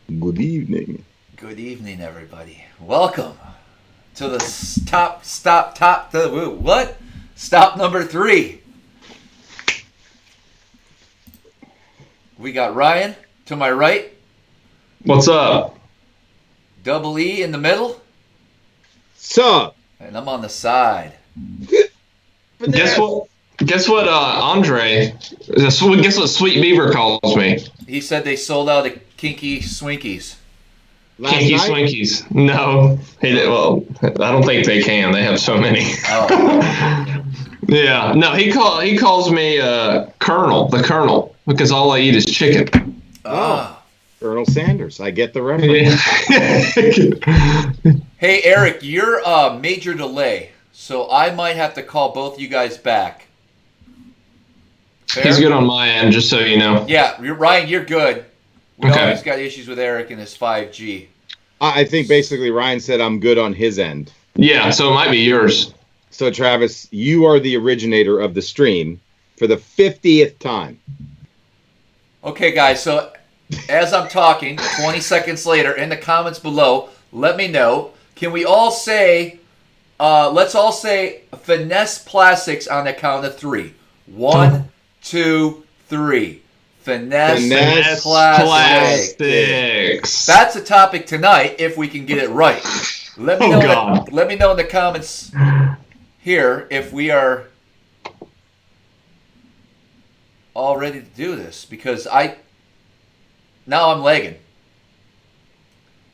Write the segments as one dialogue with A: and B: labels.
A: Good evening.
B: Good evening, everybody. Welcome to the stop number 3. We got Ryan to my right,
C: What's up?
B: Double E in the middle,
A: Sup?
B: and I'm on the side.
C: Guess what? Andre? Guess what Sweet Beaver calls me?
B: He said they sold out of Kinky Swinkies.
A: Last
C: Kinky
A: night?
C: Swinkies. No, well, I don't think they can. They have so many.
B: Oh,
C: Yeah, no, he calls me Colonel, the Colonel, because all I eat is chicken.
B: ah.
A: Colonel Sanders. I get the reference.
B: Hey, Eric, you're a major delay, so I might have to call both you guys back. Fair?
C: He's good on my end, just so you know.
B: Yeah, Ryan, you're good. We
C: Okay.
B: always got issues with Eric and his 5G.
A: I think basically Ryan said I'm good on his end.
C: Yeah, so it might be yours.
A: So, Travis, you are the originator of the stream for the 50th time.
B: Okay, guys, so as I'm talking, 20 seconds later, in the comments below, let me know. Can we all say, let's all say Finesse Plastics on the count of 3. 1, 2, 3. Finesse
C: Plastics.
B: That's a topic tonight if we can get it right. Let me know. Let me know in the comments here if we are all ready to do this, because now I'm lagging.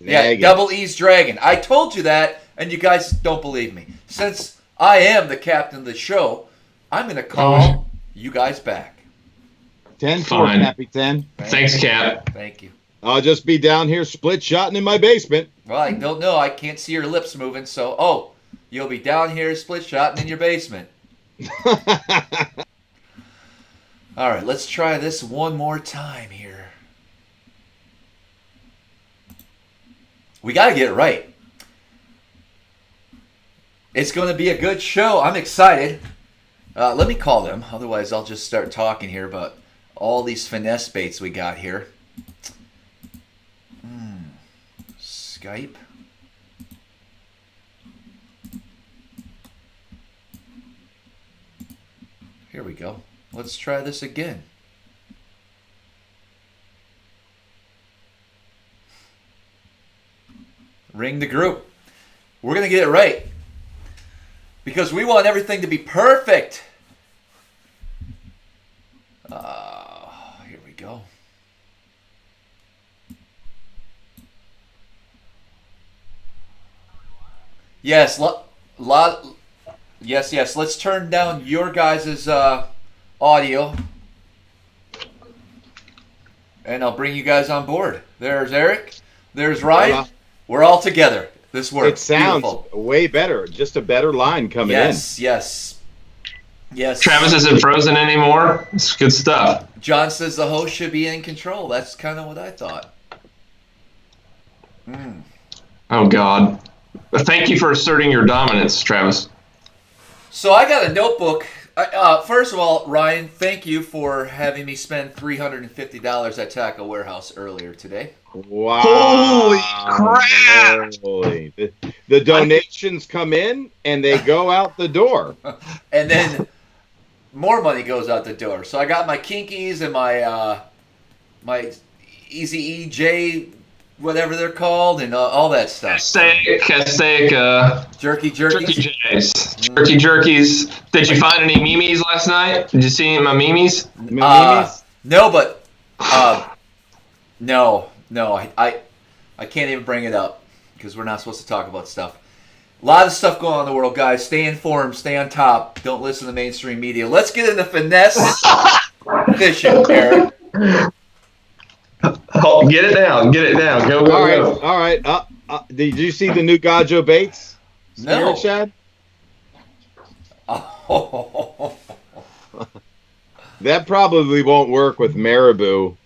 B: Yeah, Double E's dragging. I told you that, and you guys don't believe me. Since I am the captain of the show, I'm going to call you guys back.
A: 10-4,
C: Fine.
A: Cappy 10.
C: Thanks, Cap.
B: Thank you.
A: I'll just be down here split-shotting in my basement.
B: Well, I don't know. I can't see your lips moving, so, you'll be down here split-shotting in your basement. All right, let's try this one more time here. We got to get it right. It's going to be a good show. I'm excited. Let me call them. Otherwise, I'll just start talking here about all these finesse baits we got here. Skype. Here we go. Let's try this again. Ring the group. We're going to get it right, because we want everything to be perfect. Here we go. Yes, yes. Let's turn down your guys' audio, and I'll bring you guys on board. There's Eric. There's Ryan. We're all together. This works.
A: It sounds
B: beautiful.
A: way better. Just a better line coming in.
B: Yes.
C: Travis isn't frozen anymore. It's good stuff.
B: John says the host should be in control. That's kind of what I thought.
C: Oh, God. Thank you for asserting your dominance, Travis.
B: So I got a notebook. First of all, Ryan, thank you for having me spend $350 at Taco Warehouse earlier today.
A: Wow.
C: Holy crap.
A: Holy. The donations come in, and they go out the door.
B: And then more money goes out the door. So I got my Kinkies and my Easy EJ, whatever they're called, and all that stuff.
C: Steak,
B: Jerkies.
C: Jerkies. Did you find any memes last night? Did you see my memes?
B: No, but no, I can't even bring it up because we're not supposed to talk about stuff. A lot of stuff going on in the world, guys. Stay informed, stay on top. Don't listen to mainstream media. Let's get into finesse fishing, Eric.
C: Oh, get it down. Go.
A: All right. Did you see the new Gajo baits?
B: No.
A: Spirit Shad?
B: Oh.
A: That probably won't work with Marabou.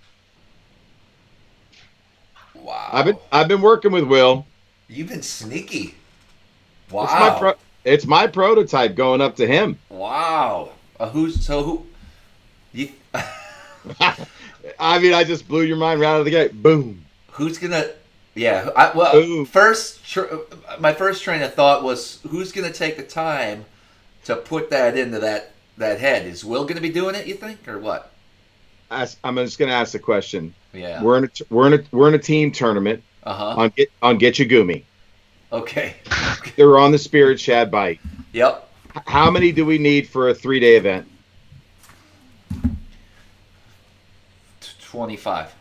B: Wow.
A: I've been working with Will.
B: You've been sneaky. Wow.
A: It's my prototype going up to him.
B: Wow. Who? You,
A: I mean, I just blew your mind right out of the gate. Boom.
B: Who's gonna? Yeah.
A: Ooh.
B: My first train of thought was who's gonna take the time to put that into that head? Is Will gonna be doing it? You think, or what?
A: I'm just going to ask the question.
B: Yeah.
A: We're in a team tournament
B: Uh-huh.
A: on Get Your Gumi.
B: Okay.
A: They're on the Spirit Shad bike.
B: Yep.
A: How many do we need for a 3-day event?
B: 25.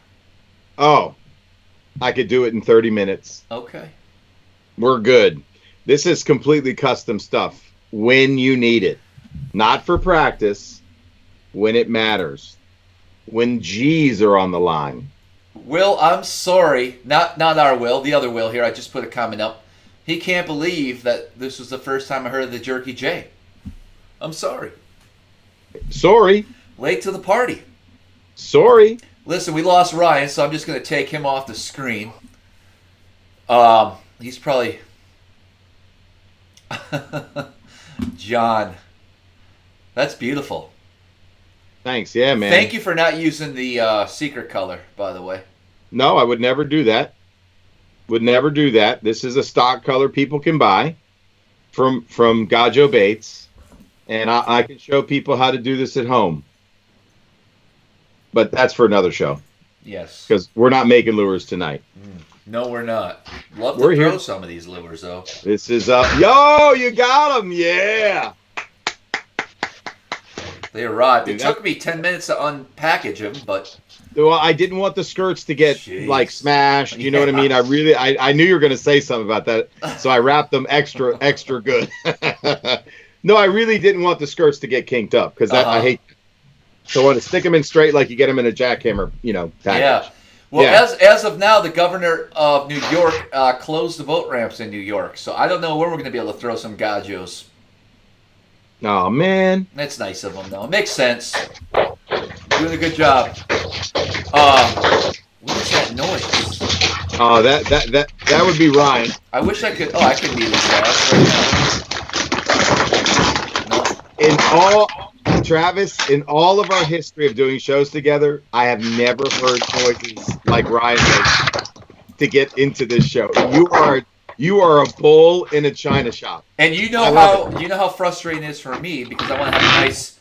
A: Oh, I could do it in 30 minutes.
B: Okay.
A: We're good. This is completely custom stuff when you need it. Not for practice, when it matters. When G's are on the line.
B: Will, I'm sorry. Not our Will, the other Will here. I just put a comment up. He can't believe that this was the first time I heard of the Jerky J. I'm sorry.
A: Sorry.
B: Late to the party.
A: Sorry.
B: Listen, we lost Ryan, so I'm just going to take him off the screen. He's probably... John. That's beautiful.
A: Thanks. Yeah, man.
B: Thank you for not using the secret color, by the way.
A: No, I would never do that. Would never do that. This is a stock color people can buy from Gajo Baits, and I can show people how to do this at home. But that's for another show.
B: Yes.
A: Because we're not making lures tonight.
B: No, we're not. Love to
A: We're
B: throw
A: here.
B: some of these lures, though.
A: This is Yo, you got them. Yeah.
B: They arrived.
A: Dude,
B: It took me 10 minutes to unpackage them, but...
A: Well, I didn't want the skirts to get
B: Jeez.
A: like smashed. You know what I mean? I knew you were going to say something about that, so I wrapped them extra good. No, I really didn't want the skirts to get kinked up because I hate. So I want to stick them in straight like you get them in a jackhammer, package.
B: Yeah. Well,
A: Yeah.
B: as of now, the governor of New York closed the boat ramps in New York, so I don't know when we're going to be able to throw some gajos.
A: Oh man.
B: That's nice of them, though. It makes sense. Doing a good job. What is that noise?
A: Oh, that would be Ryan.
B: I wish I could. Oh, I could mute his ass right now.
A: Travis, in all of our history of doing shows together, I have never heard noises like Ryan makes to get into this show. You are a bull in a china shop.
B: And you know how frustrating it is for me because I want to have a nice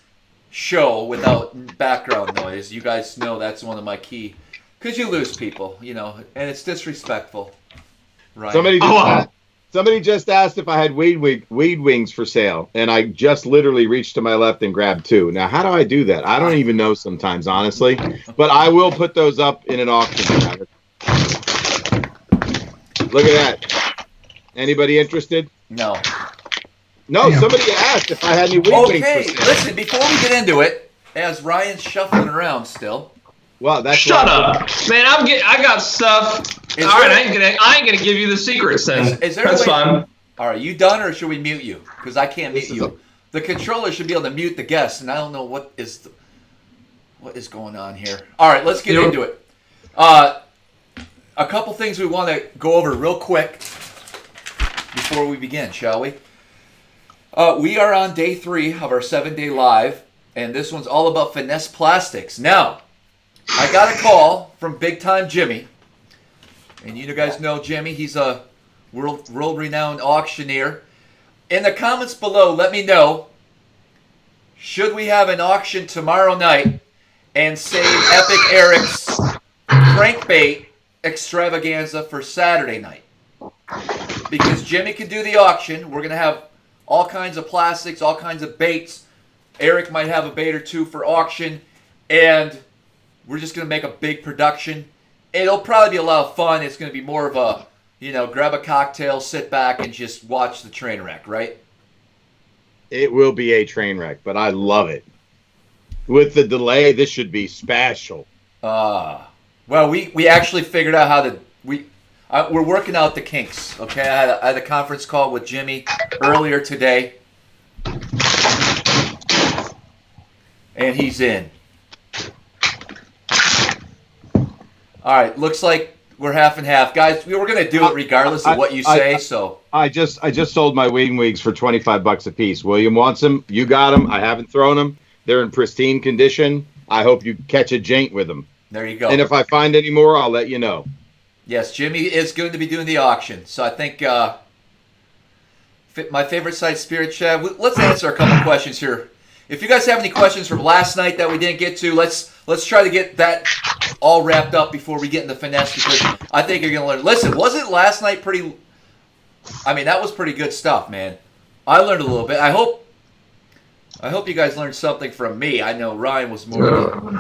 B: show without background noise. You guys know that's one of my key. Because you lose people, and it's disrespectful. Right.
A: Somebody just asked if I had weed wings for sale, and I just literally reached to my left and grabbed 2. Now, how do I do that? I don't even know sometimes, honestly. But I will put those up in an auction. Look at that. Anybody interested?
B: No.
A: No, somebody asked if I had any weed wings for sale.
B: Listen, before we get into it, as Ryan's shuffling around still.
A: Well, that's
C: Shut up, man! I got stuff. All right, I ain't gonna give you the secrets then.
B: Is there
C: That's fine.
B: All right, you done or should we mute you? Because I can't mute you. The controller should be able to mute the guests, and I don't know what is going on here. All right, let's get into it. A couple things we want to go over real quick before we begin, shall we? We are on day 3 of our 7-day live, and this one's all about Finesse Plastics. Now, I got a call from Big Time Jimmy, and you guys know Jimmy. He's a world-renowned auctioneer. In the comments below, let me know, should we have an auction tomorrow night and save Epic Eric's crankbait extravaganza for Saturday night? Because Jimmy can do the auction. We're going to have all kinds of plastics, all kinds of baits. Eric might have a bait or 2 for auction, and we're just going to make a big production. It'll probably be a lot of fun. It's going to be more of a, grab a cocktail, sit back, and just watch the train wreck, right?
A: It will be a train wreck, but I love it. With the delay, this should be special.
B: Well, we actually figured out how to... we're working out the kinks, okay? I had a conference call with Jimmy earlier today. And he's in. All right, looks like we're half and half. Guys, we were going to do it regardless of what you say, so...
A: I just sold my wing wigs for $25 a piece. William wants them. You got them. I haven't thrown them. They're in pristine condition. I hope you catch a jank with them.
B: There you go.
A: And if I find any more, I'll let you know.
B: Yes, Jimmy is going to be doing the auction. So I think my favorite site, Spirit Shed. Let's answer a couple questions here. If you guys have any questions from last night that we didn't get to, let's try to get that all wrapped up before we get into Finesse, because I think you're going to learn. Listen, wasn't last night pretty... I mean, that was pretty good stuff, man. I learned a little bit. I hope you guys learned something from me. I know Ryan was more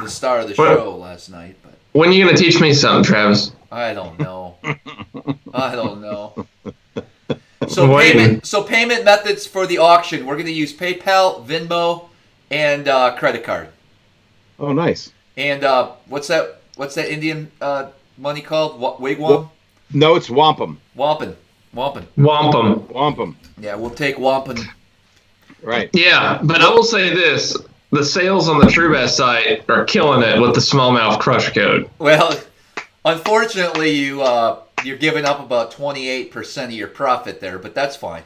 B: the star of the show last night. But
C: when are you going to teach me something, Travis?
B: I don't know. So payment methods for the auction. We're going to use PayPal, Venmo, and credit card.
A: Oh, nice.
B: And what's that Indian money called? Wigwam? Well,
A: no, it's wampum.
B: Wampum. Yeah, we'll take wampum.
A: Right.
C: Yeah, but I will say this. The sales on the TrueBass site are killing it with the SmallmouthCrush code.
B: Well, unfortunately, you're giving up about 28% of your profit there, but that's fine.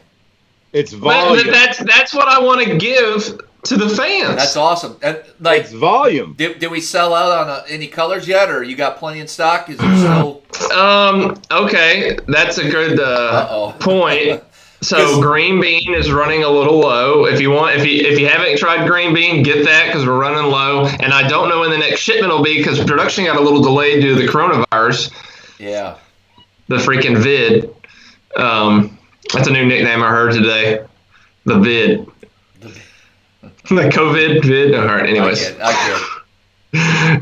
A: It's volume.
C: That's what I want to give to the fans.
B: That's awesome. And,
A: it's volume.
B: Did we sell out on any colors yet, or you got plenty in stock? Is there still?
C: Okay, that's a good point. So green bean is running a little low. If you haven't tried green bean, get that because we're running low. And I don't know when the next shipment will be because production got a little delayed due to the coronavirus.
B: Yeah.
C: The freaking vid. That's a new nickname I heard today. The vid. The COVID vid. All right. Anyways.
B: I get it.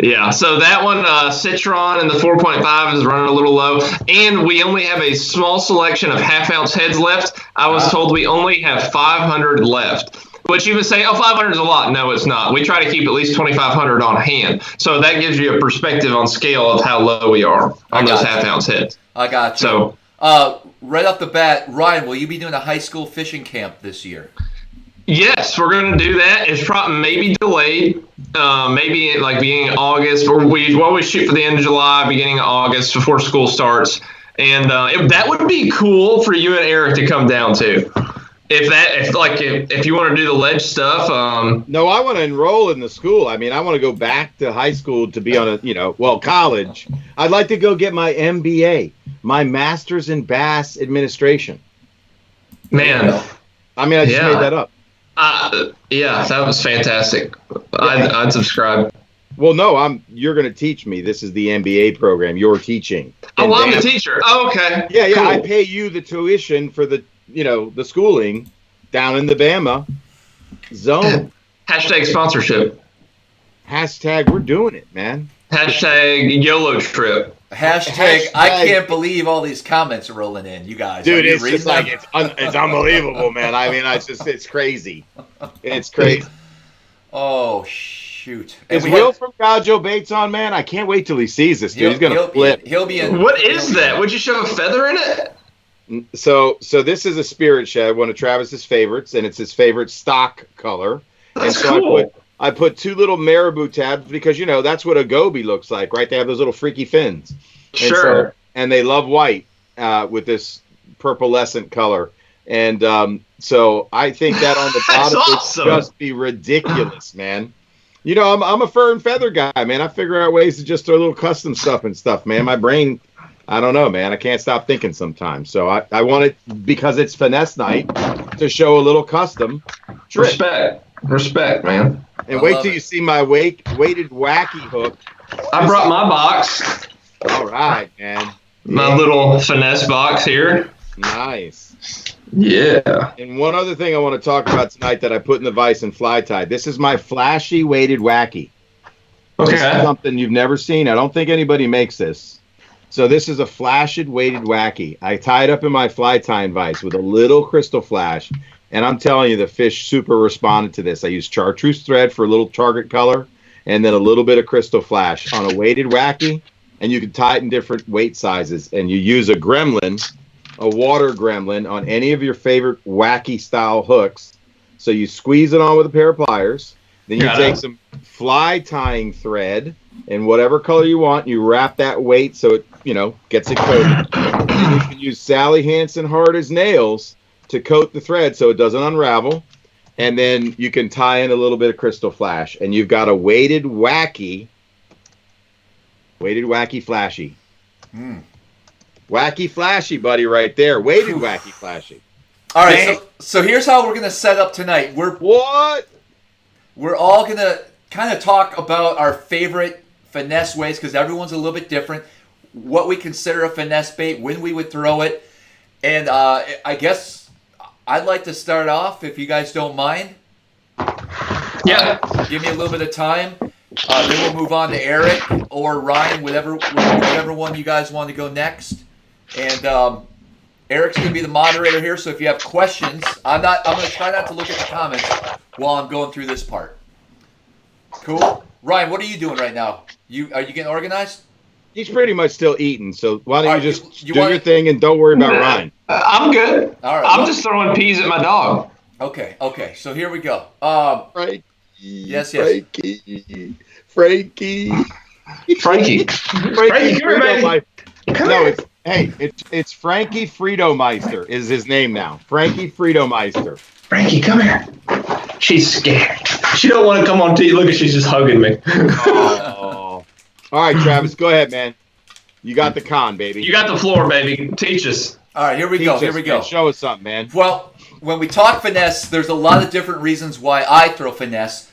C: Yeah, so that one, Citron and the 4.5 is running a little low, and we only have a small selection of half-ounce heads left. I was told we only have 500 left, which you would say, 500 is a lot. No, it's not. We try to keep at least 2,500 on hand, so that gives you a perspective on scale of how low we are on those half-ounce heads.
B: I got you.
C: So,
B: right off the bat, Ryan, will you be doing a high school fishing camp this year?
C: Yes, we're going to do that. It's probably maybe delayed, maybe like beginning of August, or we always shoot for the end of July, beginning of August before school starts. And that would be cool for you and Eric to come down to. If you want to do the ledge stuff.
A: No, I want to enroll in the school. I mean, I want to go back to high school to be on college. I'd like to go get my MBA, my Master's in Bass Administration.
C: Man.
A: I mean, I just made that up.
C: Yeah, that was fantastic. I'd subscribe.
A: Well, no, you're going to teach me. This is the MBA program. You're teaching.
C: Oh, I'm the teacher. Oh, okay.
A: Yeah,
C: cool.
A: I pay you the tuition for the schooling down in the Bama zone.
C: Hashtag sponsorship.
A: Hashtag we're doing it, man.
C: Hashtag YOLO trip.
B: Hashtag I can't believe all these comments are rolling in, you guys.
A: Dude, it's just like it's unbelievable, man. I mean, it's crazy. It's crazy.
B: Oh shoot!
A: Is Will from Gajo Baits on, man? I can't wait till he sees this, dude. He's gonna flip.
B: He'll be in.
C: What is that? Would you shove a feather in it?
A: So this is a Spirit Shed, one of Travis's favorites, and it's his favorite stock color.
C: That's cool.
A: I put two little marabou tabs because, that's what a goby looks like, right? They have those little freaky fins.
C: Sure.
A: And they love white with this purplescent color. And so I think that on the bottom would just be ridiculous, man. I'm a fur and feather guy, man. I figure out ways to just throw a little custom stuff and stuff, man. My brain, I don't know, man. I can't stop thinking sometimes. So I want it, because it's Finesse night, to show a little custom trick.
C: Respect, man.
A: And wait till you see my weighted wacky hook.
C: I brought my box.
A: All right, man.
C: My little Finesse box here.
A: Nice.
C: Yeah.
A: And one other thing I want to talk about tonight that I put in the vise and fly tie. This is my flashy weighted wacky.
C: Okay.
A: This is something you've never seen. I don't think anybody makes this. So this is a flashed weighted wacky. I tie it up in my fly tying vise with a little crystal flash. And I'm telling you, the fish super responded to this. I used chartreuse thread for a little target color, and then a little bit of crystal flash on a weighted wacky. And you can tie it in different weight sizes. And you use a gremlin, a water gremlin, on any of your favorite wacky style hooks. So you squeeze it on with a pair of pliers. Then you take some fly tying thread in whatever color you want. You wrap that weight so it, gets it coated. And you can use Sally Hansen hard as nails to coat the thread so it doesn't unravel. And then you can tie in a little bit of crystal flash. And you've got a weighted wacky flashy. Wacky Flashy, buddy, right there. Weighted Wacky Flashy.
B: All right, so here's how we're gonna set up tonight. We're all gonna kind of talk about our favorite finesse ways because everyone's a little bit different. What we consider a finesse bait, when we would throw it, and I guess I'd like to start off if you guys don't mind.
C: Yeah.
B: Give me a little bit of time. Then we'll move on to Eric or Ryan, whatever one you guys want to go next. And Eric's going to be the moderator here, so if you have questions, I'm going to try not to look at the comments while I'm going through this part. Cool? Ryan, what are you doing right now? Are you getting organized?
A: He's pretty much still eating, so why don't you just do your thing and don't worry about Ryan.
C: I'm good.
B: All right.
C: I'm just throwing peas at my dog.
B: Okay, so here we go.
A: Frankie.
B: Yes.
A: Frankie, it's Frankie Friedomeister is his name now. Frankie Friedomeister.
C: Frankie, come here. She's scared. She don't want to come on TV. Look, she's just hugging me.
A: Oh. All right, Travis, go ahead, man. You got the con, baby.
C: You got the floor, baby. Teach us.
B: All right, here we go.
A: Man. Show us something, man.
B: Well, when we talk finesse, there's a lot of different reasons why I throw finesse.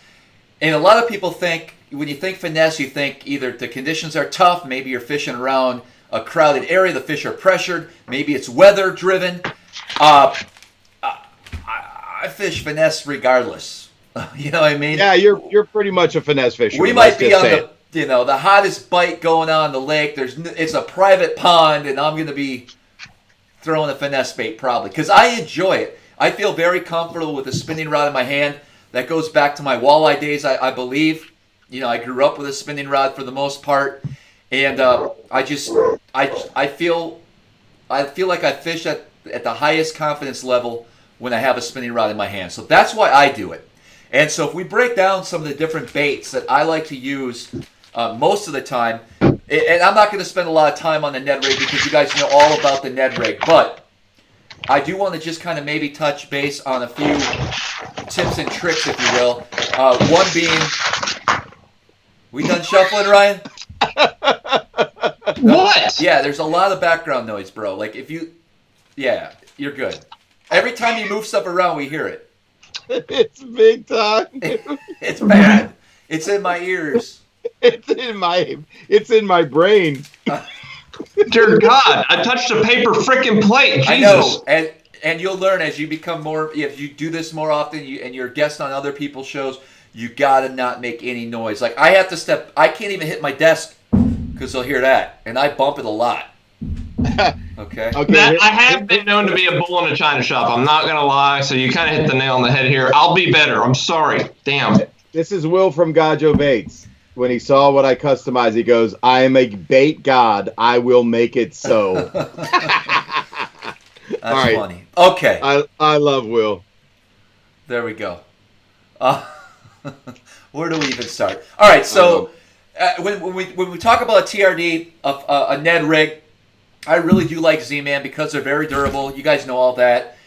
B: And a lot of people think, when you think finesse, you think either the conditions are tough, maybe you're fishing around a crowded area, the fish are pressured, maybe it's weather driven. I fish finesse regardless. You know what I mean?
A: Yeah, you're pretty much a finesse fisher.
B: We might be on the hottest bite going on in the lake. It's a private pond, and I'm going to be throwing a finesse bait probably because I enjoy it. I feel very comfortable with a spinning rod in my hand. That goes back to my walleye days, I believe. You know, I grew up with a spinning rod for the most part, and I feel like I fish at the highest confidence level when I have a spinning rod in my hand. So that's why I do it. And so if we break down some of the different baits that I like to use most of the time, and I'm not going to spend a lot of time on the Ned rig because you guys know all about the Ned rig, but I do want to just kind of maybe touch base on a few tips and tricks, if you will. One being, we done shuffling, Ryan?
C: What?
B: Yeah, there's a lot of background noise, bro. Like yeah, you're good. Every time you move stuff around, we hear it.
A: It's big time.
B: It's bad. It's in my ears.
A: It's in my brain.
C: Dear God, I touched a paper frickin' plate. Jesus.
B: I know, and you'll learn as you become more. If you do this more often, and you're a guest on other people's shows, you gotta not make any noise. Like I have to I can't even hit my desk because they'll hear that, and I bump it a lot. Okay.
C: I have been known to be a bull in a china shop. I'm not gonna lie. So you kind of hit the nail on the head here. I'll be better. I'm sorry. Damn.
A: This is Will from Gajo Baits. When he saw what I customized, he goes, "I am a bait god. I will make it so."
B: That's right. Funny. Okay.
A: I love Will.
B: There we go. Where do we even start? All right. So when we talk about a TRD, a Ned rig, I really do like Z-Man because they're very durable. You guys know all that.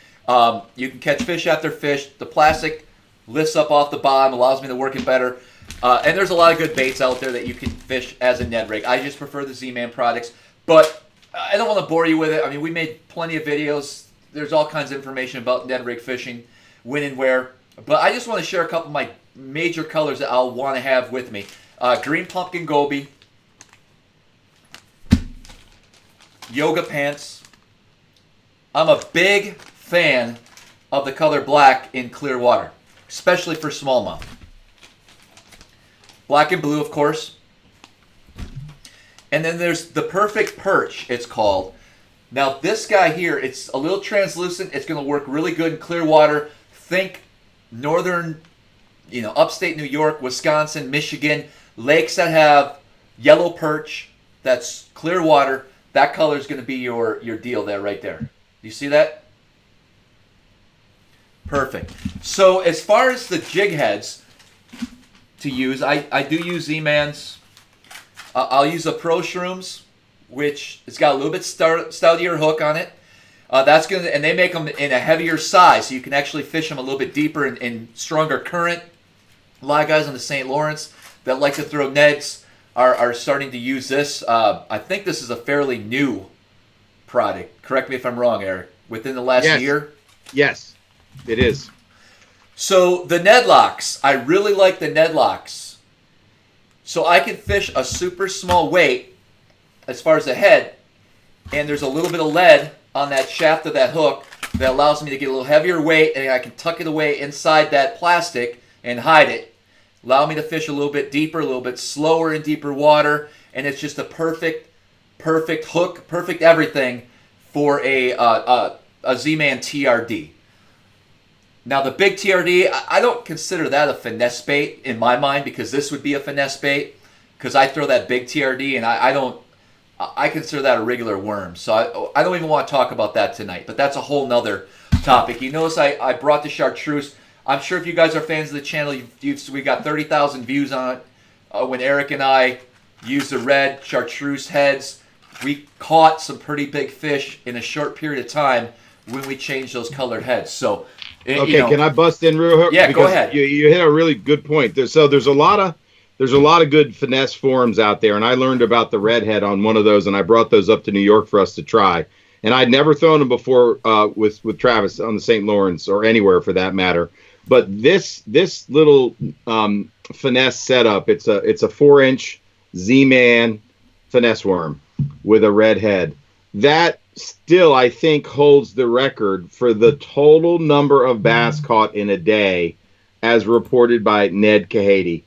B: You can catch fish after fish. The plastic lifts up off the bottom, allows me to work it better. And there's a lot of good baits out there that you can fish as a Ned rig. I just prefer the Z-Man products. But I don't want to bore you with it. I mean, we made plenty of videos. There's all kinds of information about Ned rig fishing, when and where. But I just want to share a couple of my major colors that I'll want to have with me. Green pumpkin goby. Yoga pants. I'm a big fan of the color black in clear water, especially for smallmouth. Black and blue, of course. And then there's the perfect perch, it's called. Now this guy here, it's a little translucent. It's going to work really good in clear water. Think northern, upstate New York, Wisconsin, Michigan, lakes that have yellow perch, that's clear water. That color is going to be your deal there, right there. You see that? Perfect. So as far as the jig heads to use, I do use Z-Man's. I'll use a Pro Shrooms, which it's got a little bit stoutier hook on it. And they make them in a heavier size, so you can actually fish them a little bit deeper in stronger current. A lot of guys on the St. Lawrence that like to throw neds are starting to use this. I think this is a fairly new product. Correct me if I'm wrong, Eric. Within the last year?
A: Yes, it is.
B: So the Ned locks. I really like the Ned locks. So I can fish a super small weight as far as the head, and there's a little bit of lead on that shaft of that hook that allows me to get a little heavier weight, and I can tuck it away inside that plastic and hide it. Allow me to fish a little bit deeper, a little bit slower in deeper water, and it's just a perfect hook, perfect everything for a Z-Man TRD. Now the big TRD, I don't consider that a finesse bait in my mind, because this would be a finesse bait, because I throw that big TRD and I consider that a regular worm. So I don't even want to talk about that tonight, but that's a whole nother topic. You notice I brought the chartreuse. I'm sure if you guys are fans of the channel, we got 30,000 views on it. When Eric and I used the red chartreuse heads, we caught some pretty big fish in a short period of time when we changed those colored heads. So,
A: okay, can I bust in real quick?
B: Yeah, go ahead.
A: You hit a really good point. There's a lot of good finesse forums out there, and I learned about the redhead on one of those, and I brought those up to New York for us to try. And I'd never thrown them before with Travis on the St. Lawrence or anywhere for that matter. But this little finesse setup, it's a 4-inch Z-Man finesse worm with a red head. That still, I think, holds the record for the total number of bass caught in a day, as reported by Ned Kahady.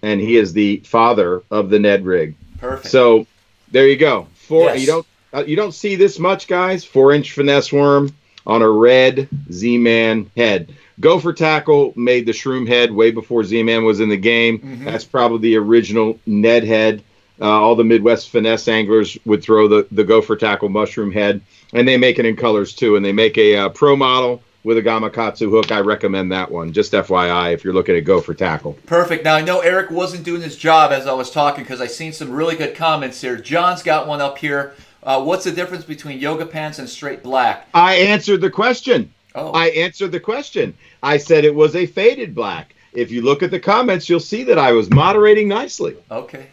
A: And he is the father of the Ned rig.
B: Perfect.
A: So there you go.
B: Yes.
A: You don't see this much, guys. 4-inch finesse worm on a red Z-Man head. Gopher Tackle made the shroom head way before Z-Man was in the game. Mm-hmm. That's probably the original Ned head. All the Midwest finesse anglers would throw the Gopher Tackle mushroom head, and they make it in colors too. And they make a pro model with a Gamakatsu hook. I recommend that one. Just FYI, if you're looking at Gopher Tackle.
B: Perfect. Now I know Eric wasn't doing his job as I was talking, because I seen some really good comments here. John's got one up here. What's the difference between yoga pants and straight black?
A: I answered the question.
B: Oh.
A: I answered the question. I said it was a faded black. If you look at the comments, you'll see that I was moderating nicely.
B: Okay.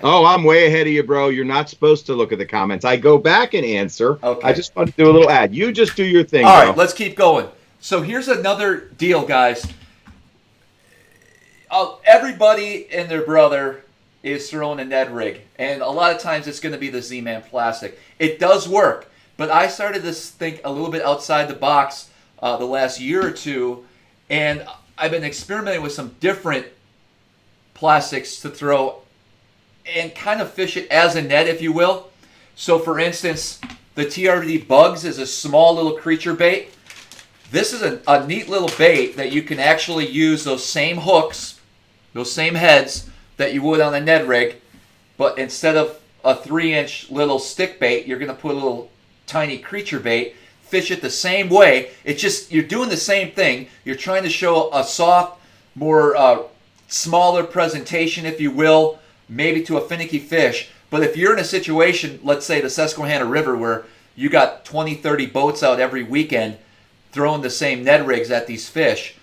A: Oh, I'm way ahead of you, bro. You're not supposed to look at the comments. I go back and answer.
B: Okay.
A: I just want to do a little ad. You just do your thing,
B: All
A: bro.
B: right, let's keep going. So here's another deal, guys. Everybody and their brother is throwing a Ned rig, and a lot of times it's going to be the Z-Man plastic. It does work, but I started to think a little bit outside the box the last year or two, and I've been experimenting with some different plastics to throw and kind of fish it as a net, if you will. So, for instance, the TRD Bugs is a small little creature bait. This is a neat little bait that you can actually use those same hooks, those same heads that you would on a Ned rig, but instead of a 3-inch little stick bait, you're going to put a little tiny creature bait, fish it the same way. It's just, you're doing the same thing. You're trying to show a soft, more smaller presentation, if you will, maybe to a finicky fish. But if you're in a situation, let's say the Susquehanna River, where you got 20, 30 boats out every weekend throwing the same Ned rigs at these fish,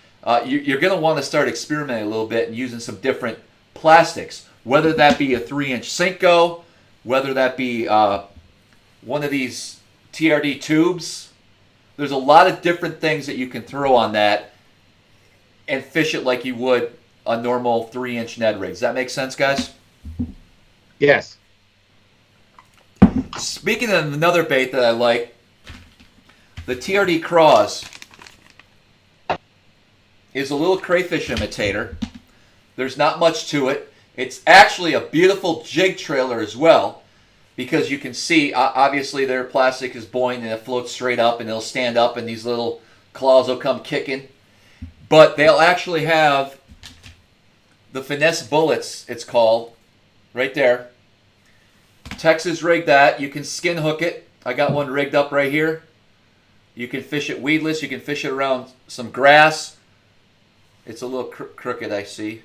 B: you're going to want to start experimenting a little bit and using some different plastics, whether that be a 3-inch Cinco, whether that be one of these TRD tubes. There's a lot of different things that you can throw on that and fish it like you would a normal 3-inch Ned rig. Does that make sense, guys?
A: Yes.
B: Speaking of another bait that I like, the TRD Craws is a little crayfish imitator. There's not much to it. It's actually a beautiful jig trailer as well, because you can see, obviously, their plastic is buoyant and it floats straight up, and it'll stand up and these little claws will come kicking. But they'll actually have the Finesse bullets, it's called, right there. Texas rigged that. You can skin hook it. I got one rigged up right here. You can fish it weedless. You can fish it around some grass. It's a little crooked, I see.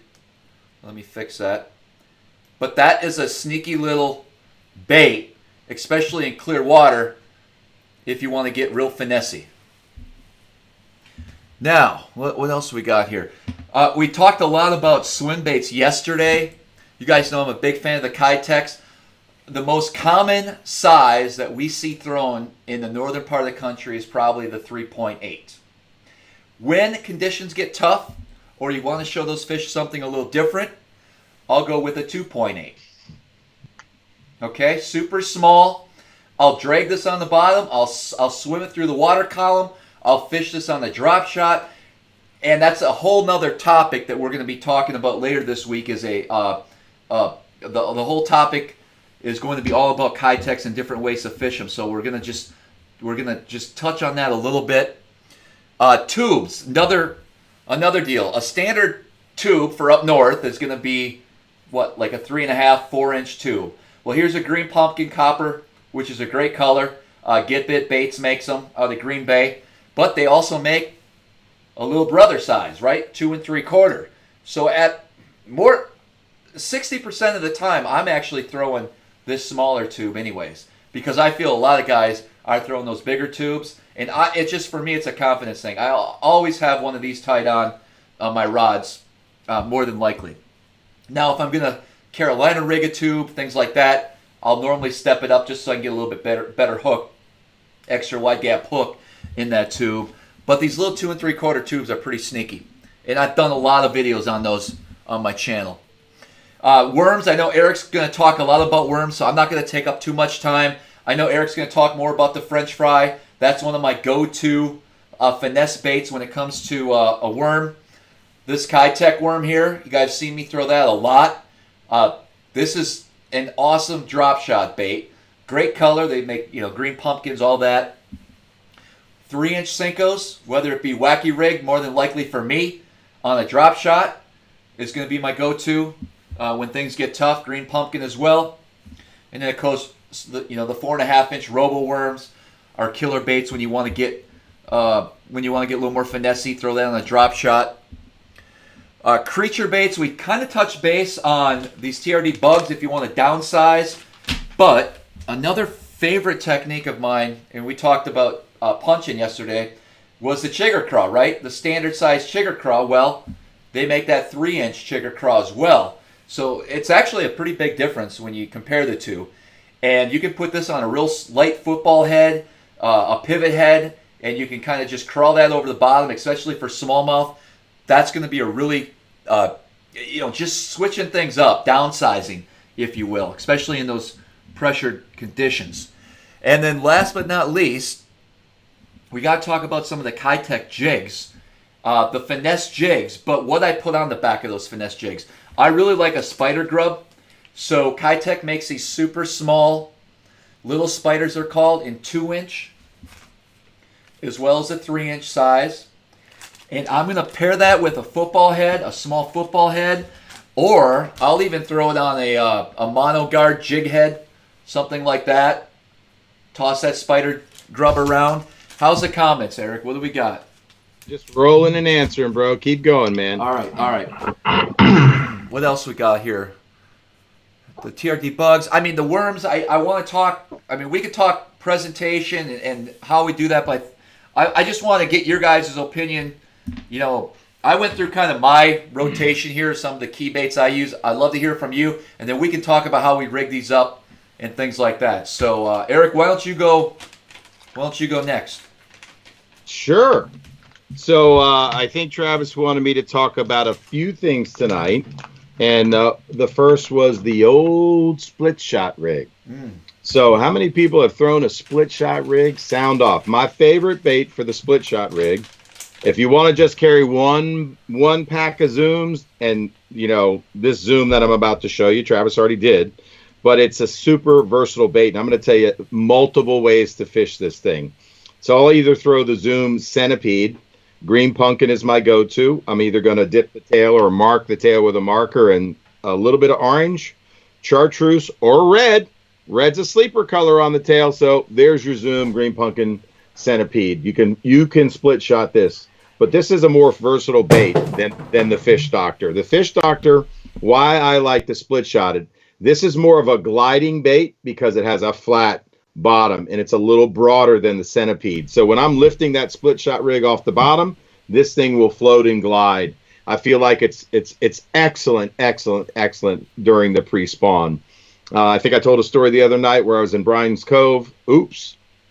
B: Let me fix that. But that is a sneaky little bait, especially in clear water, if you want to get real finessey. Now, what else we got here? We talked a lot about swim baits yesterday. You guys know I'm a big fan of the Kitex. the most common size that we see thrown in the northern part of the country is probably the 3.8. When conditions get tough, or you want to show those fish something a little different, I'll go with a 2.8. Okay, super small. I'll drag this on the bottom. I'll swim it through the water column. I'll fish this on the drop shot. And that's a whole nother topic that we're going to be talking about later this week. Is the whole topic is going to be all about Kitechs and different ways to fish them. So we're gonna just touch on that a little bit. Tubes, another deal. A standard tube for up north is going to be what, like a 3.5, 4-inch tube. Well, here's a green pumpkin copper, which is a great color. Get Bit Baits makes them out of Green Bay, but they also make a little brother size, right? 2 3/4. So at 60% of the time, I'm actually throwing this smaller tube anyways, because I feel a lot of guys are throwing those bigger tubes, and it's just, for me, it's a confidence thing. I always have one of these tied on my rods, more than likely. Now, if I'm gonna Carolina rig a tube, things like that, I'll normally step it up just so I can get a little bit better hook, extra wide gap hook in that tube. But these little 2 3/4 tubes are pretty sneaky, and I've done a lot of videos on those on my channel. Worms, I know Eric's going to talk a lot about worms, so I'm not going to take up too much time. I know Eric's going to talk more about the French fry. That's one of my go-to finesse baits when it comes to a worm. This Kitech worm here, you guys see me throw that a lot. This is an awesome drop shot bait. Great color. They make, green pumpkins, all that. 3-inch Senkos, whether it be wacky rig, more than likely for me, on a drop shot, is going to be my go-to when things get tough. Green pumpkin as well. And then, of course, the 4.5-inch robo worms are killer baits when you want to get a little more finessey. Throw that on a drop shot. Creature baits, we kind of touched base on these TRD bugs if you want to downsize. But another favorite technique of mine, and we talked about punching yesterday, was the chigger craw, right? The standard size chigger craw. Well, they make that 3-inch chigger craw as well. So it's actually a pretty big difference when you compare the two. And you can put this on a real light football head, a pivot head, and you can kind of just crawl that over the bottom, especially for smallmouth. That's going to be a really, just switching things up, downsizing, if you will, especially in those pressured conditions. And then last but not least, we got to talk about some of the Kitech jigs, the finesse jigs. But what I put on the back of those finesse jigs, I really like a spider grub. So Kitech makes these super small little spiders, they're called, in 2-inch, as well as a 3-inch size. And I'm going to pair that with a football head, a small football head, or I'll even throw it on a mono guard jig head, something like that. Toss that spider grub around. How's the comments, Eric? What do we got?
A: Just rolling and answering, bro. Keep going, man.
B: All right. What else we got here? The TRD bugs. I mean, the worms, I want to talk. I mean, we could talk presentation and how we do that, but I just want to get your guys' opinion. I went through kind of my rotation here, some of the key baits I use. I'd love to hear from you, and then we can talk about how we rig these up and things like that. So, Eric, why don't you go next?
A: Sure. So I think Travis wanted me to talk about a few things tonight. And the first was the old split shot rig. So how many people have thrown a split shot rig? Sound off. My favorite bait for the split shot rig, if you want to just carry one pack of zooms, and this zoom that I'm about to show you, Travis already did, but it's a super versatile bait, and I'm going to tell you multiple ways to fish this thing. So I'll either throw the zoom centipede. Green pumpkin is my go-to. I'm either going to dip the tail or mark the tail with a marker, and a little bit of orange, chartreuse, or red. Red's a sleeper color on the tail, so there's your zoom, green pumpkin, centipede. You can split shot this, but this is a more versatile bait than the Fish Doctor. The Fish Doctor, why I like the split shotted, this is more of a gliding bait because it has a flat bottom and it's a little broader than the centipede. So when I'm lifting that split shot rig off the bottom, this thing will float and glide. I feel like it's excellent during the pre-spawn. I think I told a story the other night where I was in Bryan's Cove,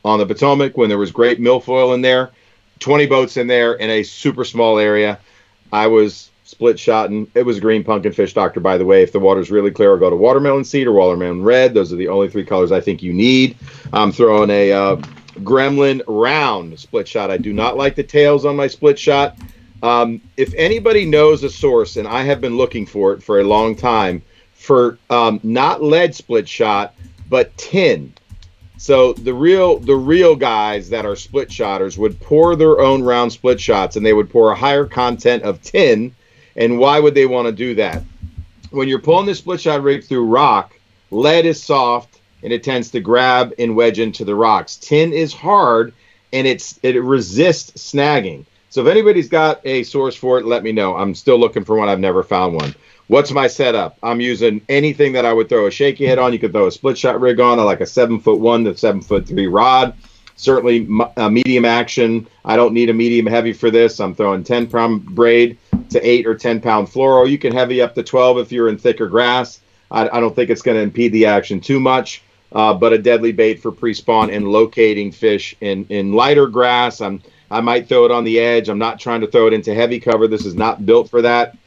A: on the Potomac when there was great milfoil in there, 20 boats in there in a super small area. I was split shotting. It was a green pumpkin fish doctor, by the way. If the water's really clear, I'll go to watermelon seed or watermelon red. Those are the only 3 colors I think you need. I'm throwing a gremlin round split shot. I do not like the tails on my split shot. If anybody knows a source, and I have been looking for it for a long time, for not lead split shot, but tin. So the real guys that are split shotters would pour their own round split shots, and they would pour a higher content of tin. And why would they want to do that? When you're pulling the split shot rig through rock, lead is soft and it tends to grab and wedge into the rocks. Tin is hard and it resists snagging. So if anybody's got a source for it, let me know. I'm still looking for one. I've never found one. What's my setup? I'm using anything that I would throw a shaky head on. You could throw a split shot rig on, like a 7'1" to 7'3" rod. Certainly medium action. I don't need a medium heavy for this. I'm throwing 10-pound braid to 8 or 10-pound fluoro. You can heavy up to 12 if you're in thicker grass. I don't think it's going to impede the action too much, but a deadly bait for pre-spawn and locating fish in lighter grass. I might throw it on the edge. I'm not trying to throw it into heavy cover. This is not built for that.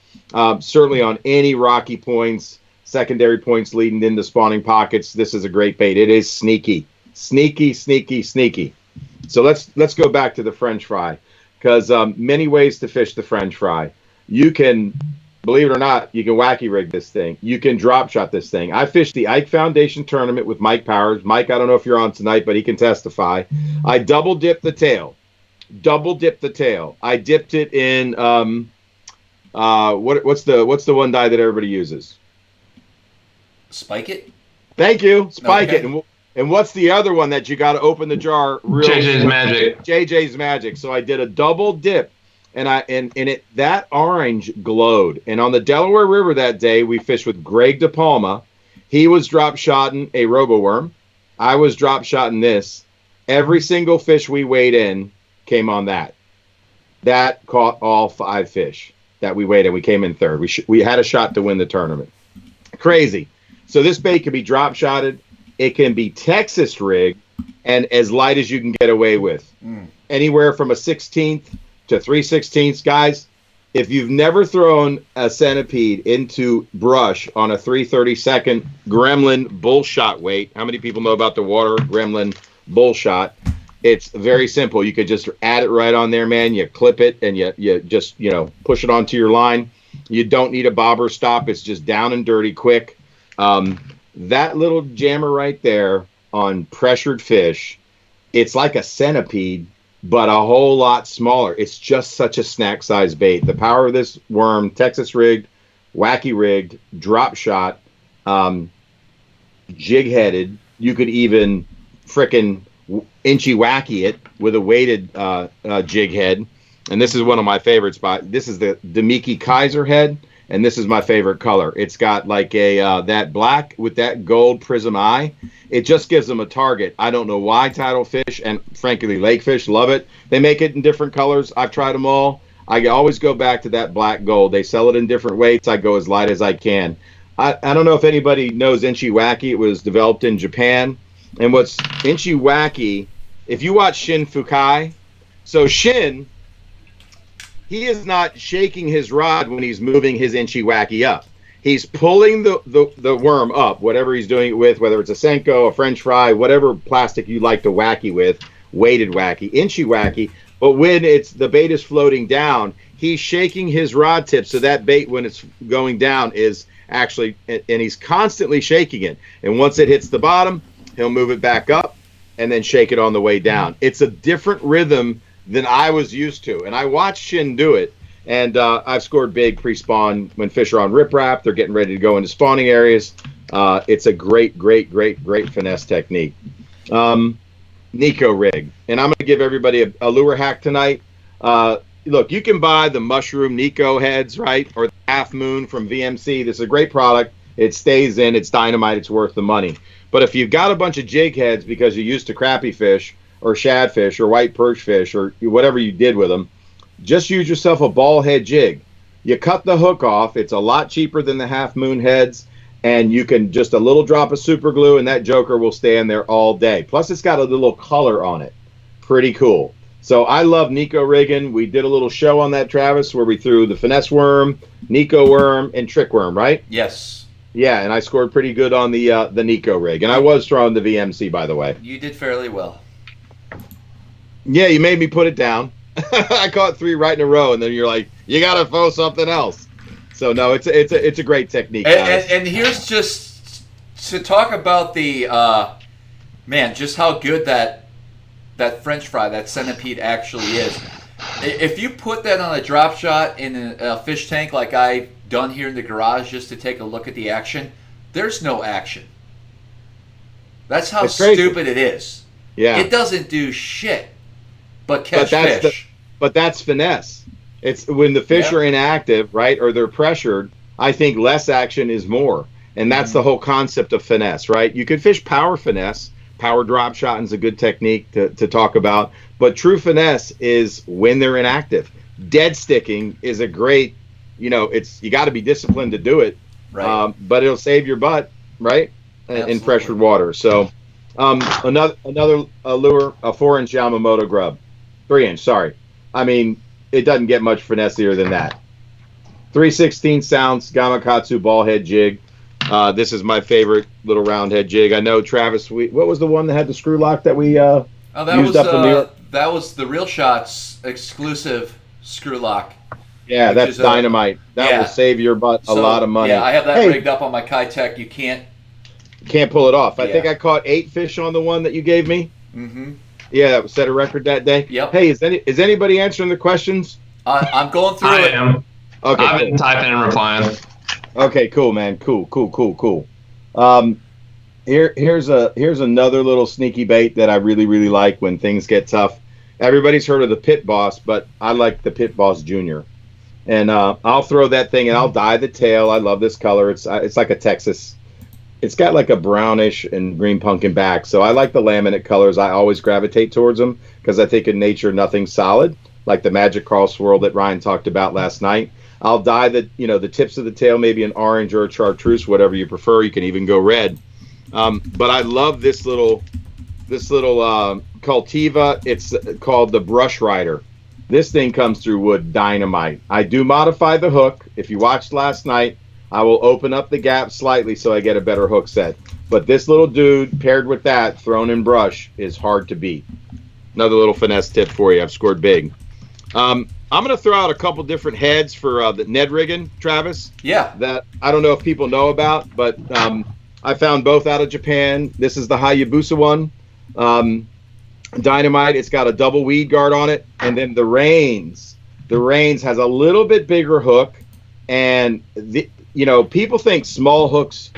A: Certainly on any rocky points, secondary points leading into spawning pockets, this is a great bait. It is sneaky. Sneaky. So let's go back to the French fry, because many ways to fish the French fry. You can, believe it or not, you can wacky rig this thing. You can drop shot this thing. I fished the Ike Foundation tournament with Mike Powers. Mike, I don't know if you're on tonight, but he can testify. I double dipped the tail. I dipped it in what's the one dye that everybody uses?
B: Spike it.
A: Thank you. Spike it. And what's the other one that you got to open the jar?
C: JJ's Magic.
A: JJ's Magic. So I did a double dip, and that orange glowed. And on the Delaware River that day, we fished with Greg DePalma. He was drop shotting a roboworm. I was drop shotting this. Every single fish we weighed in came on that. That caught all 5 fish that we weighed in. We came in third. We had a shot to win the tournament. Crazy. So this bait can be drop shotted. It can be Texas rigged and as light as you can get away with. Anywhere from a 16th to 3/16. Guys, if you've never thrown a centipede into brush on a 3/32 gremlin bull shot weight, how many people know about the water gremlin bull shot? It's very simple. You could just add it right on there, man. You clip it and you just, push it onto your line. You don't need a bobber stop. It's just down and dirty quick. That little jammer right there on pressured fish, it's like a centipede, but a whole lot smaller. It's just such a snack size bait. The power of this worm, Texas rigged, wacky rigged, drop shot, jig headed. You could even frickin' inchy wacky it with a weighted jig head. And this is one of my favorite spots. This is the Demiki Kaiser head. And this is my favorite color. It's got like that black with that gold prism eye. It just gives them a target. I don't know why tidal fish and frankly lake fish love it. They make it in different colors. I've tried them all. I always go back to that black gold. They sell it in different weights. I go as light as I can. I don't know if anybody knows Inchy Wacky. It was developed in Japan. And what's Inchy Wacky, if you watch Shin Fukai, so Shin, he is not shaking his rod when he's moving his Inchy Wacky up. He's pulling the worm up, whatever he's doing it with, whether it's a Senko, a French fry, whatever plastic you like to wacky with, weighted wacky, Inchy Wacky. But when the bait is floating down, he's shaking his rod tip so that bait, when it's going down, is actually, and he's constantly shaking it. And once it hits the bottom, he'll move it back up and then shake it on the way down. It's a different rhythm than I was used to. And I watched Shin do it. And I've scored big pre-spawn when fish are on riprap. They're getting ready to go into spawning areas. It's a great finesse technique. Nico rig. And I'm going to give everybody a lure hack tonight. Look, you can buy the mushroom Nico heads, right? Or the half moon from VMC. This is a great product. It stays in. It's dynamite. It's worth the money. But if you've got a bunch of jig heads because you're used to crappie fish or shad fish or white perch fish or whatever you did with them, just use yourself a ball head jig. You cut the hook off. It's a lot cheaper than the half moon heads. and you can just a little drop of super glue, and that joker will stand there all day. Plus, it's got a little color on it. Pretty cool. So I love Nico rigging. We did a little show on that, Travis, where we threw the finesse worm, Nico worm, and trick worm, right?
B: Yes.
A: Yeah, and I scored pretty good on the Nico rig, and I was throwing the VMC, by the way.
B: You did fairly well.
A: Yeah, you made me put it down. I caught 3 right in a row, and then you're like, you gotta throw something else. So no, it's a great technique, guys.
B: And here's just to talk about the man, just how good that French fry, that centipede actually is. If you put that on a drop shot in a fish tank like I've done here in the garage just to take a look at the action, there's no action. That's how stupid it is.
A: Yeah.
B: It doesn't do shit but catch fish.
A: But that's finesse. It's when the fish are inactive, right, or they're pressured, I think less action is more. And that's the whole concept of finesse, right? You can fish power finesse. Power drop shot is a good technique to talk about. But true finesse is when they're inactive. Dead sticking is a great, you got to be disciplined to do it.
B: Right.
A: But it'll save your butt, right, in pressured water. So another lure, a 4-inch Yamamoto grub. 3-inch, sorry. I mean, it doesn't get much finessier than that. 3/16 ounce Gamakatsu ball head jig. This is my favorite little round head jig. I know, Travis, what was the one that had the screw lock that we used up in New York?
B: That was the Real Shots exclusive screw lock.
A: Yeah, that's dynamite. That will save your butt a lot of money.
B: Yeah, I have that rigged up on my Kitech. You can't
A: pull it off. I think I caught 8 fish on the one that you gave me.
B: Mm-hmm.
A: Yeah, that set a record that day.
B: Yep.
A: Hey, is anybody answering the questions?
B: I'm going through it.
C: I am.
A: Okay,
C: I've been typing and replying.
A: Okay, cool, man. Cool. Here's another little sneaky bait that I really, really like when things get tough. Everybody's heard of the Pit Boss, but I like the Pit Boss Junior. And I'll throw that thing and I'll dye the tail. I love this color. It's like a Texas. It's got like a brownish and green pumpkin back. So I like the laminate colors. I always gravitate towards them because I think in nature nothing's solid, like the Magic Carl swirl that Ryan talked about last night. I'll dye the tips of the tail, maybe an orange or a chartreuse, whatever you prefer. You can even go red. But I love this little Cultiva. It's called the Brush Rider. This thing comes through wood dynamite. I do modify the hook. If you watched last night, I will open up the gap slightly so I get a better hook set. But this little dude paired with that thrown in brush is hard to beat. Another little finesse tip for you. I've scored big. I'm going to throw out a couple different heads for the Ned rigging, Travis.
B: Yeah.
A: That I don't know if people know about, but I found both out of Japan. This is the Hayabusa one. Dynamite. It's got a double weed guard on it. And then the Reigns. The Reigns has a little bit bigger hook. And, people think small hooks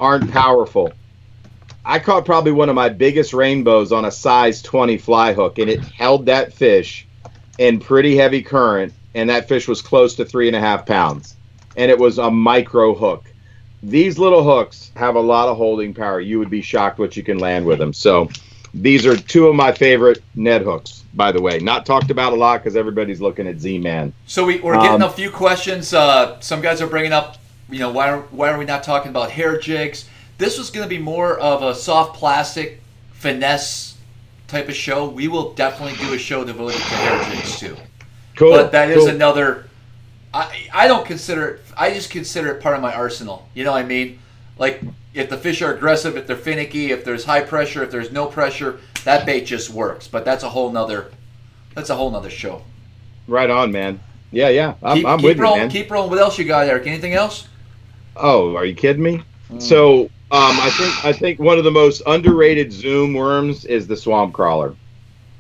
A: aren't powerful. I caught probably one of my biggest rainbows on a size 20 fly hook, and it held that fish in pretty heavy current, and that fish was close to 3.5 pounds, and it was a micro hook. These little hooks have a lot of holding power. You would be shocked what you can land with them. So these are 2 of my favorite Ned hooks, by the way. Not talked about a lot because everybody's looking at Z-Man.
B: So we're getting a few questions. Some guys are bringing up, why are we not talking about hair jigs? This was going to be more of a soft plastic finesse type of show. We will definitely do a show devoted to hair jigs too.
A: Cool.
B: But that is another. I don't consider it. I just consider it part of my arsenal. You know what I mean? Like if the fish are aggressive, if they're finicky, if there's high pressure, if there's no pressure, that bait just works. But that's a whole nother show. Right
A: on, man. Yeah. I'm with you, man.
B: Keep rolling. What else you got, Eric? Anything else?
A: Oh, are you kidding me? So I think one of the most underrated Zoom worms is the swamp crawler.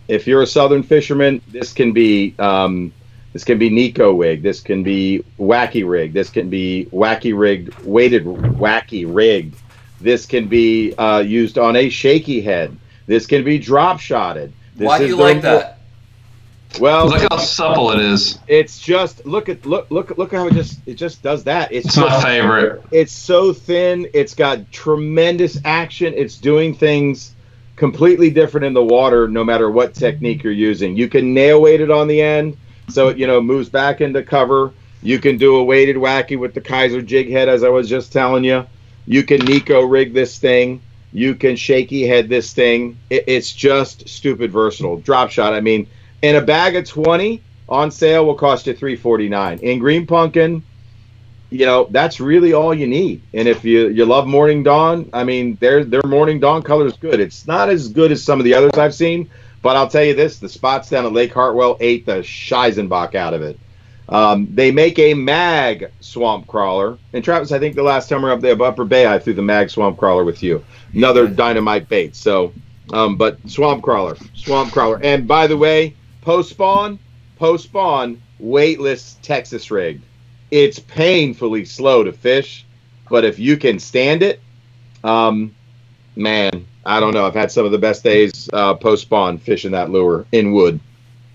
A: If you're a southern fisherman, this can be Nico wig. This can be wacky rig. This can be wacky rigged, weighted wacky rigged. This can be used on a shaky head. This can be drop shotted.
B: Why do you like that?
A: Well,
C: look how supple it is.
A: It's just look how it just does that.
C: It's my favorite.
A: It's so thin. It's got tremendous action. It's doing things completely different in the water, no matter what technique you're using. You can nail weight it on the end, so it moves back into cover. You can do a weighted wacky with the Kaiser jig head, as I was just telling you. You can Nico rig this thing. You can shaky head this thing. It's just stupid versatile. Drop shot. I mean, in a bag of 20 on sale will cost you $349. In Green Pumpkin, that's really all you need. And if you love Morning Dawn, I mean, their Morning Dawn color is good. It's not as good as some of the others I've seen, but I'll tell you this: the spots down at Lake Hartwell ate the Scheisenbach out of it. They make a mag swamp crawler. And Travis, I think the last time we were up there at Upper Bay, I threw the mag swamp crawler with you. Another dynamite bait. So, but swamp crawler. And by the way, post spawn, weightless Texas rigged. It's painfully slow to fish, but if you can stand it, man, I don't know. I've had some of the best days post spawn fishing that lure in wood.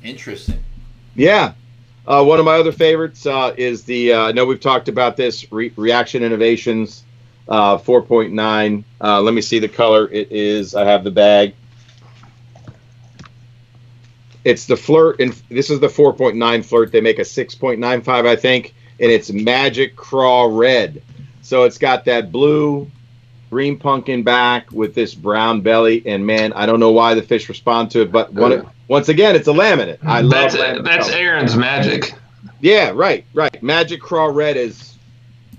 B: Interesting.
A: Yeah. One of my other favorites is the, I know we've talked about this, Reaction Innovations 4.9. Let me see the color. It is, I have the bag. It's the Flirt, and this is the 4.9 Flirt. They make a 6.95, I think, and it's Magic Craw Red. So it's got that blue Green Pumpkin back with this brown belly, and man, I don't know why the fish respond to it, but once again, it's a laminate. I love laminate.
C: That's Aaron's magic.
A: Yeah, right. Magic Craw Red is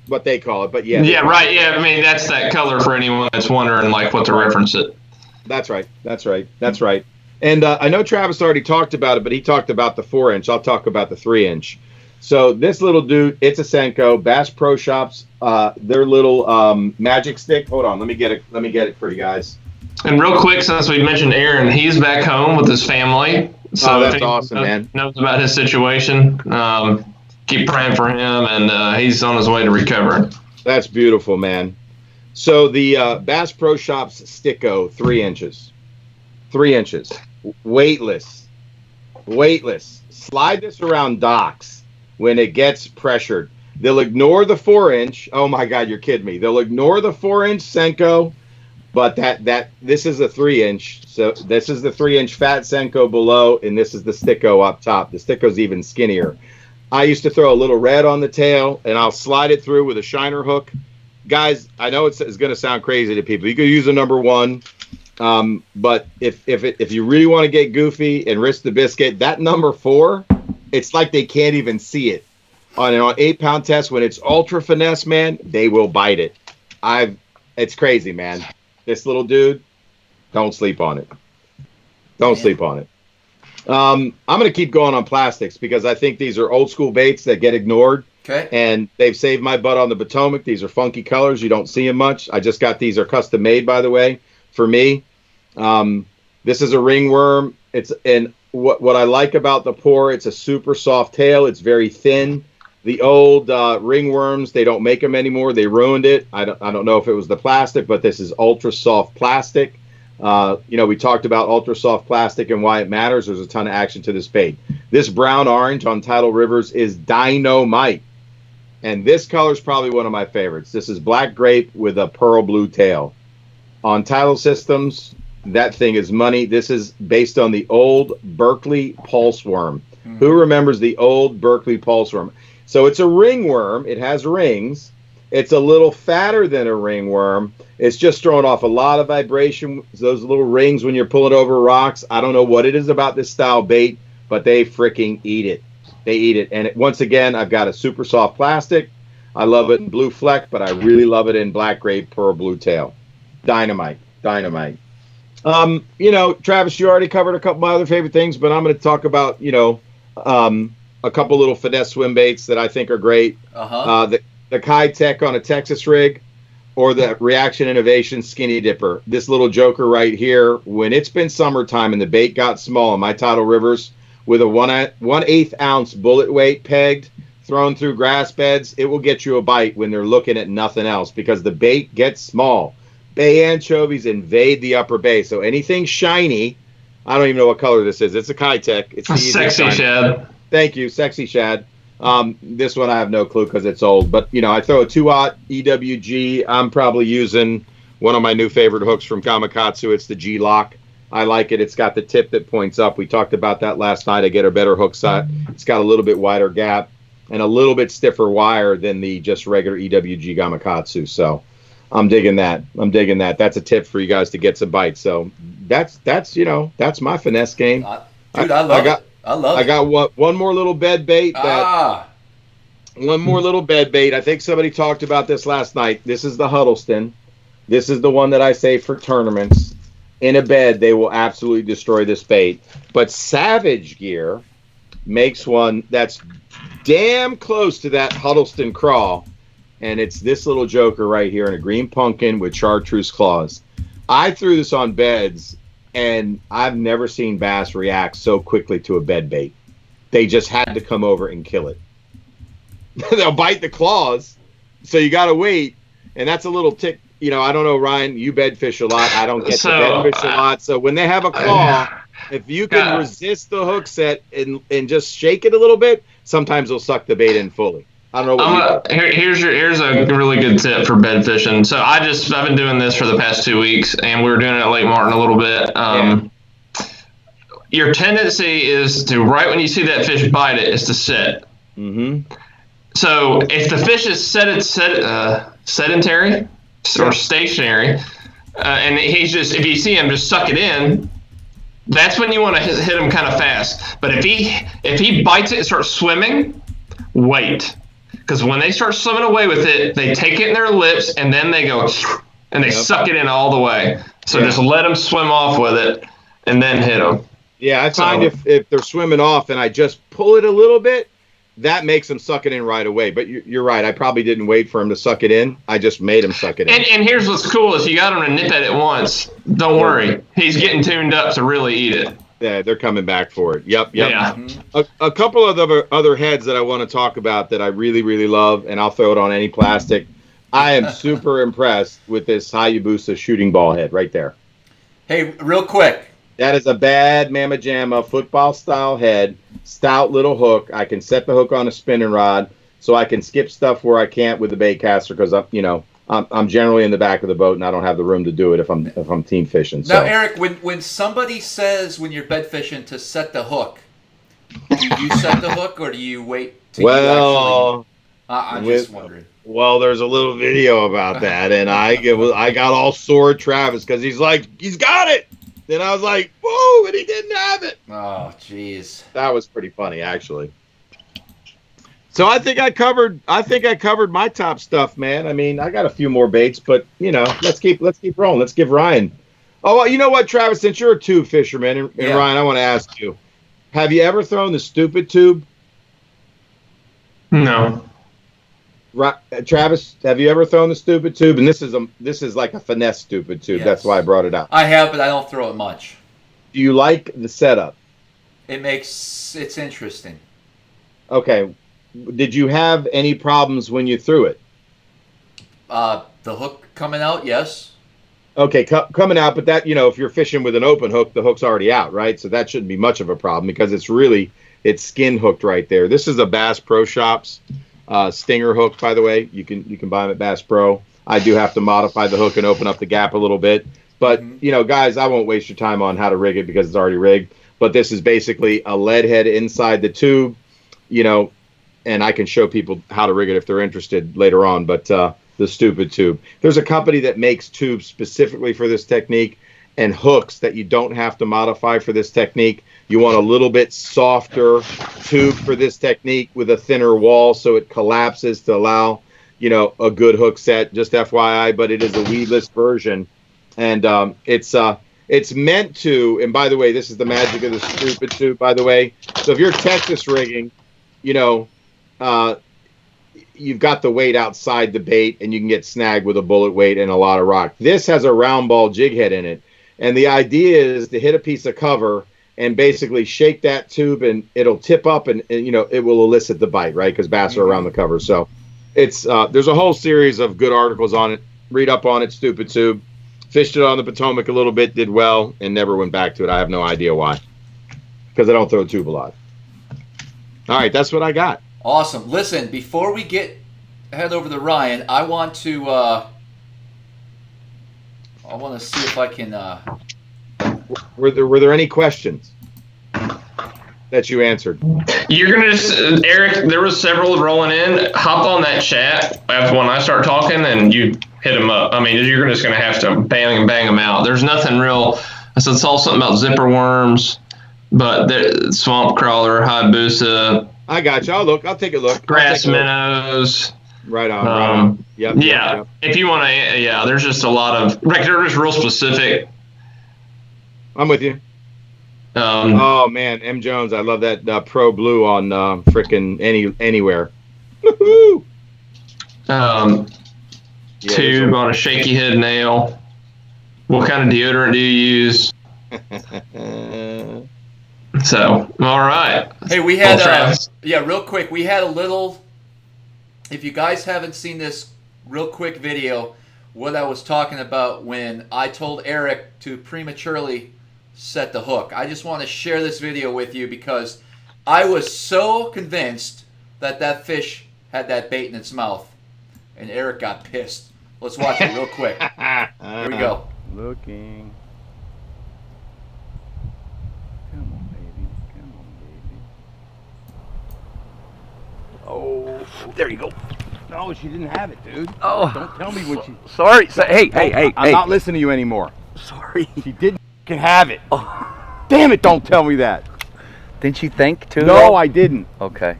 A: what they call it, but yeah.
C: Yeah, right. Yeah, I mean that's that color for anyone that's wondering like what to reference it.
A: That's right. And I know Travis already talked about it, but he talked about the 4-inch. I'll talk about the 3-inch. So this little dude, it's a Senko. Bass Pro Shops, their little magic stick. Hold on, let me get it for you guys.
C: And real quick, since we mentioned Aaron, he's back home with his family. So
A: that's awesome, man.
C: Knows about his situation. Keep praying for him, and he's on his way to recovering.
A: That's beautiful, man. So the Bass Pro Shops Sticko, 3 inches. 3 inches. Weightless. Slide this around docks when it gets pressured. They'll ignore the 4-inch. Oh my God, you're kidding me. They'll ignore the 4-inch Senko, but this is a 3-inch. So this is the 3-inch fat Senko below, and this is the Sticko up top. The Sticko's even skinnier. I used to throw a little red on the tail, and I'll slide it through with a shiner hook. Guys, I know it's going to sound crazy to people. You could use a number 1. But if you really want to get goofy and risk the biscuit, that number 4, it's like they can't even see it. On an 8-pound test, when it's ultra finesse, man, they will bite it. It's crazy, man. This little dude, don't sleep on it. Don't sleep on it. I'm going to keep going on plastics because I think these are old school baits that get ignored.
B: Okay.
A: And they've saved my butt on the Potomac. These are funky colors. You don't see them much. I just got these are custom made, by the way, for me. This is a ringworm. What I like about the Pour, it's a super soft tail. It's very thin. The old ringworms, they don't make them anymore. They ruined it. I don't know if it was the plastic, but this is ultra soft plastic. We talked about ultra soft plastic and why it matters. There's a ton of action to this bait. This brown orange on Tidal Rivers is dynamite. And this color is probably one of my favorites. This is black grape with a pearl blue tail. On Tidal Systems, that thing is money. This is based on the old Berkeley pulse worm. Mm-hmm. Who remembers the old Berkeley pulse worm? So it's a ringworm. It has rings. It's a little fatter than a ringworm. It's just throwing off a lot of vibration. Those little rings when you're pulling over rocks. I don't know what it is about this style bait, but they freaking eat it. They eat it. And once again, I've got a super soft plastic. I love it in blue fleck, but I really love it in black grape pearl blue tail. Dynamite. Travis, you already covered a couple of my other favorite things, but I'm going to talk about, a couple little finesse swim baits that I think are great. The Kai Tech on a Texas rig, or the Reaction Innovation Skinny Dipper. This little joker right here, when it's been summertime and the bait got small in my Tidal Rivers, with a 1/8 ounce bullet weight pegged, thrown through grass beds, it will get you a bite when they're looking at nothing else because the bait gets small. Bay anchovies invade the upper bay, so anything shiny, I don't even know what color this is. It's a Kai Tech. It's
C: a sexy shad.
A: Thank you, sexy shad. This one I have no clue because it's old, but I throw a 2/0 EWG. I'm probably using one of my new favorite hooks from Gamakatsu. It's the G-Lock. I like it. It's got the tip that points up. We talked about that last night. I get a better hook set. It's got a little bit wider gap and a little bit stiffer wire than the just regular EWG Gamakatsu. So I'm digging that. That's a tip for you guys to get some bites. So that's my finesse game.
B: Dude, I love it.
A: I got one more little bed bait one more little bed bait. I think somebody talked about this last night. This is the Huddleston. This is the one that I say for tournaments. In a bed, they will absolutely destroy this bait. But Savage Gear makes one that's damn close to that Huddleston crawl. And it's this little joker right here in a green pumpkin with chartreuse claws. I threw this on beds, and I've never seen bass react so quickly to a bed bait. They just had to come over and kill it. They'll bite the claws, so you got to wait. And that's a little tick. I don't know, Ryan, you bed fish a lot. I don't get to bed fish a lot. So when they have a claw, if you can resist the hook set and just shake it a little bit, sometimes they'll suck the bait in fully. I don't know.
C: Here's a really good tip for bed fishing. So I've been doing this for the past 2 weeks, and we were doing it at Lake Martin a little bit. Your tendency is to, right when you see that fish bite it, is to sit. Mm-hmm. So if the fish is sedentary or stationary, and if you see him just suck it in, that's when you want to hit him kind of fast. But if he bites it and starts swimming, wait. Because when they start swimming away with it, they take it in their lips, and then they go, and they suck it in all the way. So just let them swim off with it, and then hit them.
A: Yeah, I find if they're swimming off and I just pull it a little bit, that makes them suck it in right away. But you're right. I probably didn't wait for him to suck it in. I just made him suck it in.
C: And here's what's cool is you got him to nip at it once. Don't worry. He's getting tuned up to really eat it.
A: Yeah, they're coming back for it. Yep.
C: Yeah.
A: A couple of other heads that I want to talk about that I really, really love, and I'll throw it on any plastic. I am super impressed with this Hayabusa shooting ball head right there.
B: Hey, real quick.
A: That is a bad Mama Jamma football-style head, stout little hook. I can set the hook on a spinning rod, so I can skip stuff where I can't with the bait caster because I'm generally in the back of the boat and I don't have the room to do it if I'm team fishing. So.
B: Now, Eric, when somebody says when you're bed fishing to set the hook, do you set the hook or do you wait till you actually? I'm just wondering.
A: Well, there's a little video about that, and I got all sore at Travis because he's like, he's got it. Then I was like, whoa, and he didn't have it.
B: Oh, jeez.
A: That was pretty funny, actually. So I think I covered my top stuff, man. I mean, I got a few more baits, but let's keep rolling. Let's give Ryan. Oh, well, you know what, Travis? Since you're a tube fisherman, and Ryan, I want to ask you: have you ever thrown the stupid tube?
C: No.
A: Travis, have you ever thrown the stupid tube? And this is like a finesse stupid tube.
B: Yes.
A: That's why I brought it out.
B: I have, but I don't throw it much.
A: Do you like the setup?
B: It's interesting.
A: Okay. Did you have any problems when you threw it?
B: The hook coming out, yes.
A: Okay, coming out, but that, if you're fishing with an open hook, the hook's already out, right? So that shouldn't be much of a problem because it's skin hooked right there. This is a Bass Pro Shops stinger hook, by the way. You can buy them at Bass Pro. I do have to modify the hook and open up the gap a little bit. But, guys, I won't waste your time on how to rig it because it's already rigged. But this is basically a lead head inside the tube, and I can show people how to rig it if they're interested later on. But the stupid tube. There's a company that makes tubes specifically for this technique and hooks that you don't have to modify for this technique. You want a little bit softer tube for this technique with a thinner wall so it collapses to allow, a good hook set. Just FYI, but it is a weedless version. And it's meant to, and by the way, this is the magic of the stupid tube, by the way. So if you're Texas rigging, you've got the weight outside the bait and you can get snagged with a bullet weight and a lot of rock. This has a round ball jig head in it. And the idea is to hit a piece of cover and basically shake that tube and it'll tip up and it will elicit the bite, right? Because bass are around the cover. So it's there's a whole series of good articles on it. Read up on it, stupid tube. Fished it on the Potomac a little bit, did well, and never went back to it. I have no idea why. Because I don't throw a tube a lot. All right, that's what I got.
B: Awesome. Listen, before we head over to Ryan, I want to see if I can.
A: Were there any questions that you answered?
C: You're gonna Eric. There was several rolling in. Hop on that chat when I start talking, and you hit them up. I mean, you're just going to have to bang them out. There's nothing real. I saw something about zipper worms, but swamp crawler, Hayabusa.
A: I got you. I'll take a look.
C: Grass minnows.
A: Right on. Yep.
C: If you want to, there's just a lot of, like, they're just real specific.
A: I'm with you. Oh man, M Jones, I love that Pro Blue on frickin' anywhere. Woohoo!
C: Tube on a shaky head nail. What kind of deodorant do you use? So, all right.
B: Hey, we had real quick. We had a little. If you guys haven't seen this real quick video, what I was talking about when I told Eric to prematurely set the hook. I just want to share this video with you because I was so convinced that fish had that bait in its mouth, and Eric got pissed. Let's watch it real quick. Here we go.
D: Looking. Come on, baby. Oh, there you go. No, she didn't have it, dude.
E: Oh.
D: Don't tell me when she...
E: Sorry. Hey.
D: I'm not listening to you anymore.
E: Sorry.
D: She didn't have it.
E: Oh.
D: Damn it, don't tell me that.
E: Didn't you think too?
D: No, I didn't.
E: Okay.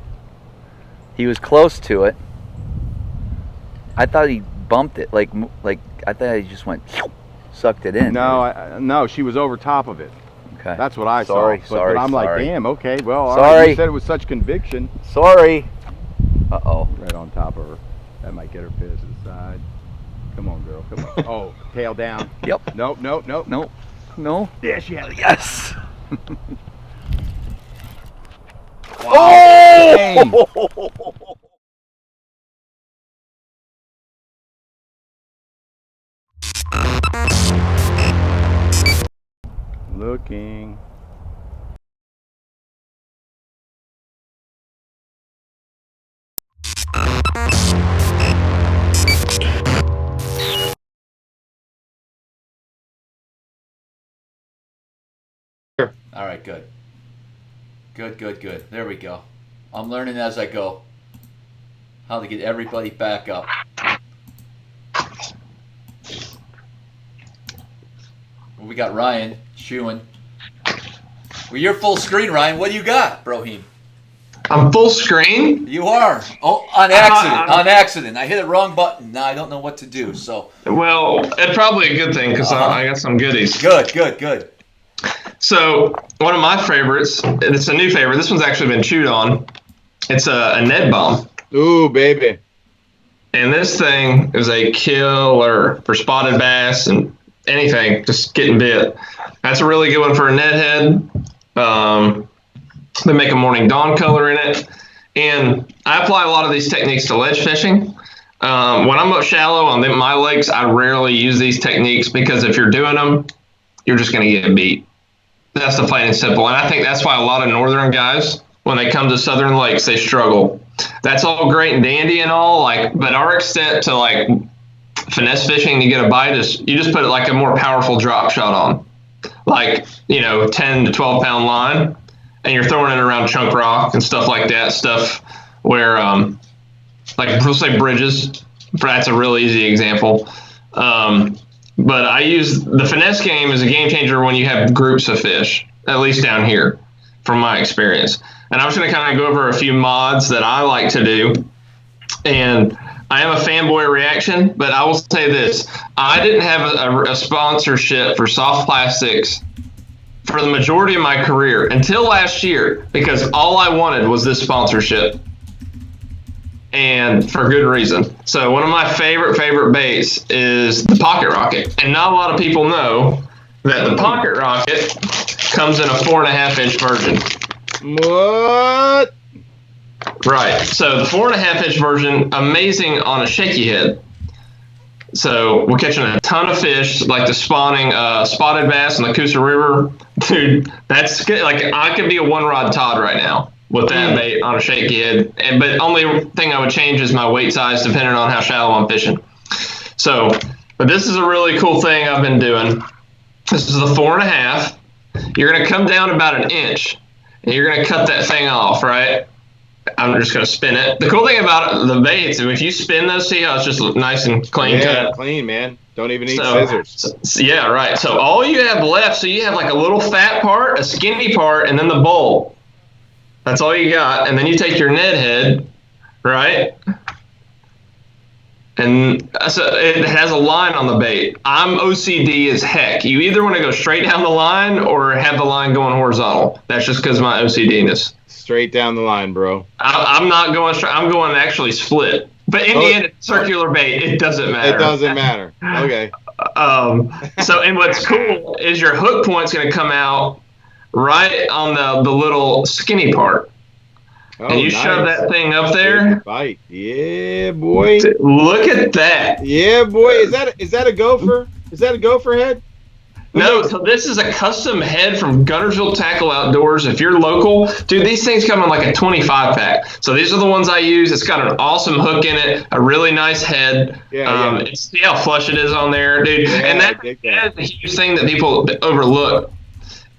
E: He was close to it. I thought he bumped it. Like I thought he just went, sucked it in.
D: No, no, she was over top of it.
E: Okay.
D: That's what I
E: saw.
D: But I'm like, damn, okay, well, all
E: sorry.
D: right, you said it with such conviction.
E: Sorry. Uh-oh.
D: Right on top of her. That might get her pissed to the side. Come on, girl, come on. Oh, tail down.
E: Yep.
D: Nope.
E: No.
D: Yeah, she had it.
E: Yes.
D: Wow.
E: Oh!
D: Looking.
B: All right, good. Good. There we go. I'm learning as I go how to get everybody back up. Well, we got Ryan chewing. Well, you're full screen, Ryan. What do you got, Brohim?
C: I'm full screen.
B: You are. Oh, on accident. On accident. I hit the wrong button. Now I don't know what to do. So.
C: Well, it's probably a good thing because I got some goodies.
B: Good.
C: So one of my favorites, it's a new favorite. This one's actually been chewed on. It's a Ned Bomb.
A: Ooh, baby.
C: And this thing is a killer for spotted bass and anything, just getting bit. That's a really good one for a Ned head. They make a morning dawn color in it. And I apply a lot of these techniques to ledge fishing. When I'm up shallow on my lakes, I rarely use these techniques because if you're doing them, you're just going to get beat. That's the plain and simple. And I think that's why a lot of northern guys, when they come to southern lakes, they struggle. That's all great and dandy and all, but our extent to finesse fishing to get a bite is you just put a more powerful drop shot on, 10 to 12 pound line, and you're throwing it around chunk rock and stuff like that. Stuff where, we'll say bridges. That's a real easy example. But I use the finesse game as a game changer when you have groups of fish, at least down here, from my experience. And I'm just going to kind of go over a few mods that I like to do. And I am a fanboy reaction, but I will say this. I didn't have a sponsorship for soft plastics for the majority of my career until last year because all I wanted was this sponsorship. And for good reason. So one of my favorite baits is the pocket rocket. And not a lot of people know that the pocket rocket comes in a 4.5 inch version.
A: What?
C: Right. So the 4.5 inch version, amazing on a shaky head. So we're catching a ton of fish, like the spawning spotted bass in the Coosa River. Dude, that's good. I could be a one rod Todd right now with that bait on a shaky head. But only thing I would change is my weight size depending on how shallow I'm fishing. So, but this is a really cool thing I've been doing. This is the 4.5. You're going to come down about an inch and you're going to cut that thing off, right? I'm just going to spin it. The cool thing about the baits, if you spin those, see how it's just nice and clean cut?
A: Clean, man. Don't even need scissors.
C: Yeah, right. So all you have left, so you have like a little fat part, a skinny part, and then the bowl. That's all you got. And then you take your Ned head, right? And so it has a line on the bait. I'm OCD as heck. You either want to go straight down the line or have the line going horizontal. That's just because of my OCD-ness.
A: Straight down the line, bro.
C: I'm not going straight. I'm going actually split. But in the end, it's circular bait. It doesn't matter.
A: It doesn't matter. Okay.
C: And what's cool is your hook point's going to come out right on the little skinny part.
A: Oh,
C: and you shove that thing up there.
A: Bite. Yeah, boy.
C: Look at that.
A: Yeah, boy. Is that a gopher? Is that a gopher head?
C: No, so this is a custom head from Guntersville Tackle Outdoors. If you're local, dude, these things come in like a 25 pack. So these are the ones I use. It's got an awesome hook in it, a really nice head. See how flush it is on there, dude.
A: Yeah,
C: and that's a huge thing that people overlook.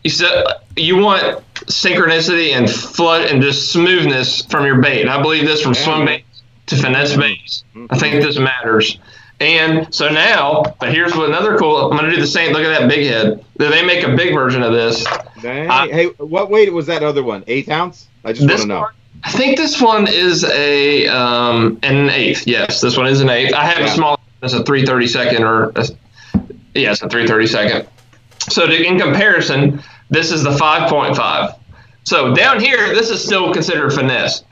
C: You want synchronicity and flood and just smoothness from your bait. And I believe this from swim baits to finesse baits. I think this matters. And so now, but here's what another cool. I'm going to do the same. Look at that big head. They make a big version of this.
A: Hey, what weight was that other one? 1/8 ounce? I just want to know.
C: I think this one is an 1/8. Yes, this one is an 1/8. I have a smaller. It's a 3/32 it's a 3/32. So in comparison, this is the 5.5. So down here, this is still considered finesse.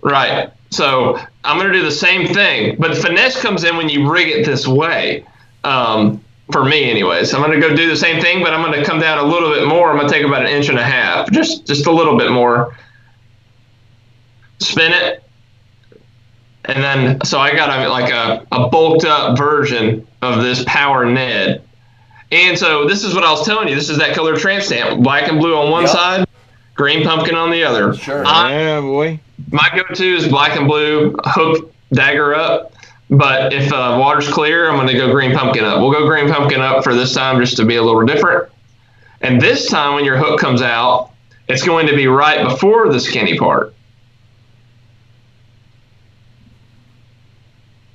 C: Right. So I'm going to do the same thing, but finesse comes in when you rig it this way. For me, anyways. I'm going to go do the same thing, but I'm going to come down a little bit more. I'm going to take about 1.5 inches, just a little bit more. Spin it, and then so I got a bulked up version of this Power Ned. And so this is what I was telling you. This is that color tramp stamp, black and blue on one side, green pumpkin on the other.
B: Sure.
A: Yeah, boy.
C: My go-to is black and blue, hook dagger up. But if water's clear, I'm going to go green pumpkin up. We'll go green pumpkin up for this time just to be a little different. And this time when your hook comes out, it's going to be right before the skinny part.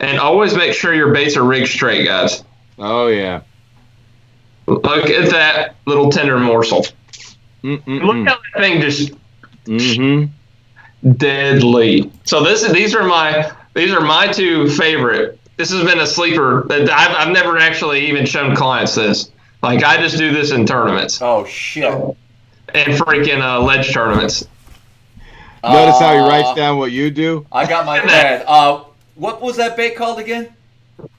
C: And always make sure your baits are rigged straight, guys.
A: Oh, yeah.
C: Look at that little tender morsel. Look how that thing just deadly. So these are my two favorite. This has been a sleeper. I've never actually even shown clients this. Like I just do this in tournaments.
B: Oh shit!
C: And freaking ledge tournaments.
A: Notice how he writes down what you do.
B: I got my pen. What was that bait called again?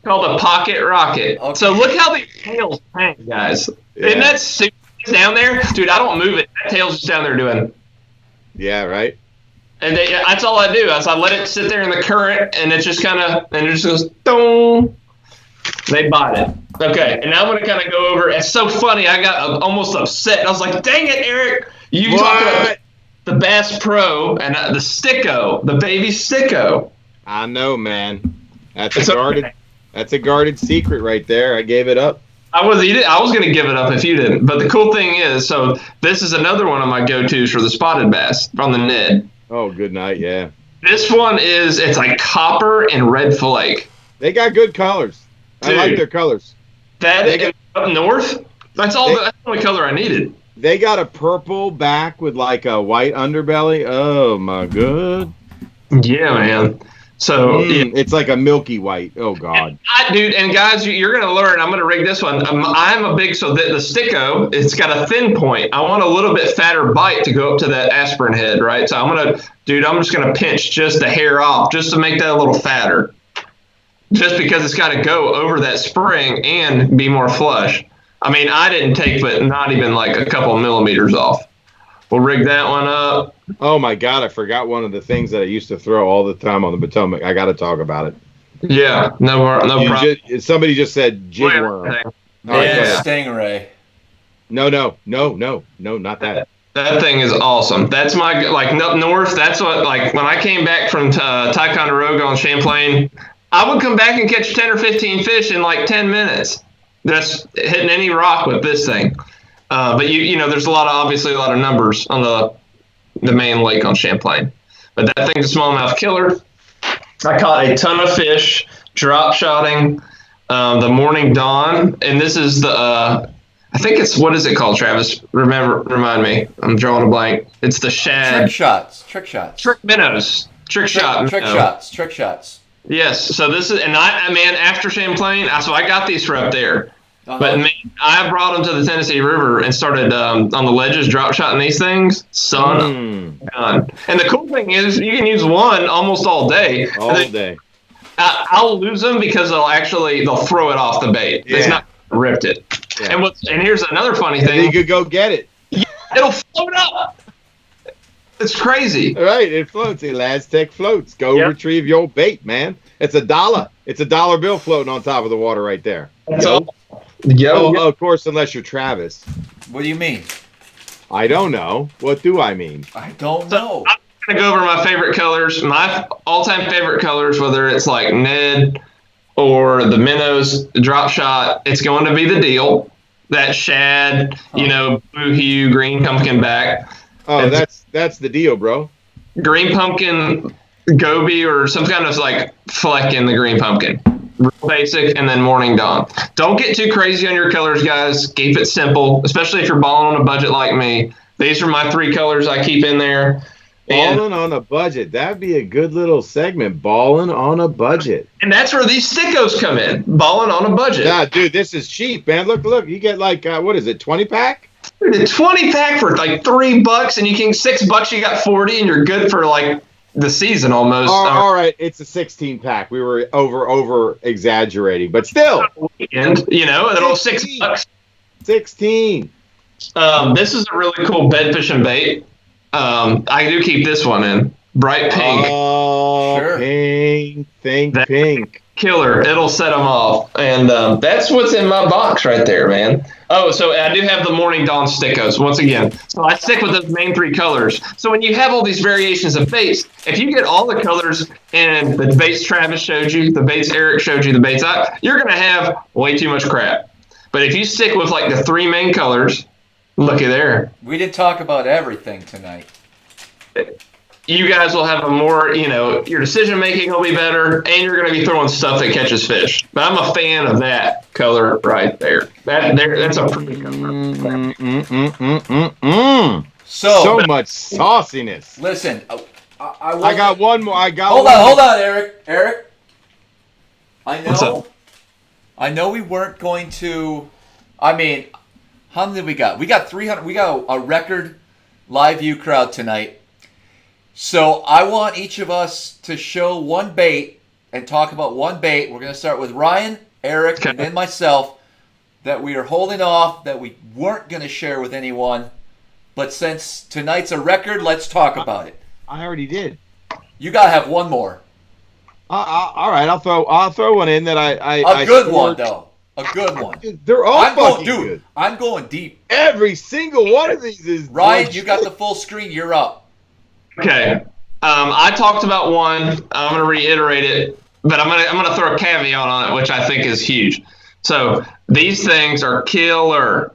C: Called a pocket rocket. Okay. So look how these tails hang, guys. Yeah. Isn't that super down there? Dude, I don't move it. That tail's just down there doing.
A: Yeah, right.
C: And that's all I do. Is I let it sit there in the current, and it just goes, dong. They bite it. Okay, and now I'm going to kind of go over. It's so funny. I got almost upset. I was like, dang it, Eric. You talked about the Bass Pro and the Sticko, the baby Sticko.
A: I know, man. That's a guarded secret right there. I gave it up.
C: I was going to give it up if you didn't. But the cool thing is, so this is another one of my go-tos for the spotted bass on the Ned.
A: Oh, good night, yeah.
C: This one it's like copper and red flake.
A: They got good colors. Dude, I like their colors.
C: Up north, that's the only color I needed.
A: They got a purple back with like a white underbelly. Oh, my God.
C: Yeah, man. So
A: it's like a milky white. Oh God,
C: and guys, you're gonna learn. I'm gonna rig this one. I'm a big the Sticko. It's got a thin point. I want a little bit fatter bite to go up to that aspirin head, right? So I'm just gonna pinch just a hair off, just to make that a little fatter. Just because it's got to go over that spring and be more flush. I mean, I didn't take but not even like a couple millimeters off. We'll rig that one up.
A: Oh, my God. I forgot one of the things that I used to throw all the time on the Potomac. I got to talk about it.
C: Yeah. No problem.
A: Somebody just said jig worm.
B: Yeah. Stingray.
A: No, not that.
C: That thing is awesome. That's my, up north, that's what, when I came back from Ticonderoga on Champlain, I would come back and catch 10 or 15 fish in 10 minutes. That's hitting any rock with this thing. But you know, there's obviously a lot of numbers on the main lake on Champlain. But that thing's a smallmouth killer. I caught a ton of fish, drop shotting the morning dawn, and this is the I think it's, what is it called, Travis? Remind me. I'm drawing a blank. It's the shad.
B: Trick shots.
C: Trick minnows. Trick
B: shots.
C: Yes. So this is, and I man, after Champlain, so I got these for up there.
B: Uh-huh.
C: But man, I brought them to the Tennessee River and started on the ledges drop shotting these things. Son, gun. And the cool thing is, you can use one almost all day.
A: All day.
C: I'll lose them because they'll throw it off the bait.
A: Yeah.
C: It's not ripped it.
A: Yeah.
C: And here's another funny
A: And
C: thing.
A: you could go get it.
C: Yeah, it'll float up. It's crazy.
A: All right, it floats. Elastec floats. Go
C: Yep.
A: retrieve your bait, man. It's $1. It's a $1 bill floating on top of the water right there.
C: That's
A: Yo.
C: all.
A: Oh, of course, unless you're Travis.
B: What do you mean?
A: I don't know. What do I mean?
B: I don't know.
C: I'm going to go over my favorite colors. My all-time favorite colors, whether it's like Ned or the minnows, the drop shot, it's going to be the deal. That shad, blue hue, green pumpkin back.
A: Oh, that's the deal, bro.
C: Green pumpkin goby or some kind of like fleck in the green pumpkin. Real basic, and then morning dawn. Don't get too crazy on your colors, guys. Keep it simple, especially if you're balling on a budget like me. These are my 3 colors I keep in there.
A: Balling on a budget. That'd be a good little segment. Balling on a budget.
C: And that's where these stickos come in. Balling on a budget.
A: Yeah, dude, this is cheap, man. Look. You get like, what is it, 20 pack?
C: The 20 pack for like $3, and you can $6. You got 40, and you're good for like the season almost.
A: All right, it's a 16 pack. We were over exaggerating, but still.
C: And it'll $6.
A: 16.
C: This is a really cool bed fishing bait. I do keep this one in bright pink.
A: Oh,
B: Sure.
A: Pink. Think
C: That-
A: pink.
C: Killer. It'll set them off. And that's what's in my box right there, man. Oh, so I do have the morning dawn stickos once again. So I stick with those main 3 colors. So when you have all these variations of baits, if you get all the colors and the baits Travis showed you, the baits Eric showed you, the baits you're going to have way too much crap. But if you stick with like the 3 main colors, looky there.
B: We didn't talk about everything tonight.
C: You guys will have a more, your decision making will be better, and you're going to be throwing stuff that catches fish. But I'm a fan of that color right there. That's a pretty color.
B: So
A: much sauciness.
B: listen,
A: I got one more.
B: Hold on, Eric.
C: What's up?
B: I know we weren't going to. I mean, how many did we got? We got 300. We got a record live view crowd tonight. So I want each of us to show one bait and talk about one bait. We're going to start with Ryan, Eric, and then myself, that we are holding off, that we weren't going to share with anyone. But since tonight's a record, let's talk about it.
A: I already did.
B: You got to have one more.
A: All right, I'll throw one in that I
B: A good one, though. A good one.
A: Dude, they're all fucking good.
B: I'm going deep.
A: Every single one of these is
B: Ryan, you got the full screen. You're up.
C: Okay. I talked about one. I'm going to reiterate it, but I'm going to throw a caveat on it, which I think is huge. So these things are killer,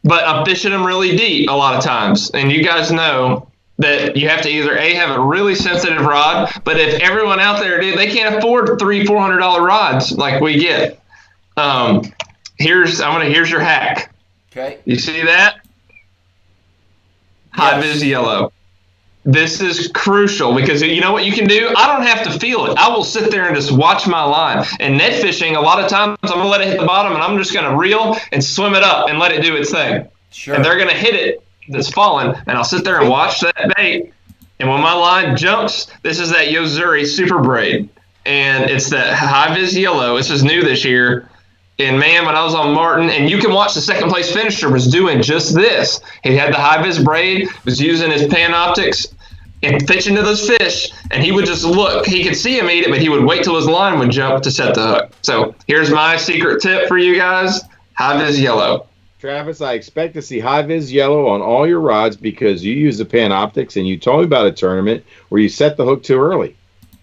C: but I'm fishing them really deep a lot of times. And you guys know that you have to either have a really sensitive rod, but if everyone out there, dude, they can't afford $300-$400 rods like we get. Here's your hack.
B: Okay.
C: You see that? High vis yellow. This is crucial because you know what you can do? I don't have to feel it. I will sit there and just watch my line. And net fishing, a lot of times I'm going to let it hit the bottom and I'm just going to reel and swim it up and let it do its thing.
B: Sure.
C: And they're going to hit it that's falling, and I'll sit there and watch that bait. And when my line jumps, this is that Yozuri Super Braid. And it's that high vis yellow. This is new this year. And man, when I was on Martin, and you can watch the second place finisher was doing just this. He had the high vis braid, was using his Panoptics and fishing to those fish, and he would just look. He could see him eat it, but he would wait till his line would jump to set the hook. So here's my secret tip for you guys: high vis yellow.
A: Travis, I expect to see high vis yellow on all your rods because you use the Panoptics, and you told me about a tournament where you set the hook too early.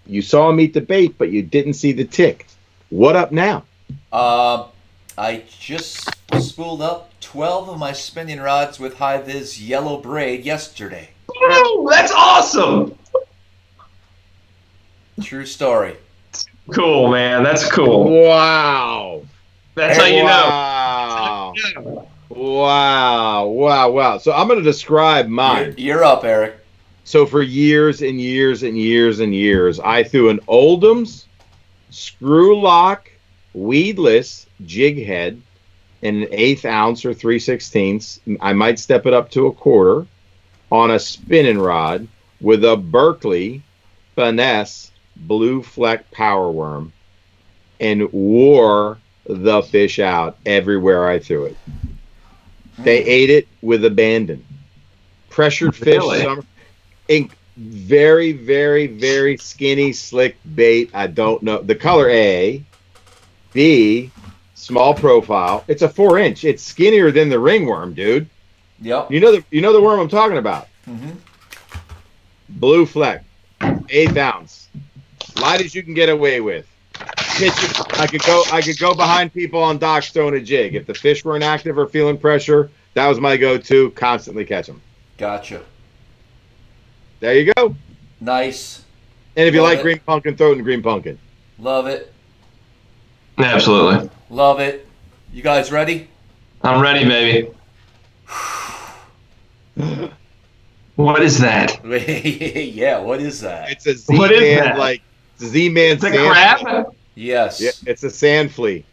A: You saw him eat the bait, but you didn't see the tick. What up now?
B: I just spooled up 12 of my spinning rods with high vis yellow braid yesterday.
C: Woo! That's awesome.
B: True story.
C: Cool, man. That's cool.
A: Wow.
C: That's how you know.
A: Wow. So I'm going to describe mine.
B: You're up, Eric.
A: So for years and years and years and years, I threw an Oldham's screw lock weedless jig head in an 1/8 ounce or 3/16. I might step it up to a quarter on a spinning rod with a Berkeley Finesse blue fleck power worm and wore the fish out everywhere I threw it. They ate it with abandon. Pressured fish, summer, very, very, very skinny, slick bait. I don't know. The color A, B, small profile. It's a 4-inch. It's skinnier than the ringworm, dude.
B: Yep.
A: You know the worm I'm talking about.
B: Mm-hmm.
A: Blue fleck, 1/8 ounce, light as you can get away with. I could go behind people on docks throwing a jig. If the fish weren't active or feeling pressure, that was my go-to. Constantly catch them.
B: Gotcha.
A: There you go.
B: Nice.
A: And if you
B: Love
A: like
B: it.
A: green pumpkin, throw it in green pumpkin.
B: Love it.
C: Absolutely.
B: Love it. You guys ready?
C: I'm ready, baby. What is that?
B: Yeah, what is that?
A: It's a
C: What is
A: Z-Man,
C: that?
A: like Z-Man
C: It's a
A: sand
C: crab?
A: flea.
B: Yes.
A: Yeah, it's a sand flea.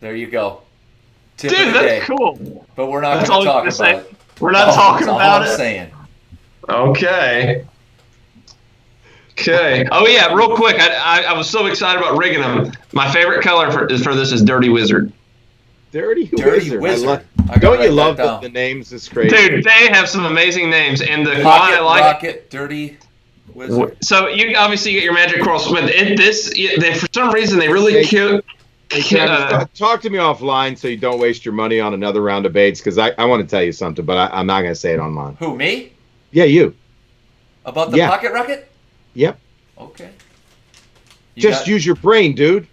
B: There you go. Tip
C: Dude,
B: of the day.
C: that's cool.
B: But we're not
C: That's
B: going to
C: all
B: talk
C: you're
B: about
C: saying?
B: it.
C: We're not
B: That's
C: talking
B: all
C: about
B: I'm
C: it?
B: saying.
C: Okay. Oh, yeah, real quick. I was so excited about rigging them. My favorite color for this is Dirty Wizard.
A: Dirty
B: Dirty
A: Wizard.
B: I gotta
A: Don't you
B: write
A: love
B: that down.
A: the names? It's crazy.
C: Dude, they have some amazing names. And the why
B: Pocket
C: I like
B: Rocket, Dirty Wizard.
C: So you obviously get your magic coral squid. For some reason, they really cute.
A: Hey, Travis, talk to me offline so you don't waste your money on another round of baits, because I want to tell you something, but I'm not going to say it online.
B: Who, me?
A: Yeah, you.
B: About the Pocket Rocket?
A: Yep.
B: Okay.
A: Just use your brain, dude.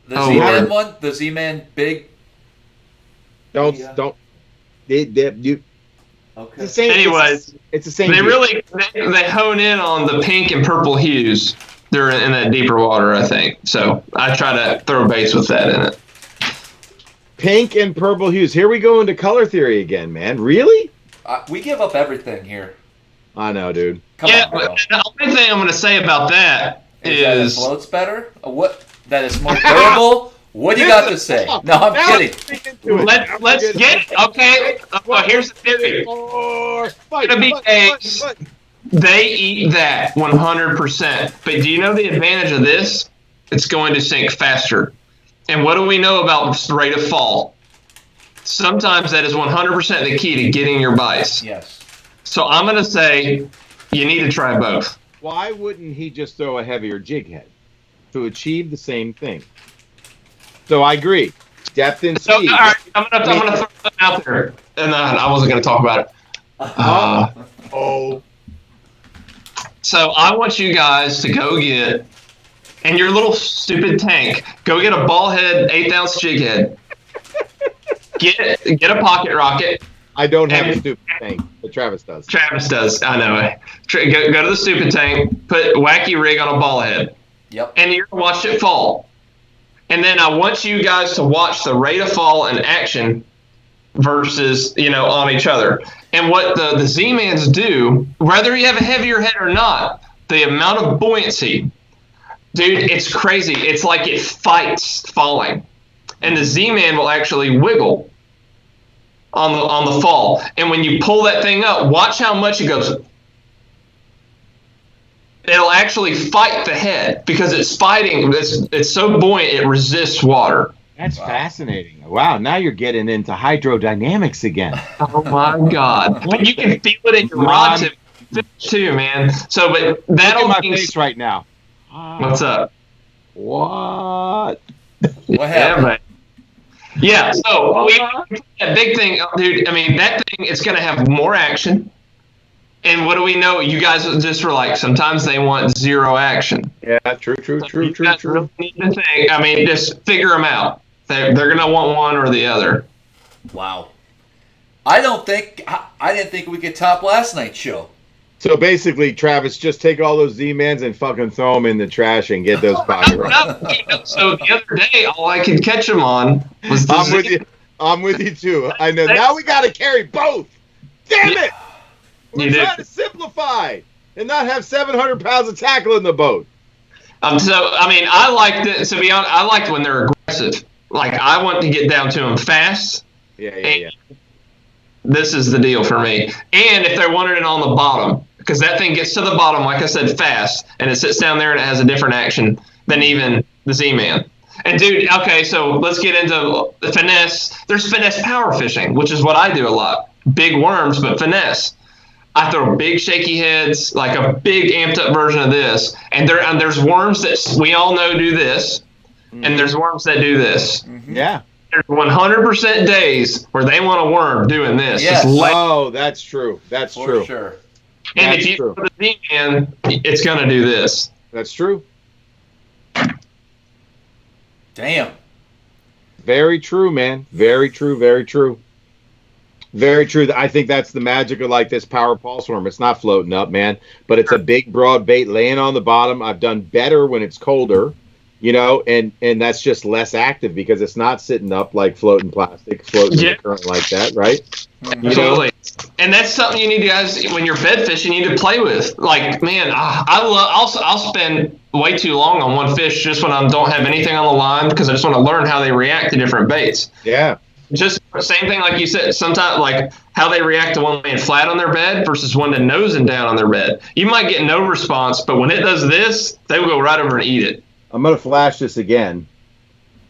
B: The
C: Oh,
B: Z-Man
C: Lord.
B: one? The Z-Man big?
A: Don't.
B: Okay.
A: It's the same.
C: Anyways,
A: it's the same.
C: they
A: hue.
C: really they hone in on the pink and purple hues. They're in that deeper water, I think. So I try to throw baits with that in it.
A: Pink and purple hues. Here we go into color theory again, man. Really?
B: We give up everything here.
A: I know, dude.
B: Come on, bro.
C: But the only thing I'm going to say about that
B: That it
C: is
B: floats better? What? That it's more durable? What do you got to say? No, I'm kidding.
C: let's get it. Okay. Well, here's the theory. Gonna be eggs. They eat that 100%. But do you know the advantage of this? It's going to sink faster. And what do we know about rate of fall? Sometimes that is 100% the key to getting your bites.
B: Yes.
C: So I'm going to say you need to try both.
A: Why wouldn't he just throw a heavier jig head to achieve the same thing? So I agree. Depth and
C: So,
A: speed.
C: all right, I'm gonna throw that out there. And I wasn't going to talk about it. So I want you guys to go get, in your little stupid tank, go get a ball head 1/8 ounce jig head. Get a pocket rocket.
A: I don't have a stupid thing, but Travis does.
C: Travis does. I know. Go to the stupid tank. Put wacky rig on a ball head.
B: Yep.
C: And you're gonna watch it fall. And then I want you guys to watch the rate of fall in action versus, on each other. And what the Z-Mans do, whether you have a heavier head or not, the amount of buoyancy, dude, it's crazy. It's like it fights falling. And the Z-Man will actually wiggle on the fall. And when you pull that thing up, watch how much it goes. It'll actually fight the head because it's fighting. It's so buoyant it resists water.
A: That's fascinating. Wow, now you're getting into hydrodynamics again.
C: Oh my God! But you can feel it in your rod tip too, man. So, but that'll
A: Look at my face right now.
C: What's up?
A: What?
B: What happened?
C: Yeah, so that big thing, dude. I mean, that thing is going to have more action. And what do we know? You guys just were like, sometimes they want zero action.
A: Yeah, true.
C: Really need to think. I mean, just figure them out. They're going to want one or the other.
B: Wow. I didn't think we could top last night's show.
A: So basically, Travis, just take all those Z-Mans and fucking throw them in the trash and get those power.
C: So the other day, all I could catch them on was the
A: I'm with you. I'm with you too. I know. Now we got to carry both. Damn it! We're trying to simplify and not have 700 pounds of tackle in the boat.
C: I liked it. To be honest, I liked when they're aggressive. Like, I want to get down to them fast.
A: Yeah.
C: This is the deal for me. And if they wanted it on the bottom, because that thing gets to the bottom, like I said, fast, and it sits down there and it has a different action than even the Z-Man. And, dude, okay, so let's get into the finesse. There's finesse power fishing, which is what I do a lot. Big worms, but finesse. I throw big shaky heads, like a big amped up version of this. And there's worms that we all know do this, and there's worms that do this.
A: Mm-hmm. Yeah.
C: There's 100% days where they want a worm doing this.
B: Yes.
A: That's true. That's
B: For
A: true.
B: sure.
C: And if you put a Z-Man, it's going to do this.
A: That's true.
B: Damn.
A: Very true, man. Very true. Very true. Very true. I think that's the magic of like this power pulse worm. It's not floating up, man, but it's a big broad bait laying on the bottom. I've done better when it's colder, and that's just less active because it's not sitting up like floating plastic, floating in the current like that, right?
C: Absolutely. And that's something you need, guys, when you're bed fishing, you need to play with. Like, man, I'll spend way too long on one fish just when I don't have anything on the line because I just want to learn how they react to different baits.
A: Yeah.
C: Just same thing like you said, sometimes like how they react to one laying flat on their bed versus one that nosing down on their bed. You might get no response, but when it does this, they will go right over and eat it.
A: I'm going to flash this again.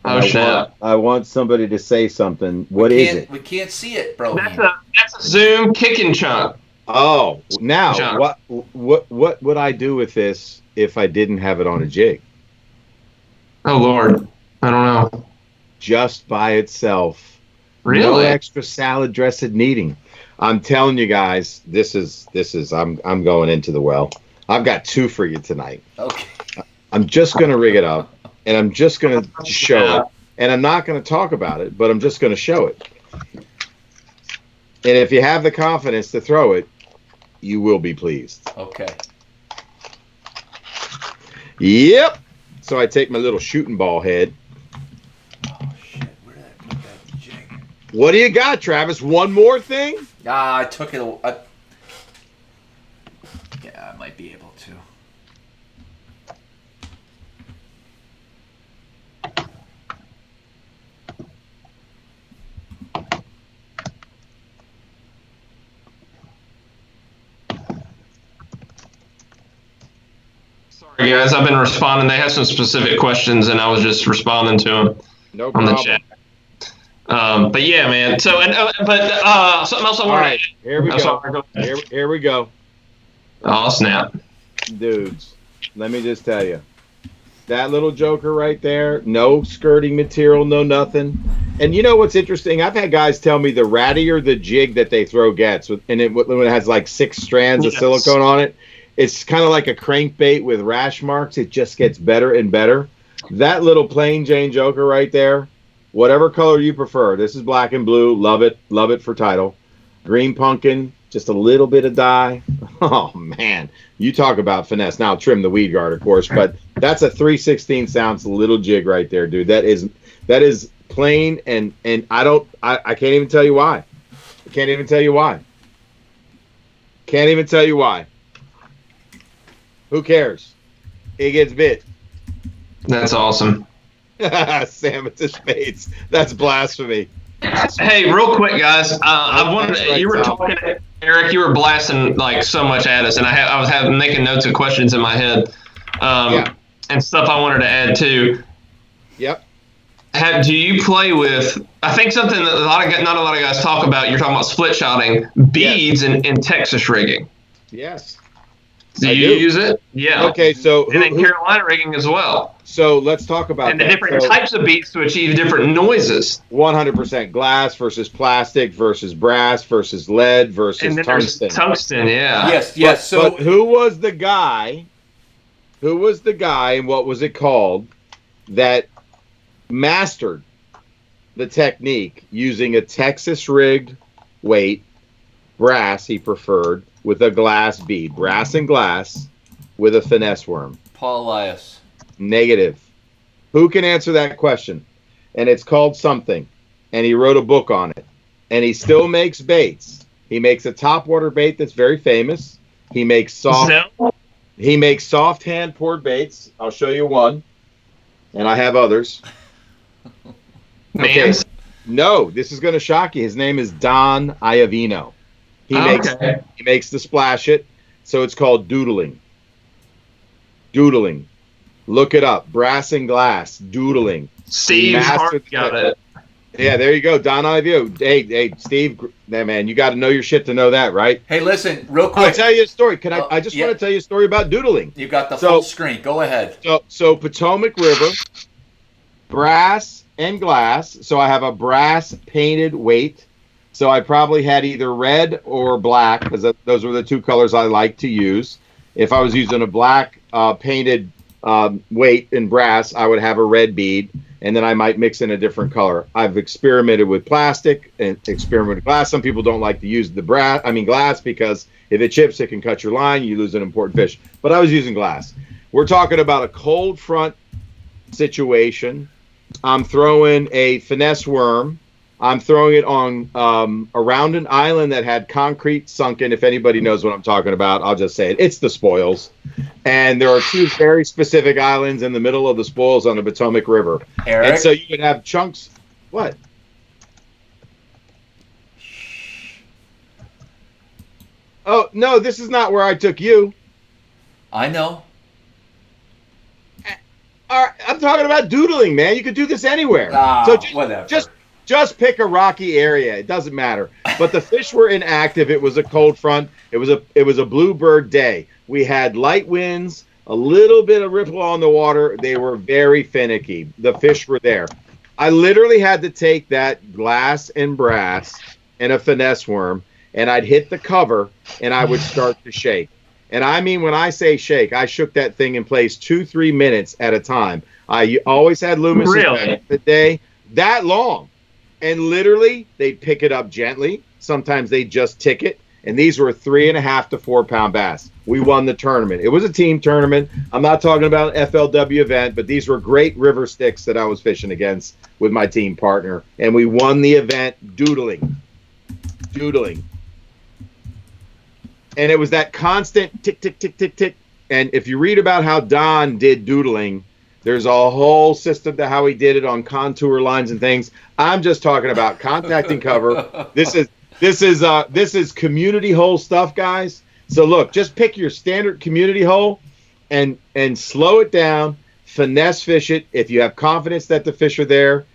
C: Oh, shit.
A: I want somebody to say something. What is it?
B: We can't see it, bro.
C: That's a Zoom kicking chunk.
A: Oh, now
C: Chunk.
A: what would I do with this if I didn't have it on a jig?
C: Oh, Lord. I don't know.
A: Just by itself.
C: Really?
A: No extra salad dressing needing. I'm telling you guys, this is I'm going into the well. I've got two for you tonight.
B: Okay.
A: I'm just going to rig it up and I'm just going to show it. And I'm not going to talk about it, but I'm just going to show it. And if you have the confidence to throw it, you will be pleased.
B: Okay.
A: Yep. So I take my little shooting ball head. What do you got, Travis? One more thing?
B: I took it. Yeah, I might be able to.
C: Sorry, guys. I've been responding. They have some specific questions, and I was just responding to them on the chat. But yeah, man. So something else I wanted.
A: Here we go. Here we go.
C: Oh, snap.
A: Dudes, let me just tell you. That little joker right there, no skirting material, no nothing. And you know what's interesting? I've had guys tell me the rattier the jig that they throw gets, when it has like 6 strands of silicone on it, it's kind of like a crankbait with rash marks. It just gets better and better. That little plain Jane joker right there, whatever color you prefer. This is black and blue. Love it. Love it for title. Green pumpkin, just a little bit of dye. Oh, man. You talk about finesse. Now, trim the weed guard, of course, but that's a 3/16 ounce little jig right there, dude. That is plain, and I can't even tell you why. I can't even tell you why. Can't even tell you why. Who cares? It gets bit.
C: That's awesome.
A: Sam, it's his face. That's blasphemy.
C: Hey, real quick, guys. I wanted you were talking, Eric. You were blasting like so much at us, and I was making notes of questions in my head, and stuff I wanted to add too.
A: Yep.
C: Do you play with? I think something that not a lot of guys talk about. You're talking about split shotting beads in Texas rigging.
A: Yes.
C: Do you use it? Yeah.
A: Okay, so
C: and then Carolina rigging as well.
A: So let's talk about
C: and the different types of beads to achieve different noises.
A: 100% glass versus plastic versus brass versus lead versus
C: and then
A: tungsten.
C: Tungsten, yeah.
B: Yes.
A: But who was the guy? Who was the guy, and what was it called, that mastered the technique using a Texas rigged weight, brass he preferred, with a glass bead. Brass and glass with a finesse worm.
B: Paul Elias.
A: Negative. Who can answer that question? And it's called something. And he wrote a book on it. And he still makes baits. He makes a topwater bait that's very famous. He makes soft hand poured baits. I'll show you one. And I have others. Okay. No, this is going to shock you. His name is Don Iovino. He makes the splash it. So it's called doodling. Doodling. Look it up. Brass and glass. Doodling.
C: Steve Hart got it.
A: Yeah, there you go. Don Iovino. Hey, Steve, man, you got to know your shit to know that, right?
B: Hey, listen, real quick.
A: I'll tell you a story. I just want to tell you a story about doodling.
B: You got the full screen. Go ahead.
A: So Potomac River, brass and glass. So I have a brass painted weight. So I probably had either red or black, because those were the two colors I like to use. If I was using a black painted weight in brass, I would have a red bead, and then I might mix in a different color. I've experimented with plastic and experimented with glass. Some people don't like to use glass, because if it chips, it can cut your line. You lose an important fish. But I was using glass. We're talking about a cold front situation. I'm throwing a finesse worm. I'm throwing it on around an island that had concrete sunken. If anybody knows what I'm talking about, I'll just say it. It's the Spoils. And there are two very specific islands in the middle of the Spoils on the Potomac River.
B: Eric?
A: And so you would have chunks. What? Oh, no, this is not where I took you.
B: I know.
A: All right, I'm talking about doodling, man. You could do this anywhere.
B: So whatever.
A: Just pick a rocky area. It doesn't matter. But the fish were inactive. It was a cold front. It was a bluebird day. We had light winds, a little bit of ripple on the water. They were very finicky. The fish were there. I literally had to take that glass and brass and a finesse worm, and I'd hit the cover, and I would start to shake. And I mean, when I say shake, I shook that thing in place 2-3 minutes at a time. I always had Loomis the day that long. And literally, they'd pick it up gently. Sometimes they'd just tick it. And these were 3.5 to 4 pound bass. We won the tournament. It was a team tournament. I'm not talking about an FLW event, but these were great river sticks that I was fishing against with my team partner. And we won the event doodling. Doodling. And it was that constant tick, tick, tick, tick, tick. And if you read about how Don did doodling, there's a whole system to how he did it on contour lines and things. I'm just talking about contacting cover. This is community hole stuff, guys. So look, just pick your standard community hole and slow it down, finesse fish it. If you have confidence that the fish are there,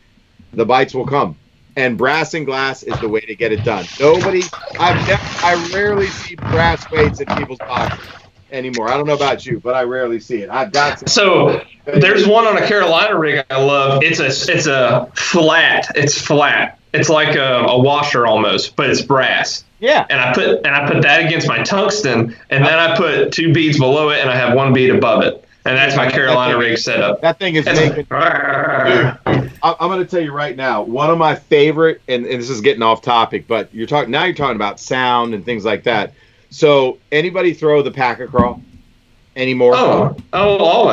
A: the bites will come. And brass and glass is the way to get it done. I rarely see brass weights in people's boxes anymore. I don't know about you, but I rarely see it. I've got some.
C: So there's one on a Carolina rig I love. It's a flat. It's flat. It's like a washer almost, but it's brass.
A: Yeah.
C: And I put that against my tungsten, and then I put 2 beads below it, and I have 1 bead above it. And that's my Carolina rig setup.
A: That thing is making. I'm going to tell you right now, one of my favorite, and this is getting off topic, but you're talking about sound and things like that. So anybody throw the pack-a-crawl anymore?
C: Oh,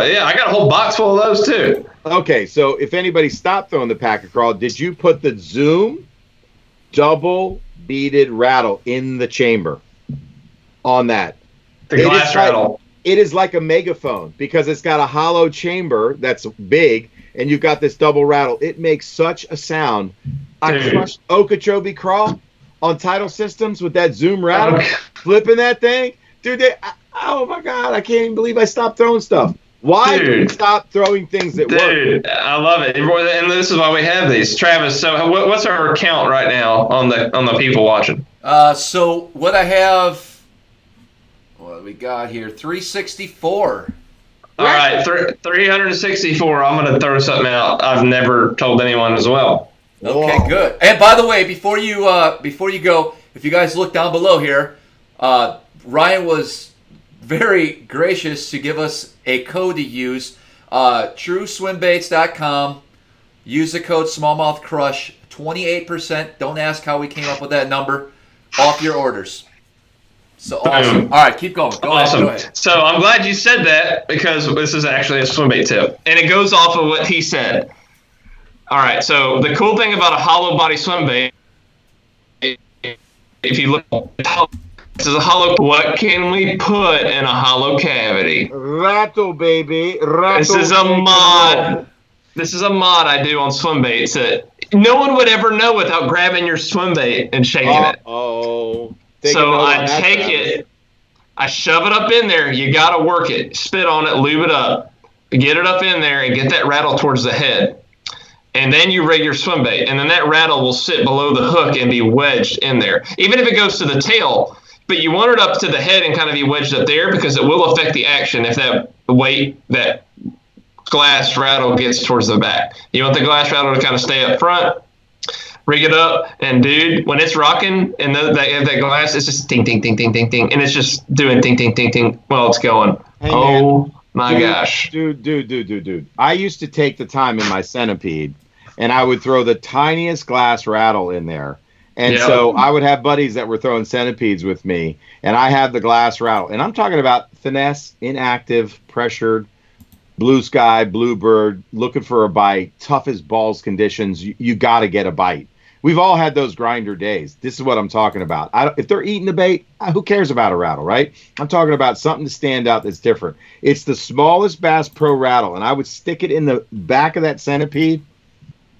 C: yeah. I got a whole box full of those too.
A: Okay, so if anybody stopped throwing the pack-a-crawl, did you put the Zoom double beaded rattle in the chamber on that?
C: The glass rattle.
A: It is like a megaphone because it's got a hollow chamber that's big, and you've got this double rattle. It makes such a sound. I crushed Okeechobee crawl on Tidal Systems with that Zoom rattle, flipping that thing. Dude, oh my God, I can't even believe I stopped throwing stuff. Why did you stop throwing things that work?
C: Dude, I love it. And this is why we have these. Travis, so what's our count right now on the people watching?
B: So what I have, what do we got here? 364.
C: All right, 364. I'm going to throw something out I've never told anyone as well.
B: Okay, whoa. Good. And by the way, before you go, if you guys look down below here, Ryan was very gracious to give us a code to use. TrueSwimBaits.com. Use the code SmallmouthCrush. 28%. Don't ask how we came up with that number. off your orders. So awesome. All right, keep going. Go ahead.
C: So I'm glad you said that because this is actually a swim bait tip. And it goes off of what he said. All right, so the cool thing about a hollow body swim bait, if you look, this is a hollow. What can we put in a hollow cavity?
A: Rattle, baby. Rattle.
C: This is a mod. This is a mod I do on swim baits that no one would ever know without grabbing your swim bait and shaking it.
A: Oh.
C: So I take it, I shove it up in there. You got to work it, spit on it, lube it up, get it up in there, and get that rattle towards the head. And then you rig your swim bait, and then that rattle will sit below the hook and be wedged in there. Even if it goes to the tail, but you want it up to the head and kind of be wedged up there because it will affect the action if that weight, that glass rattle gets towards the back. You want the glass rattle to kind of stay up front. Rig it up, and dude, when it's rocking and that glass, it's just ding, ding, ding, ding, ding, ding, and it's just doing ding, ding, ding, ding while it's going.
A: Hey,
C: oh my gosh.
A: Dude. I used to take the time in my centipede, and I would throw the tiniest glass rattle in there. And so I would have buddies that were throwing centipedes with me, and I had the glass rattle. And I'm talking about finesse, inactive, pressured, blue sky, bluebird, looking for a bite, tough as balls conditions. You got to get a bite. We've all had those grinder days. This is what I'm talking about. If they're eating the bait, who cares about a rattle, right? I'm talking about something to stand out that's different. It's the smallest Bass Pro rattle, and I would stick it in the back of that centipede.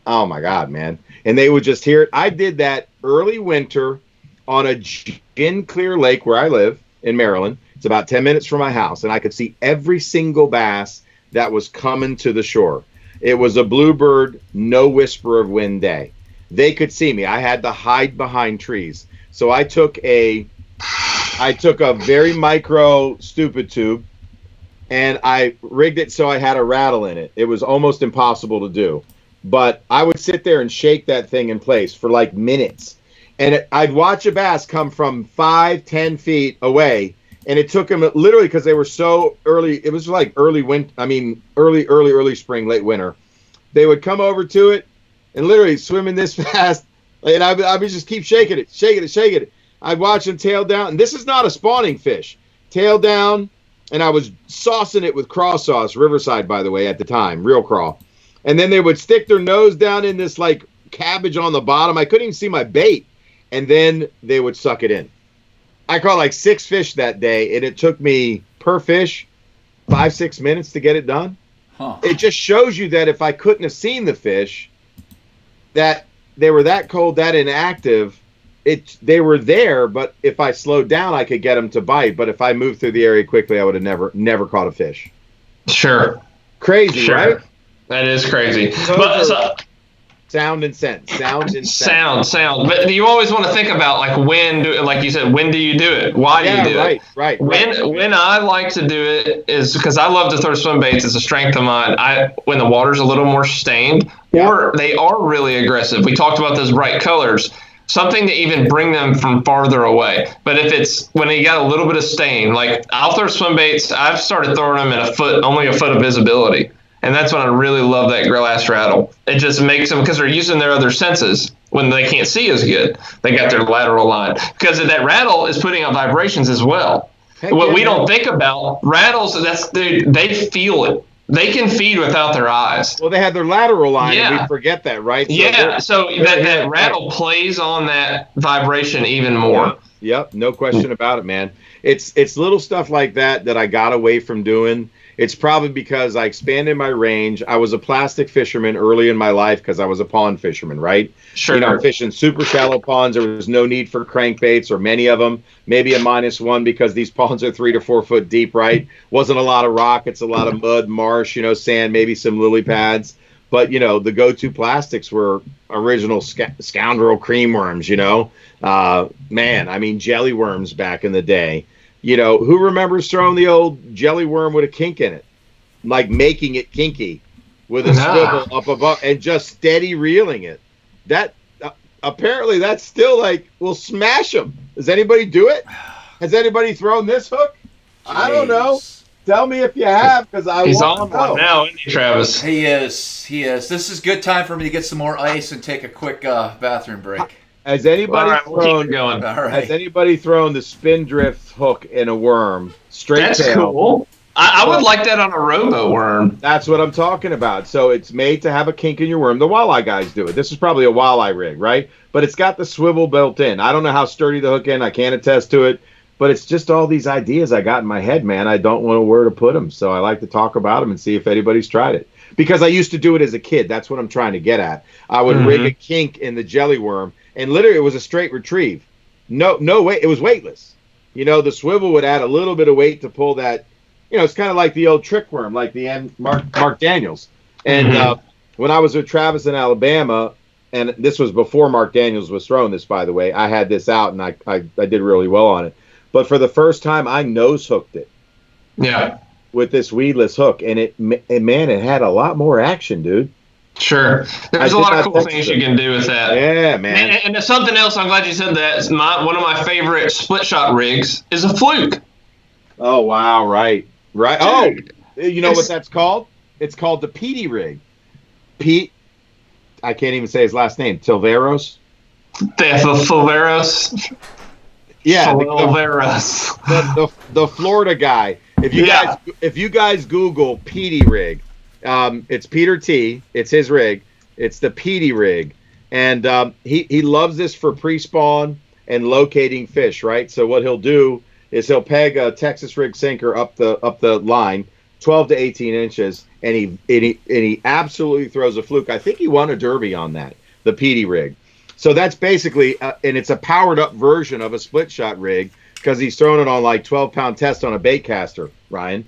A: Oh, my God, man. And they would just hear it. I did that early winter on a gin clear lake where I live in Maryland. It's about 10 minutes from my house, and I could see every single bass that was coming to the shore. It was a bluebird, no whisper of wind day. They could see me. I had to hide behind trees. So I took a very micro stupid tube, and I rigged it so I had a rattle in it. It was almost impossible to do. But I would sit there and shake that thing in place for like minutes. And I'd watch a bass come from 5-10 feet away. And it took them literally, because they were so early. It was like early spring, late winter. They would come over to it and literally swimming this fast. And I would just keep shaking it. I'd watch them tail down. And this is not a spawning fish. Tail down. And I was saucing it with craw sauce, Riverside, by the way, at the time, real craw. And then they would stick their nose down in this like cabbage on the bottom. I couldn't even see my bait. And then they would suck it in. I caught like 6 fish that day, and it took me per fish 5-6 minutes to get it done.
B: Huh.
A: It just shows you that if I couldn't have seen the fish, that they were that cold, that inactive, they were there, but if I slowed down, I could get them to bite. But if I moved through the area quickly, I would have never caught a fish.
C: Sure.
A: Crazy, right?
C: That is crazy.
A: Sound and sense.
C: Sound. But you always want to think about like you said, when do you do it? Why do you do it?
A: Right.
C: When I like to do it is because I love to throw swim baits. It's a strength of mine. When the water's a little more stained, or they are really aggressive. We talked about those bright colors. Something to even bring them from farther away. But if it's when you got a little bit of stain, like I'll throw swim baits. I've started throwing them in only a foot of visibility. And that's when I really love that glass rattle. It just makes them, because they're using their other senses when they can't see as good. They got their lateral line. Because that rattle is putting out vibrations as well. What we don't think about, rattles, they feel it. They can feed without their eyes.
A: Well, they have their lateral line, and we forget that, right?
C: So that rattle plays on that vibration even more.
A: Yep, no question about it, man. It's little stuff like that I got away from doing. It's probably because I expanded my range. I was a plastic fisherman early in my life because I was a pond fisherman, right?
C: Sure.
A: Fishing super shallow ponds. There was no need for crankbaits or many of them. Maybe a -1 because these ponds are 3 to 4 foot deep, right? Wasn't a lot of rock. It's a lot of mud, marsh, sand, maybe some lily pads. But, the go-to plastics were original scoundrel cream worms, jelly worms back in the day. Who remembers throwing the old jelly worm with a kink in it? Like making it kinky with a swivel up above and just steady reeling it. That apparently that's still we'll smash them. Does anybody do it? Has anybody thrown this hook? Jeez. I don't know. Tell me if you have, because
C: He's on one now, isn't he, Travis?
B: He is. This is good time for me to get some more ice and take a quick bathroom break.
A: Has anybody
C: All right, we'll keep it going.
B: All right.
A: Has anybody thrown the spin drift hook in a worm straight
C: That's
A: tail?
C: cool. I would like that on a robo worm.
A: That's what I'm talking about. So it's made to have a kink in your worm. The walleye guys do it. This is probably a walleye rig, right? But it's got the swivel built in. I don't know how sturdy the hook is. I can't attest to it. But it's just all these ideas I got in my head, man. I don't know where to put them. So I like to talk about them and see if anybody's tried it. Because I used to do it as a kid. That's what I'm trying to get at. I would rig a kink in the jelly worm, and literally it was a straight retrieve. No weight. It was weightless. The swivel would add a little bit of weight to pull that. It's kind of like the old trick worm, like the Mark Daniels. And when I was with Travis in Alabama, and this was before Mark Daniels was throwing this, by the way, I had this out, and I did really well on it. But for the first time, I nose hooked it.
C: Yeah.
A: With this weedless hook, and it had a lot more action, dude.
C: Sure. There's a lot of cool things you can do with that.
A: Yeah, man.
C: And there's something else. I'm glad you said that. One of my favorite split shot rigs is a fluke.
A: Oh, wow. Right. Oh, you know what that's called? It's called the Petey rig. Pete, I can't even say his last name. Tilveros?
C: Tilveros.
A: Yeah.
C: Tilveros.
A: The Florida guy. If you guys Google Petey rig, it's Peter T. It's his rig. It's the Petey rig. And he loves this for pre-spawn and locating fish, right? So what he'll do is he'll peg a Texas rig sinker up the line, 12 to 18 inches, and he absolutely throws a fluke. I think he won a derby on that, the Petey rig. So that's basically, and it's a powered up version of a split shot rig because he's throwing it on like 12-pound test on a bait caster, Ryan.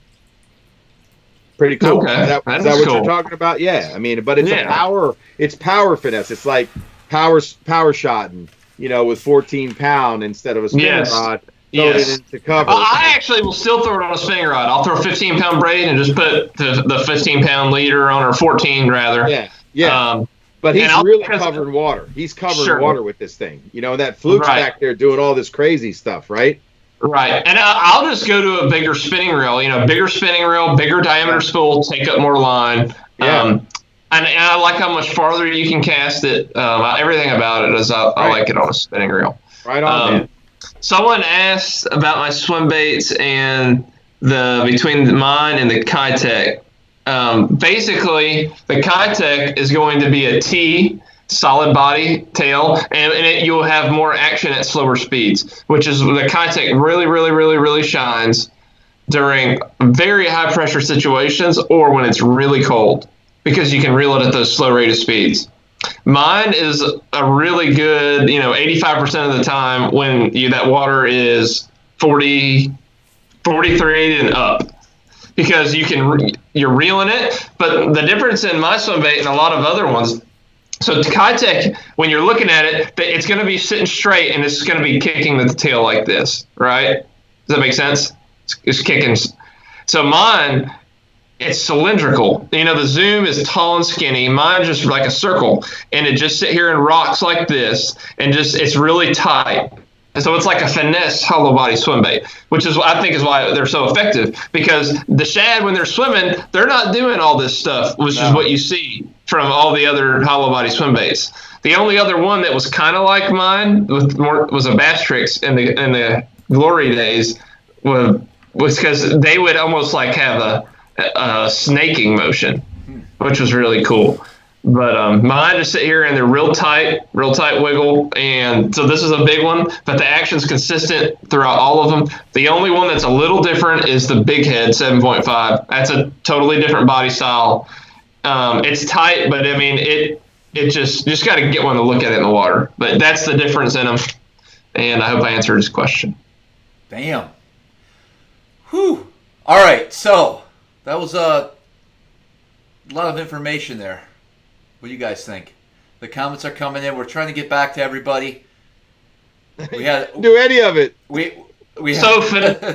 A: Pretty cool.
C: Okay.
A: Is that what
C: cool.
A: you're talking about? Yeah. I mean, but it's power finesse. It's like power shotting, with 14-pound instead of a spinning rod. Throw it into cover.
C: I actually will still throw it on a spinning rod. I'll throw a 15-pound braid and just put the 15-pound leader on, or 14 rather.
A: Yeah. But he's really covering water. He's covering water with this thing. That fluke's back there doing all this crazy stuff, right?
C: Right. And I'll just go to a bigger spinning reel, bigger spinning reel, bigger diameter spool, take up more line.
A: Yeah.
C: And I like how much farther you can cast it. Everything about it is I like it on a spinning reel.
A: Right on, man.
C: Someone asked about my swim baits and between mine and the Kitech. Basically, the Kitech is going to be a T, solid body tail, and you'll have more action at slower speeds, which is the Kitech really shines during very high pressure situations or when it's really cold, because you can reel it at those slow rated speeds. Mine is a really good, 85% of the time when that water is 40, 43 and up, because you're reeling it. But the difference in my swim bait and a lot of other ones, so Kitech, when you're looking at it, it's going to be sitting straight and it's going to be kicking the tail like this, right? Does that make sense? It's kicking. So mine, it's cylindrical. The zoom is tall and skinny. Mine's just like a circle, and it just sit here and rocks like this, and it's really tight. And so it's like a Finesse hollow body swim bait, which is I think is why they're so effective, because the shad, when they're swimming, they're not doing all this stuff, which is what you see from all the other hollow body swim baits. The only other one that was kind of like mine was a Bass Tricks in the glory days, was because they would almost like have a snaking motion, which was really cool. But mine just sit here and they're real tight wiggle. And so this is a big one, but the action's consistent throughout all of them. The only one that's a little different is the Big Head 7.5. That's a totally different body style. It's tight, but I mean, it just got to get one to look at it in the water. But that's the difference in them. And I hope I answered his question.
B: Damn. Whew. All right, so that was a lot of information there. What do you guys think? The comments are coming in. We're trying to get back to everybody. We had
A: do any of it.
B: We
C: so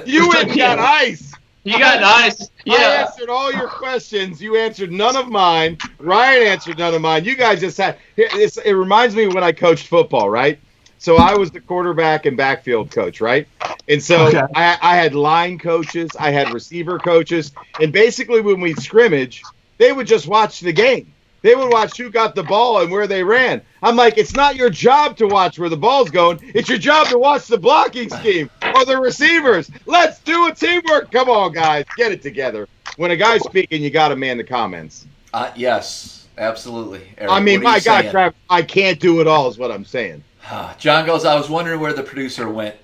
A: you went got ice.
C: You got ice. Yeah.
A: I answered all your questions. You answered none of mine. Ryan answered none of mine. You guys just had. It reminds me when I coached football, right? So I was the quarterback and backfield coach, right? And so I had line coaches, I had receiver coaches, and basically when we scrimmage, they would just watch the game. They would watch who got the ball and where they ran. I'm like, it's not your job to watch where the ball's going. It's your job to watch the blocking scheme or the receivers. Let's do a teamwork. Come on, guys. Get it together. When a guy's speaking, you got to man the comments.
B: Yes, absolutely. Eric,
A: I mean, my God,
B: saying?
A: Travis, I can't do it all is what I'm saying.
B: John goes, I was wondering where the producer went.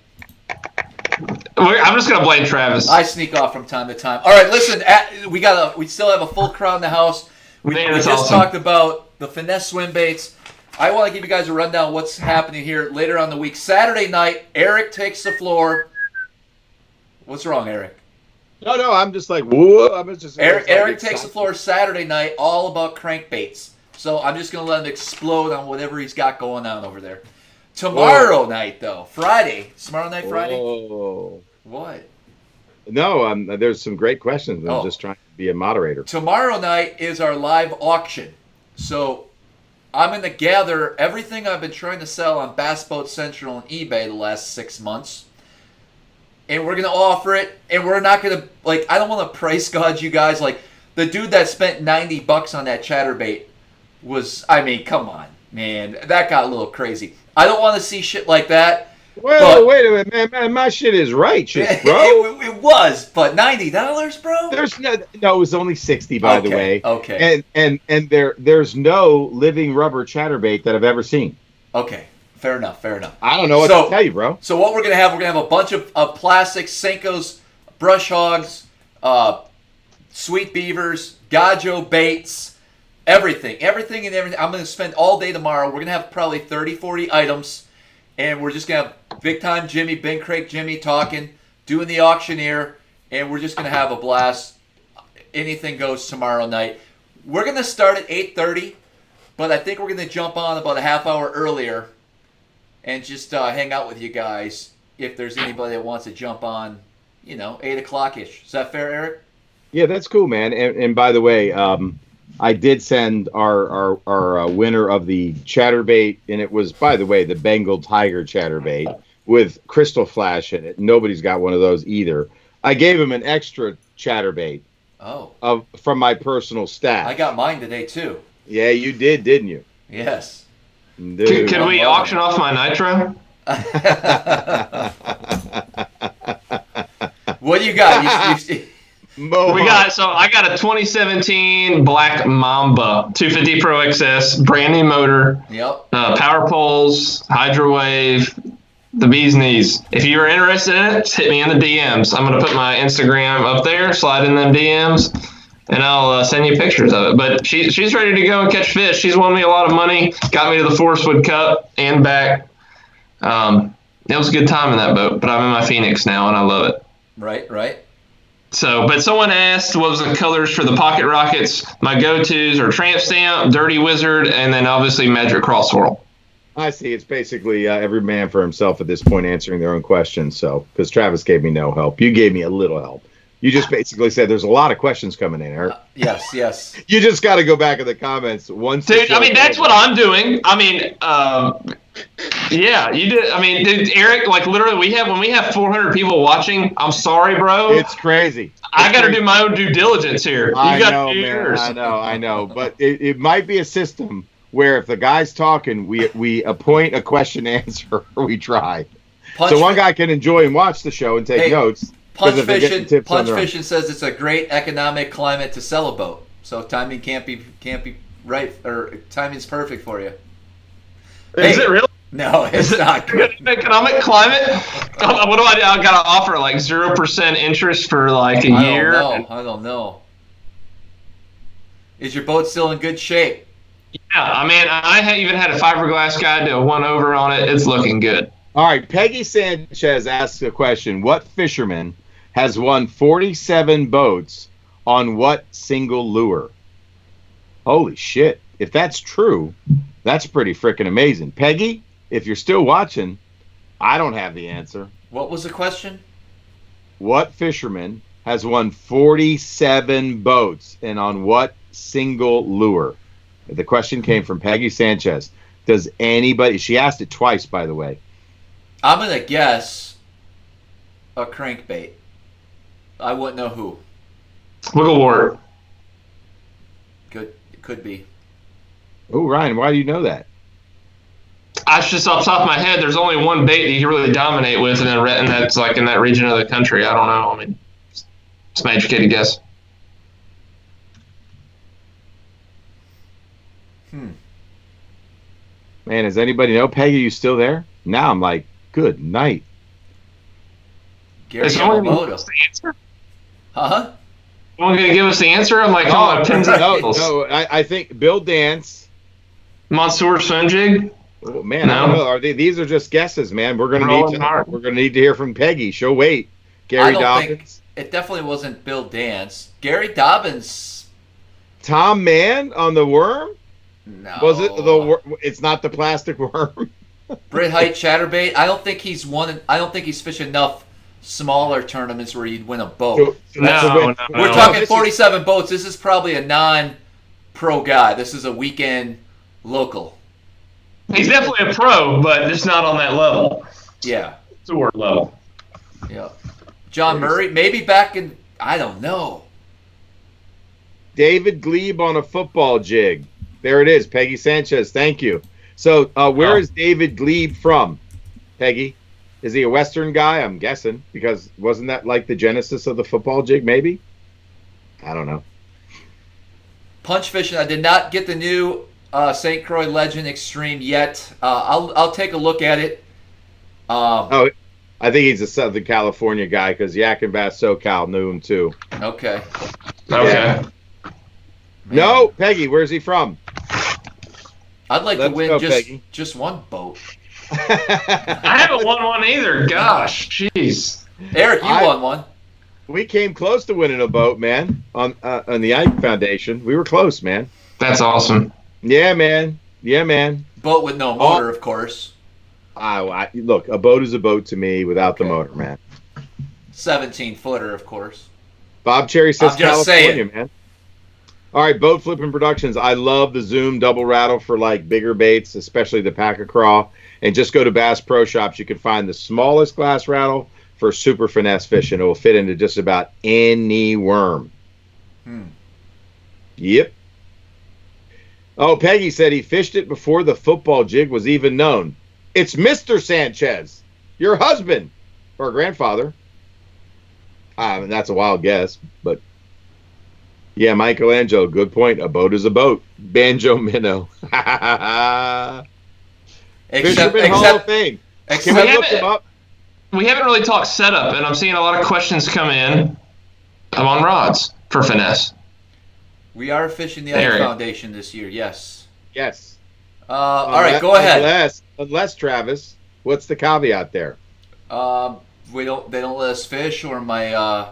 C: I'm just going to blame Travis.
B: I sneak off from time to time. All right, listen, we still have a full crowd in the house. We just
C: awesome.
B: talked about the Finesse swim baits. I want to give you guys a rundown of what's happening here later on the week. Saturday night, Eric takes the floor. What's wrong, Eric?
A: No, I'm just like, whoa. I'm just
B: Eric takes the floor Saturday night, all about crankbaits. So I'm just going to let him explode on whatever he's got going on over there. Tomorrow night, though, Friday. Tomorrow night, Friday?
A: Whoa.
B: What?
A: No, there's some great questions. I'm just trying to be a moderator.
B: Tomorrow night is our live auction. So I'm going to gather everything I've been trying to sell on Bass Boat Central and eBay the last 6 months. And we're going to offer it. And we're not going to, I don't want to price gouge you guys. Like, the dude that spent $90 on that chatterbait was, come on, man. That got a little crazy. I don't want to see shit like that.
A: Well, wait a minute, man. My shit is righteous, bro.
B: It was, but $90, bro.
A: There's no. It was only 60, by the way.
B: Okay.
A: And there's no living rubber chatterbait that I've ever seen.
B: Okay. Fair enough.
A: I don't know what to tell you, bro.
B: So what we're gonna have a bunch of plastic Senkos, brush hogs, sweet beavers, gajo baits, everything. I'm gonna spend all day tomorrow. We're gonna have probably 30, 40 items. And we're just going to have Big Time Jimmy, Ben Craig Jimmy talking, doing the auctioneer, and we're just going to have a blast. Anything goes tomorrow night. We're going to start at 8:30, but I think we're going to jump on about a half hour earlier and just hang out with you guys if there's anybody that wants to jump on, 8 o'clock-ish. Is that fair, Eric?
A: Yeah, that's cool, man. And by the way, I did send our winner of the chatterbait, and it was, by the way, the Bengal Tiger chatterbait with crystal flash in it. Nobody's got one of those either. I gave him an extra chatterbait from my personal stash.
B: I got mine today, too.
A: Yeah, you did, didn't you?
B: Yes.
A: Dude.
C: Can we auction off my nitro?
B: What do you got?
C: I got a 2017 Black Mamba 250 Pro XS, brand new motor.
B: Yep.
C: Power poles, hydro wave, the bee's knees. If you're interested in it, just hit me in the DMs. I'm gonna put my Instagram up there, slide in them DMs, and I'll send you pictures of it. But she's ready to go and catch fish. She's won me a lot of money, got me to the Forestwood Cup and back. It was a good time in that boat, but I'm in my Phoenix now and I love it.
B: Right.
C: So, but someone asked what was the colors for the pocket rockets. My go-tos are Tramp Stamp, Dirty Wizard, and then obviously Magic Cross Swirl.
A: I see. It's basically every man for himself at this point answering their own questions. So, because Travis gave me no help. You gave me a little help. You just basically said there's a lot of questions coming in, Eric.
B: Yes.
A: You just got to go back in the comments once.
C: Dude, that's what I'm doing. Yeah, you did. Dude, Eric, literally, when we have 400 people watching, I'm sorry, bro.
A: It's crazy.
C: I got to do my own due diligence here.
A: I know. But it might be a system where if the guy's talking, we appoint a question answer, or we try. So one guy can enjoy and watch the show and take notes.
B: Punch Fishing says it's a great economic climate to sell a boat. So timing can't be right, or timing's perfect for you.
C: Is it really?
B: No, it's not good.
C: Economic climate? What do I do? I got to offer 0% interest for a year?
B: I don't know. Is your boat still in good shape?
C: Yeah, I even had a fiberglass guy do a one-over on it. It's looking good.
A: All right, Peggy Sanchez asks a question. What fisherman has won 47 boats on what single lure? Holy shit. If that's true, that's pretty freaking amazing. Peggy, if you're still watching, I don't have the answer.
B: What was the question?
A: What fisherman has won 47 boats and on what single lure? The question came from Peggy Sanchez. Does anybody, she asked it twice, by the way.
B: I'm going to guess a crankbait. I wouldn't know who.
C: Wigglewort.
B: Good. It could be.
A: Oh, Ryan, why do you know that?
C: I just off the top of my head, there's only one bait that you can really dominate with, and that's like in that region of the country. I don't know. I mean, it's my educated guess.
A: Man, does anybody know? Peggy, you still there? Now I'm like, good night.
B: Gary
C: Is someone going to give
B: Yamamoto.
C: us the answer?
B: Huh?
C: Someone going to give us the answer? I'm like,
A: No, I think Bill Dance.
C: Mansour Sunjig?
A: Oh, man, I don't know. Are these are just guesses, man. We're gonna need to hear from Peggy. She'll wait. Gary Dobbins.
B: It definitely wasn't Bill Dance. Gary Dobbins.
A: Tom Mann on the worm?
B: No.
A: Was it the? It's not the plastic worm.
B: Britt Height Chatterbait. I don't think he's fished enough smaller tournaments where you'd win a boat.
C: No.
B: We're talking 47 boats. This is probably a non-pro guy. This is a weekend local.
C: He's definitely a pro, but just not on that level.
B: Yeah.
C: Tour level.
B: Yeah. John Murray, maybe back in, I don't know.
A: David Glebe on a football jig. There it is, Peggy Sanchez. Thank you. So, where is David Glebe from, Peggy? Is he a Western guy? I'm guessing, because wasn't that like the genesis of the football jig, maybe? I don't know.
B: Punch fishing. I did not get the new St. Croix Legend Extreme yet. I'll take a look at it.
A: I think he's a Southern California guy because Yak and Bass SoCal knew him too.
B: Okay.
C: Okay.
A: No, Peggy, where's he from?
B: I'd like
A: Let's
B: to win
A: go, Peggy.
B: just one boat.
C: I haven't won one either. Gosh, jeez.
B: Eric, you won one.
A: We came close to winning a boat, man, on the Ike Foundation. We were close, man.
C: That's awesome.
A: Yeah, man. Yeah, man.
B: Boat with no motor, of course.
A: Look, a boat is a boat to me without the motor, man.
B: 17-footer, of course.
A: Bob Cherry says
B: I'm just
A: California,
B: saying.
A: man. All right, Boat Flipping Productions. I love the Zoom double rattle for like bigger baits, especially the pack a craw. And just go to Bass Pro Shops. You can find the smallest glass rattle for super finesse fishing. It will fit into just about any worm. Yep. Oh, Peggy said he fished it before the football jig was even known. It's Mr. Sanchez, your husband or grandfather. That's a wild guess, but yeah, Michelangelo, good point. A boat is a boat. Banjo Minnow. Fisherman Hall of Fame. Can we look them up?
C: We haven't really talked setup, and I'm seeing a lot of questions come in. I'm on rods for finesse.
B: We are fishing the Ike Foundation this year, yes.
A: Yes.
B: All right, go ahead.
A: Unless, Travis, what's the caveat there?
B: They don't let us fish, or my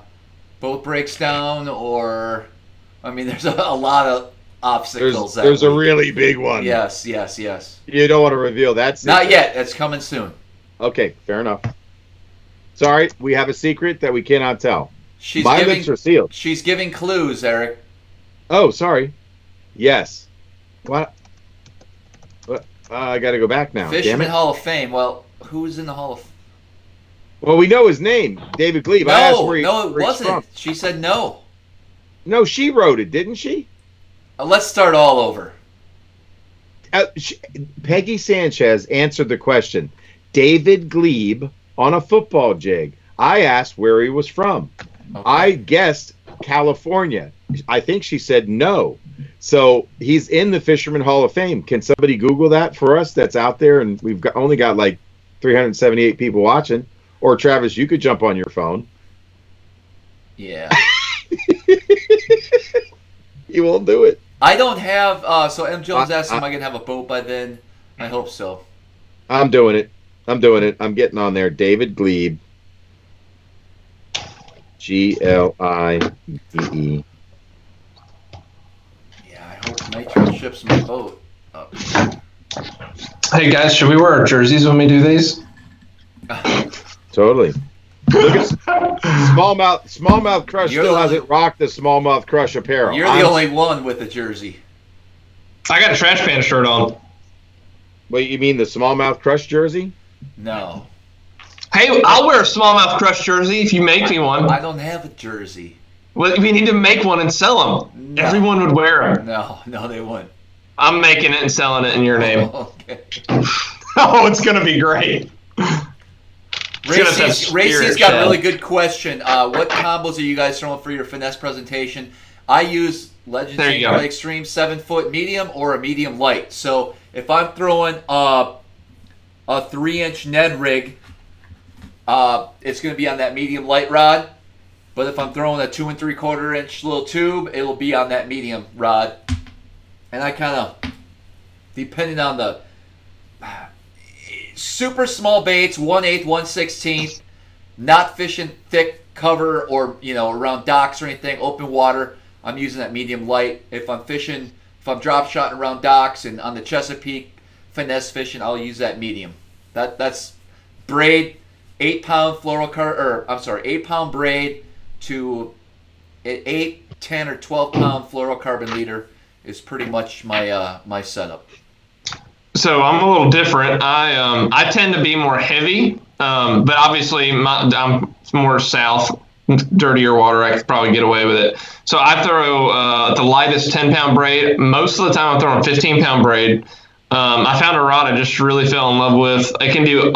B: boat breaks down, or there's a lot of obstacles.
A: There's a really big one.
B: Yes.
A: You don't want to reveal that secret.
B: Not yet. It's coming soon.
A: Okay, fair enough. Sorry, we have a secret that we cannot tell.
B: My
A: lips are sealed.
B: She's giving clues, Eric.
A: Oh, sorry. Yes. What? I got to go back now.
B: Fisherman Hall of Fame. Well, who's in the Hall of Fame?
A: Well, we know his name, David Glebe.
B: No, it wasn't. She said no.
A: No, she wrote it, didn't she?
B: Let's start all over.
A: Peggy Sanchez answered the question. David Glebe on a football jig. I asked where he was from. Okay. I guessed California. I think she said no. So he's in the Fisherman Hall of Fame. Can somebody Google that for us that's out there? And we've only got like 378 people watching. Or Travis, you could jump on your phone.
B: Yeah.
A: You won't do it.
B: I don't have, so M. Jones asked him, am I going to have a boat by then? I hope so.
A: I'm doing it. I'm getting on there. David Glebe. Glibee.
B: Yeah, I hope Nitro ships my boat up.
C: Hey guys, should we wear our jerseys when we do these?
A: Totally. Look at Smallmouth Crush still hasn't rocked the Smallmouth Crush apparel.
B: You're the only one with a jersey.
C: I got a trash can shirt on.
A: Wait, you mean the Smallmouth Crush jersey?
B: No.
C: Hey, I'll wear a Smallmouth Crush jersey if you make me one.
B: I don't have a jersey.
C: Well, we need to make one and sell them.
B: No.
C: Everyone would wear them.
B: No, they wouldn't.
C: I'm making it and selling it in your name.
B: Okay.
C: Oh, it's gonna be great.
B: Racy's got a really good question. What combos are you guys throwing for your finesse presentation? I use Legends St. Extreme 7-foot medium or a medium light. So if I'm throwing a 3-inch Ned rig, it's going to be on that medium light rod. But if I'm throwing a 2 3/4-inch little tube, it'll be on that medium rod. And I kind of, depending on the super small baits, 1/8, 1/16, not fishing thick cover or around docks or anything, open water, I'm using that medium light. If I'm drop shotting around docks and on the Chesapeake finesse fishing, I'll use that medium. That's braid, 8-pound 8-pound braid to 8, 10, or 12-pound fluorocarbon leader is pretty much my setup.
C: So I'm a little different. I tend to be more heavy, but obviously I'm more south, dirtier water. I could probably get away with it. So I throw the lightest 10-pound braid. Most of the time I'm throwing 15-pound braid. I found a rod I just really fell in love with. It can do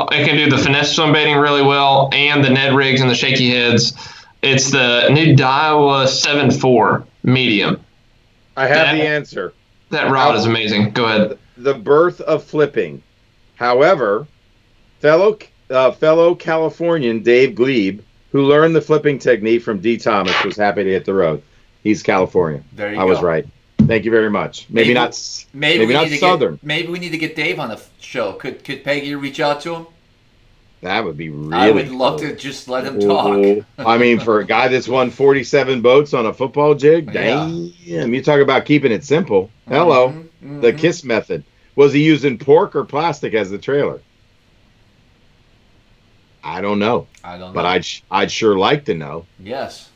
C: the finesse swim baiting really well and the Ned rigs and the shaky heads. It's the new Daiwa 7.4 medium.
A: I have the answer.
C: That rod is amazing. Go ahead.
A: The birth of flipping. However, fellow Californian Dave Glebe, who learned the flipping technique from D. Thomas, was happy to hit the road. He's Californian.
B: There you go.
A: I was right. Thank you very much. Maybe not Southern.
B: Maybe we need to get Dave on the show. Could Peggy reach out to him?
A: That would be really
B: I would love to just let him talk.
A: I mean, for a guy that's won 47 boats on a football jig, damn. You talk about keeping it simple. Hello. Mm-hmm. The KISS method. Was he using pork or plastic as the trailer? I don't know. But I'd sure like to know.
B: Yes.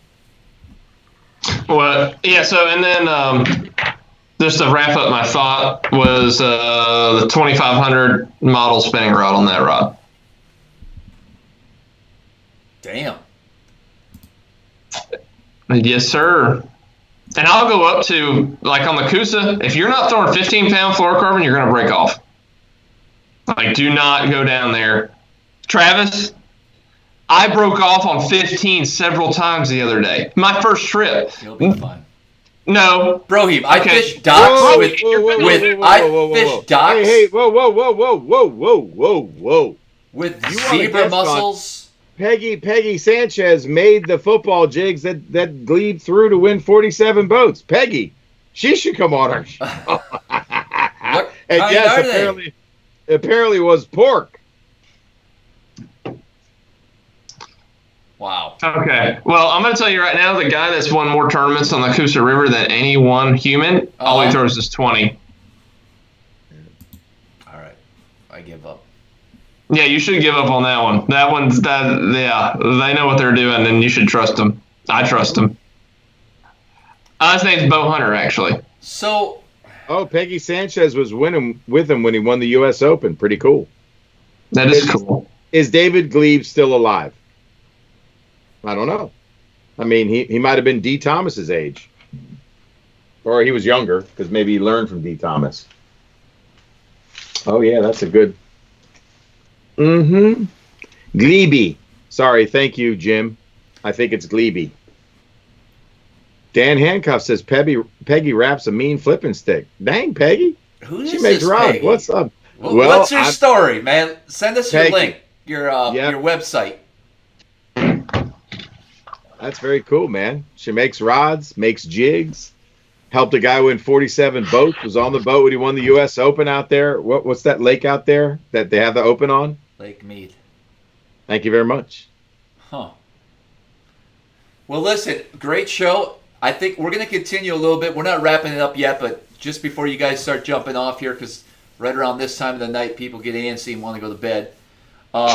C: Well, yeah, so, and then just to wrap up my thought was the 2500 model spinning rod on that rod.
B: Damn.
C: Yes, sir. And I'll go up to, like on the Coosa, if you're not throwing 15-pound fluorocarbon, you're going to break off. Like, do not go down there. Travis, I broke off on 15 several times the other day. My first trip.
B: You'll be fine.
C: No.
B: Broheem, I fish docks with docks.
A: Hey, whoa.
B: With zebra mussels.
A: Peggy Sanchez made the football jigs that Glebe threw to win 47 boats. Peggy, she should come on our show. And yes, apparently was pork.
B: Wow.
C: Okay. Well, I'm going to tell you right now, the guy that's won more tournaments on the Coosa River than any one human, all he throws is 20.
B: All right. I give up.
C: Yeah, you should give up on that one. They know what they're doing, and you should trust them. I trust them. His name's Bo Hunter, actually.
B: So.
A: Oh, Peggy Sanchez was winning with him when he won the U.S. Open. Pretty cool.
C: That is cool.
A: Is David Glebe still alive? I don't know. I mean, he might have been D. Thomas's age. Or he was younger, because maybe he learned from D. Thomas. Oh, yeah, that's a good... Mm-hmm. Glebe. Sorry, thank you, Jim. I think it's Glebe. Dan Hancock says Peggy wraps a mean flipping stick. Dang, Peggy.
B: She makes rods.
A: What's up?
B: Well, what's your story, man? Send us your link, your website.
A: That's very cool, man. She makes rods, makes jigs. Helped a guy win 47 boats. Was on the boat when he won the U.S. Open out there. What's that lake out there that they have the Open on?
B: Lake Mead.
A: Thank you very much.
B: Huh. Well, listen, great show. I think we're going to continue a little bit. We're not wrapping it up yet, but just before you guys start jumping off here, because right around this time of the night, people get antsy and want to go to bed.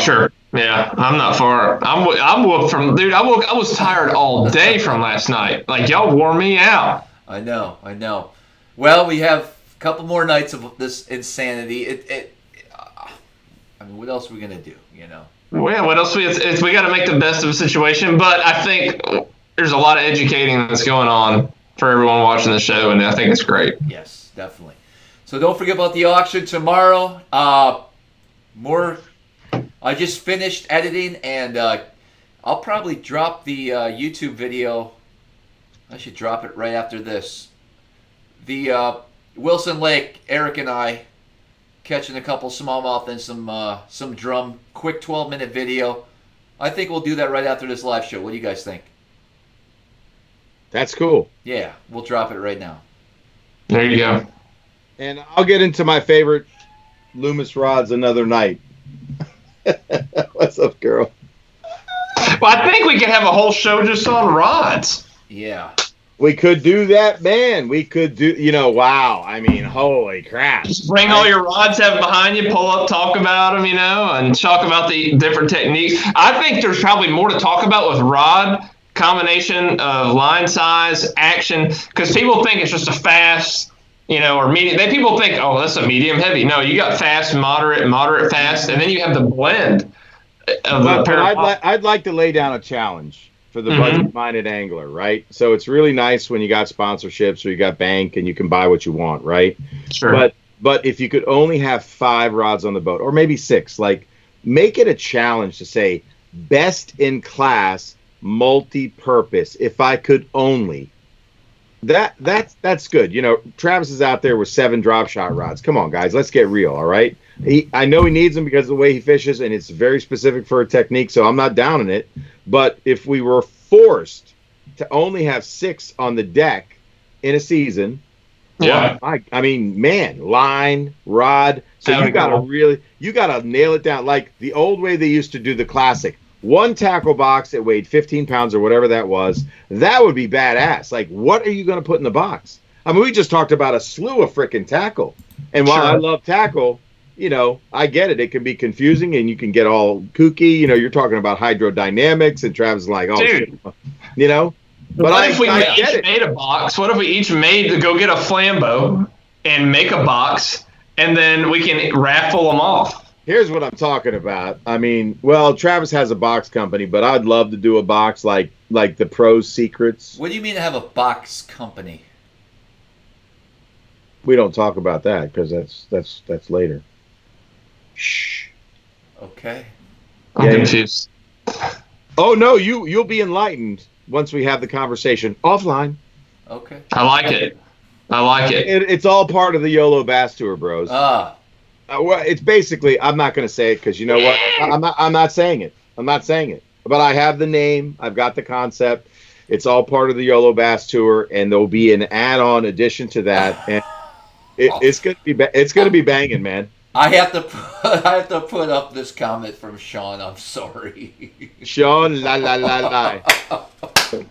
C: Sure. Yeah, I'm not far. I'm woke from, dude. I was tired all day from last night. Like, y'all wore me out.
B: I know. Well, we have a couple more nights of this insanity. I mean, what else are we gonna do?
C: Well, yeah, what else? We got to make the best of a situation. But I think there's a lot of educating that's going on for everyone watching the show, and I think it's great.
B: Yes, definitely. So don't forget about the auction tomorrow. I just finished editing, and I'll probably drop the YouTube video. I should drop it right after this. The Wilson Lake, Eric and I catching a couple smallmouth and some drum. Quick 12-minute video. I think we'll do that right after this live show. What do you guys think?
A: That's cool.
B: Yeah, we'll drop it right now.
C: There you go.
A: And I'll get into my favorite Loomis rods another night. What's up, girl?
C: Well, I think we could have a whole show just on rods.
B: Yeah.
A: We could do that, man. We could do, wow. I mean, holy crap.
C: Just bring all your rods, have them behind you, pull up, talk about them, and talk about the different techniques. I think there's probably more to talk about with rod, combination of line size, action, because people think it's just a fast, or medium. People think, oh, that's a medium heavy. No, you got fast, moderate, fast, and then you have the blend of the pair.
A: I'd like to lay down a challenge for the budget-minded angler, right? So it's really nice when you got sponsorships or you got bank and you can buy what you want, right?
C: Sure.
A: But if you could only have 5 rods on the boat, or maybe 6, make it a challenge to say best in class, multi-purpose. If I could only, that's good. Travis is out there with 7 drop shot rods. Come on, guys, let's get real, all right? I know he needs them because of the way he fishes, and it's very specific for a technique, so I'm not down on it. But if we were forced to only have 6 on the deck in a season, I mean, man, line, rod. So you gotta nail it down like the old way they used to do the classic. 1 tackle box that weighed 15 pounds or whatever that was. That would be badass. Like, what are you going to put in the box? I mean, we just talked about a slew of freaking tackle. And while I love tackle, I get it. It can be confusing and you can get all kooky. You're talking about hydrodynamics and Travis is like, oh,
C: dude.
A: Shit. But
C: if we each made a box? What if we each made to go get a Flambeau and make a box and then we can raffle them off?
A: Here's what I'm talking about. I mean, well, Travis has a box company, but I'd love to do a box like the Pros Secrets.
B: What do you mean to have a box company?
A: We don't talk about that because that's later. Shh.
B: Okay.
C: I'm confused.
A: Oh no, you'll be enlightened once we have the conversation offline.
B: Okay.
C: I like it.
A: It's all part of the YOLO Bass Tour, bros. Well, it's basically, I'm not going to say it because you know what? I'm not saying it. But I have the name. I've got the concept. It's all part of the YOLO Bass Tour, and there'll be an add-on addition to that. And it's going to be banging, man.
B: I have to put up this comment from Sean. I'm sorry.
A: Sean, la la la la.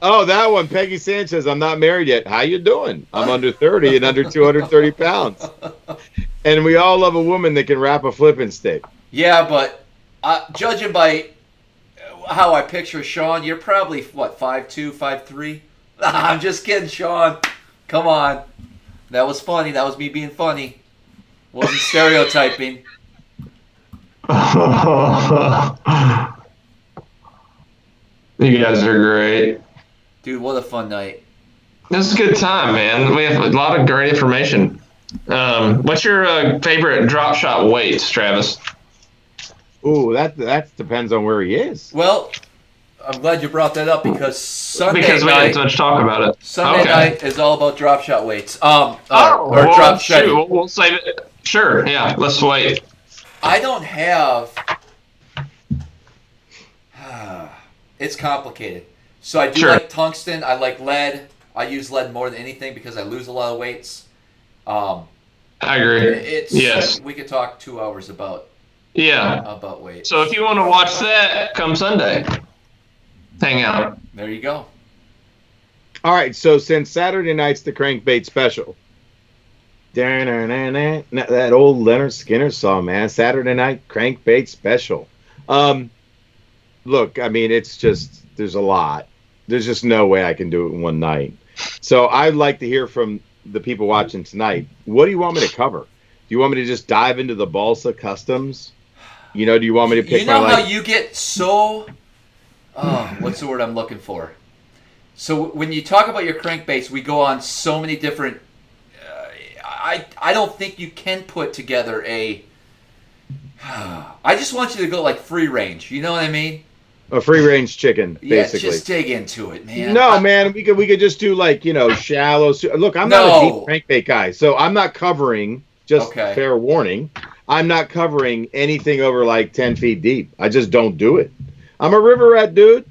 A: Oh, that one, Peggy Sanchez. I'm not married yet. How you doing? I'm under 30 and under 230 pounds. And we all love a woman that can wrap a flipping stick.
B: Yeah, but judging by how I picture Sean, you're probably, 5'2", 5'3"? I'm just kidding, Sean. Come on. That was funny. That was me being funny. Wasn't stereotyping.
C: You guys are great.
B: Dude, what a fun night.
C: This is a good time, man. We have a lot of great information. What's your favorite drop shot weights, Travis?
A: Ooh, that depends on where he is.
B: Well, I'm glad you brought that up because Sunday
C: we
B: night,
C: had so much talk about it.
B: Sunday night is all about drop shot weights.
C: Drop shot. We'll save it. Sure, yeah. Let's wait.
B: I don't have. It's complicated. So I do like tungsten. I like lead. I use lead more than anything because I lose a lot of weights.
C: I agree. Yes.
B: We could talk 2 hours about weight.
C: So if you want to watch that, come Sunday. Hang out.
B: There you go.
A: All right, so since Saturday night's the crankbait special, that old Leonard Skinner song, man, Saturday night crankbait special. Look, I mean, it's just, there's a lot. There's just no way I can do it in one night. So I'd like to hear from the people watching tonight. What do you want me to cover? Do you want me to just dive into the balsa customs? Do you want me to pick
B: how you get so... what's the word I'm looking for? So when you talk about your crankbaits, we go on so many different... I don't think you can put together a. I just want you to go like free range. You know what I mean?
A: A free range chicken, basically.
B: Yeah, just dig into it, man.
A: No, man, we could just do like shallow. Look, I'm not a deep crankbait guy, so I'm not covering. Just fair warning, I'm not covering anything over like 10 feet deep. I just don't do it. I'm a river rat dude,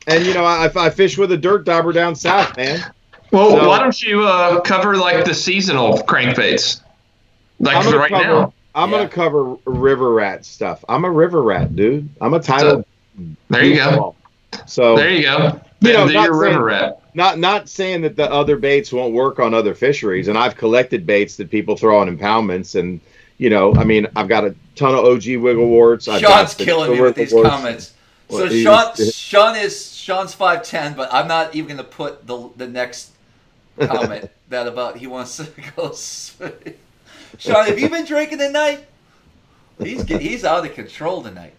A: and I fish with a dirt dauber down south, man.
C: Well, so, why don't you cover like the seasonal crankbaits, like for right now?
A: I'm gonna cover river rat stuff. I'm a river rat, dude. I'm a title.
C: There you go.
A: So
C: there you go. You're a river rat.
A: Not saying that the other baits won't work on other fisheries, and I've collected baits that people throw on impoundments, and I've got a ton of OG wiggle warts.
B: Sean's killing me with these comments. So Sean's 5'10", but I'm not even gonna put the next comment that about he wants to go swimming. Sean, have you been drinking tonight? He's out of control tonight.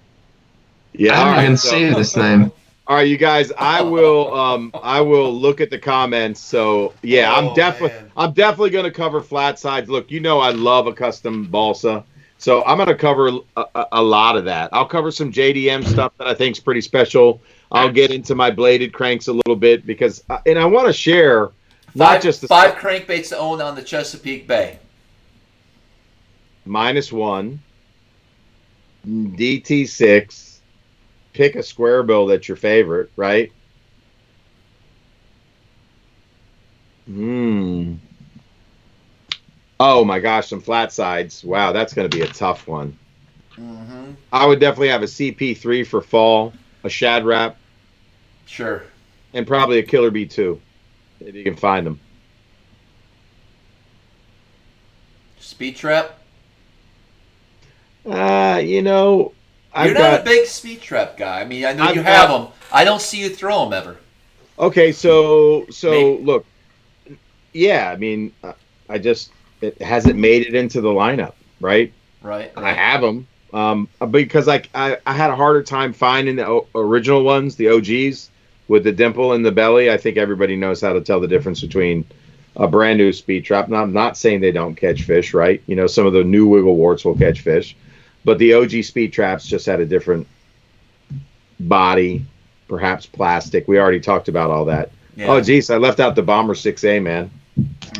C: Yeah, I didn't even see this name.
A: All right, you guys, I will look at the comments. So yeah, I'm definitely going to cover flat sides. Look, I love a custom balsa, so I'm going to cover a lot of that. I'll cover some JDM stuff that I think is pretty special. I'll get into my bladed cranks a little bit because, and I want to share not just the
B: five crankbaits to own on the Chesapeake Bay.
A: -1 DT6. Pick a square bill that's your favorite, right? Oh my gosh, some flat sides. Wow, that's going to be a tough one. Mm-hmm. I would definitely have a CP3 for fall, a shad wrap.
B: Sure.
A: And probably a killer B2, if you can find them.
B: Speed trap?
A: You're
B: not a big speed trap guy. I mean, I know you have them. I don't see you throw them ever.
A: Okay, so look, yeah. I mean, it hasn't made it into the lineup, right?
B: Right.
A: I have them because I had a harder time finding the original ones, the OGs with the dimple in the belly. I think everybody knows how to tell the difference between a brand new speed trap. Now, I'm not saying they don't catch fish, right? Some of the new wiggle warts will catch fish. But the OG speed traps just had a different body, perhaps plastic. We already talked about all that. Yeah. Oh, geez, I left out the Bomber 6A, man.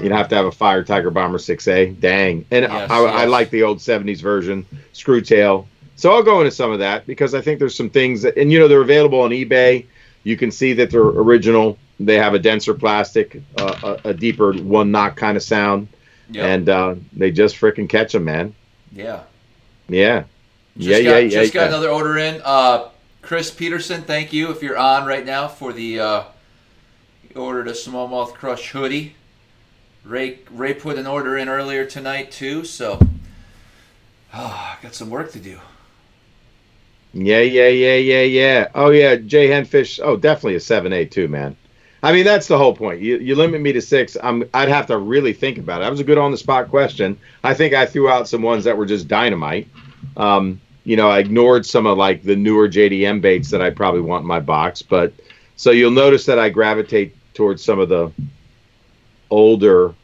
A: You'd have to have a Fire Tiger Bomber 6A. Dang. And I like the old 70s version, screw tail. So I'll go into some of that because I think there's some things that, and they're available on eBay. You can see that they're original. They have a denser plastic, a deeper one knock kind of sound. Yep. And they just freaking catch them, man.
B: Yeah.
A: Yeah.
B: Just got another order in. Chris Peterson, thank you if you're on right now for the you ordered a SmallmouthCrush hoodie. Ray put an order in earlier tonight too, so I got some work to do.
A: Yeah. Oh yeah, Jay Henfish. Oh, definitely a 7A too, man. I mean, that's the whole point. You limit me to 6. I'd have to really think about it. That was a good on-the-spot question. I think I threw out some ones that were just dynamite. I ignored some of like the newer JDM baits that I probably want in my box. But so you'll notice that I gravitate towards some of the older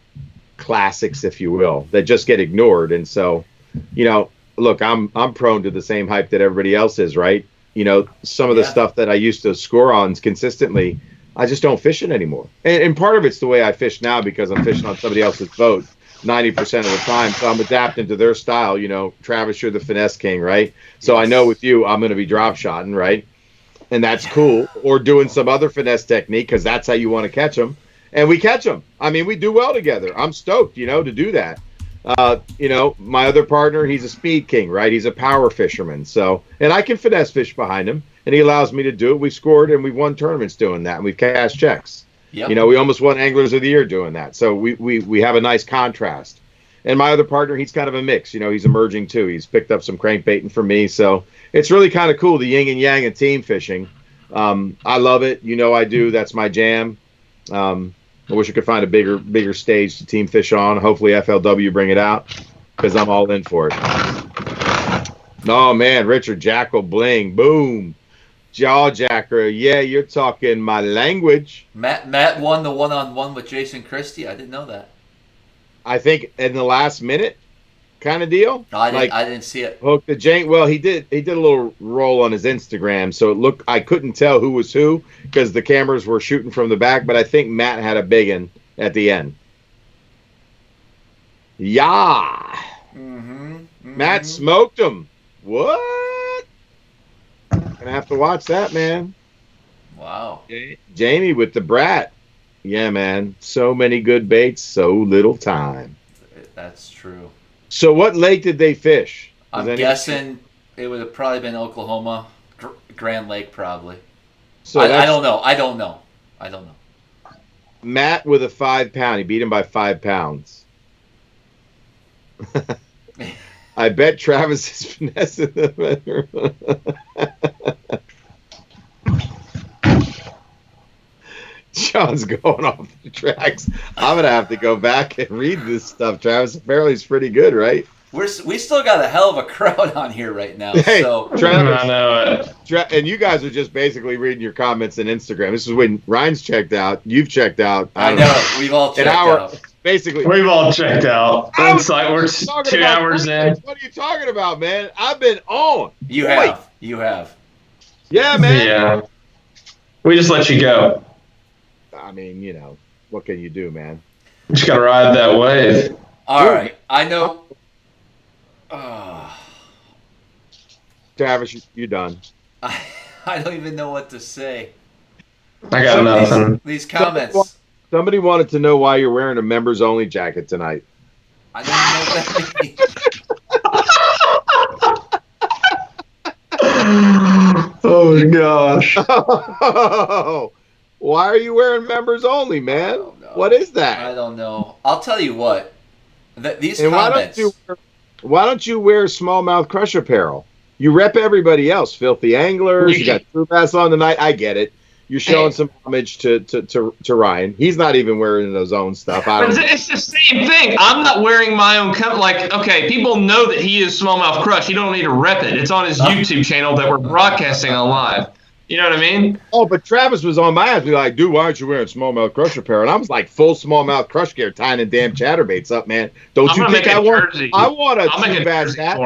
A: classics, if you will, that just get ignored. And so, look, I'm prone to the same hype that everybody else is, right? Some of the stuff that I used to score on consistently, I just don't fish it anymore. And part of it's the way I fish now because I'm fishing on somebody else's boat 90% of the time. So I'm adapting to their style. Travis, you're the finesse king, right? So I know with you, I'm going to be drop shotting, right? And that's cool. Or doing some other finesse technique because that's how you want to catch them. And we catch them. I mean, we do well together. I'm stoked, to do that. My other partner, he's a speed king, right? He's a power fisherman. So, and I can finesse fish behind him. And he allows me to do it. We scored and we've won tournaments doing that, and we've cashed checks. Yep. We almost won Anglers of the Year doing that. So we have a nice contrast. And my other partner, he's kind of a mix. He's emerging too. He's picked up some crankbaiting from me. So it's really kind of cool, the yin and yang of team fishing. I love it. I do. That's my jam. I wish I could find a bigger stage to team fish on. Hopefully FLW bring it out because I'm all in for it. Oh, man, Richard Jackal Bling. Boom. Jawjacker, yeah, you're talking my language.
B: Matt won the one-on-one with Jason Christie. I didn't know that.
A: I think in the last minute kind of deal.
B: No, I didn't see it.
A: Hooked the jank. Well, he did a little roll on his Instagram, so it looked. I couldn't tell who was who because the cameras were shooting from the back. But I think Matt had a big one at the end. Yeah. Matt smoked him. What? Gonna have to watch that, man.
B: Wow.
A: Jamie with the brat. Yeah, man. So many good baits, so little time.
B: That's true.
A: So what lake did they fish?
B: I'm guessing it would have probably been Oklahoma, Grand Lake probably.
A: So
B: I don't know. I don't know.
A: Matt with a 5 pound. He beat him by 5 pounds. I bet Travis is finessing the Sean's going off the tracks. I'm going to have to go back and read this stuff. Travis, apparently it's pretty good, right?
B: We still got a hell of a crowd on here right now.
A: Hey,
B: so
A: Travis,
C: I know it.
A: And you guys are just basically reading your comments on Instagram. This is when Ryan's checked out. You've checked out.
B: I know. We've all checked out.
A: Basically,
C: We've all checked out. It's like we're 2 hours in.
A: What are you talking about, man? I've been on.
B: You have.
A: Yeah, man.
C: Yeah. We just let you go.
A: I mean, what can you do, man?
C: You just got to ride that wave.
B: All right. I know.
A: Travis, you done.
B: I don't even know what to say.
C: I got nothing.
B: These comments.
A: Somebody wanted to know why you're wearing a members-only jacket tonight.
B: I don't know what that means.
C: Oh, gosh.
A: Why are you wearing members only, man? What is that?
B: I don't know. I'll tell you what. These
A: and
B: comments.
A: Why don't you wear smallmouth crush apparel? You rep everybody else. Filthy Anglers. You got True Bass on tonight. I get it. You're showing some homage to Ryan. He's not even wearing his own stuff.
C: It's the same thing. I'm not wearing my own company. Like, okay, people know that he is Smallmouth Crush. You don't need to rep it. It's on his YouTube channel that we're broadcasting on live. You know what I mean?
A: Oh, but Travis was on my ass. Be like, dude, why aren't you wearing smallmouth crush apparel? And I was like, full smallmouth crush gear, tying the damn chatterbaits up, man. Don't you think I want a true bass hat?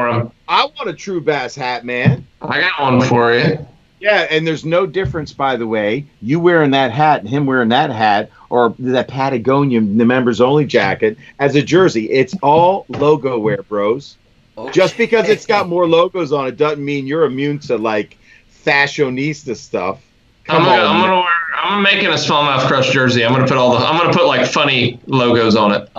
A: I want a true bass hat, man.
C: I got one for you.
A: Yeah, and there's no difference, by the way, you wearing that hat and him wearing that hat or that Patagonia, the members only jacket as a jersey. It's all logo wear, bros. Okay. Just because it's got more logos on it doesn't mean you're immune to like fashionista stuff.
C: I'm making a Smallmouth Crush jersey. I'm gonna put like funny logos on it.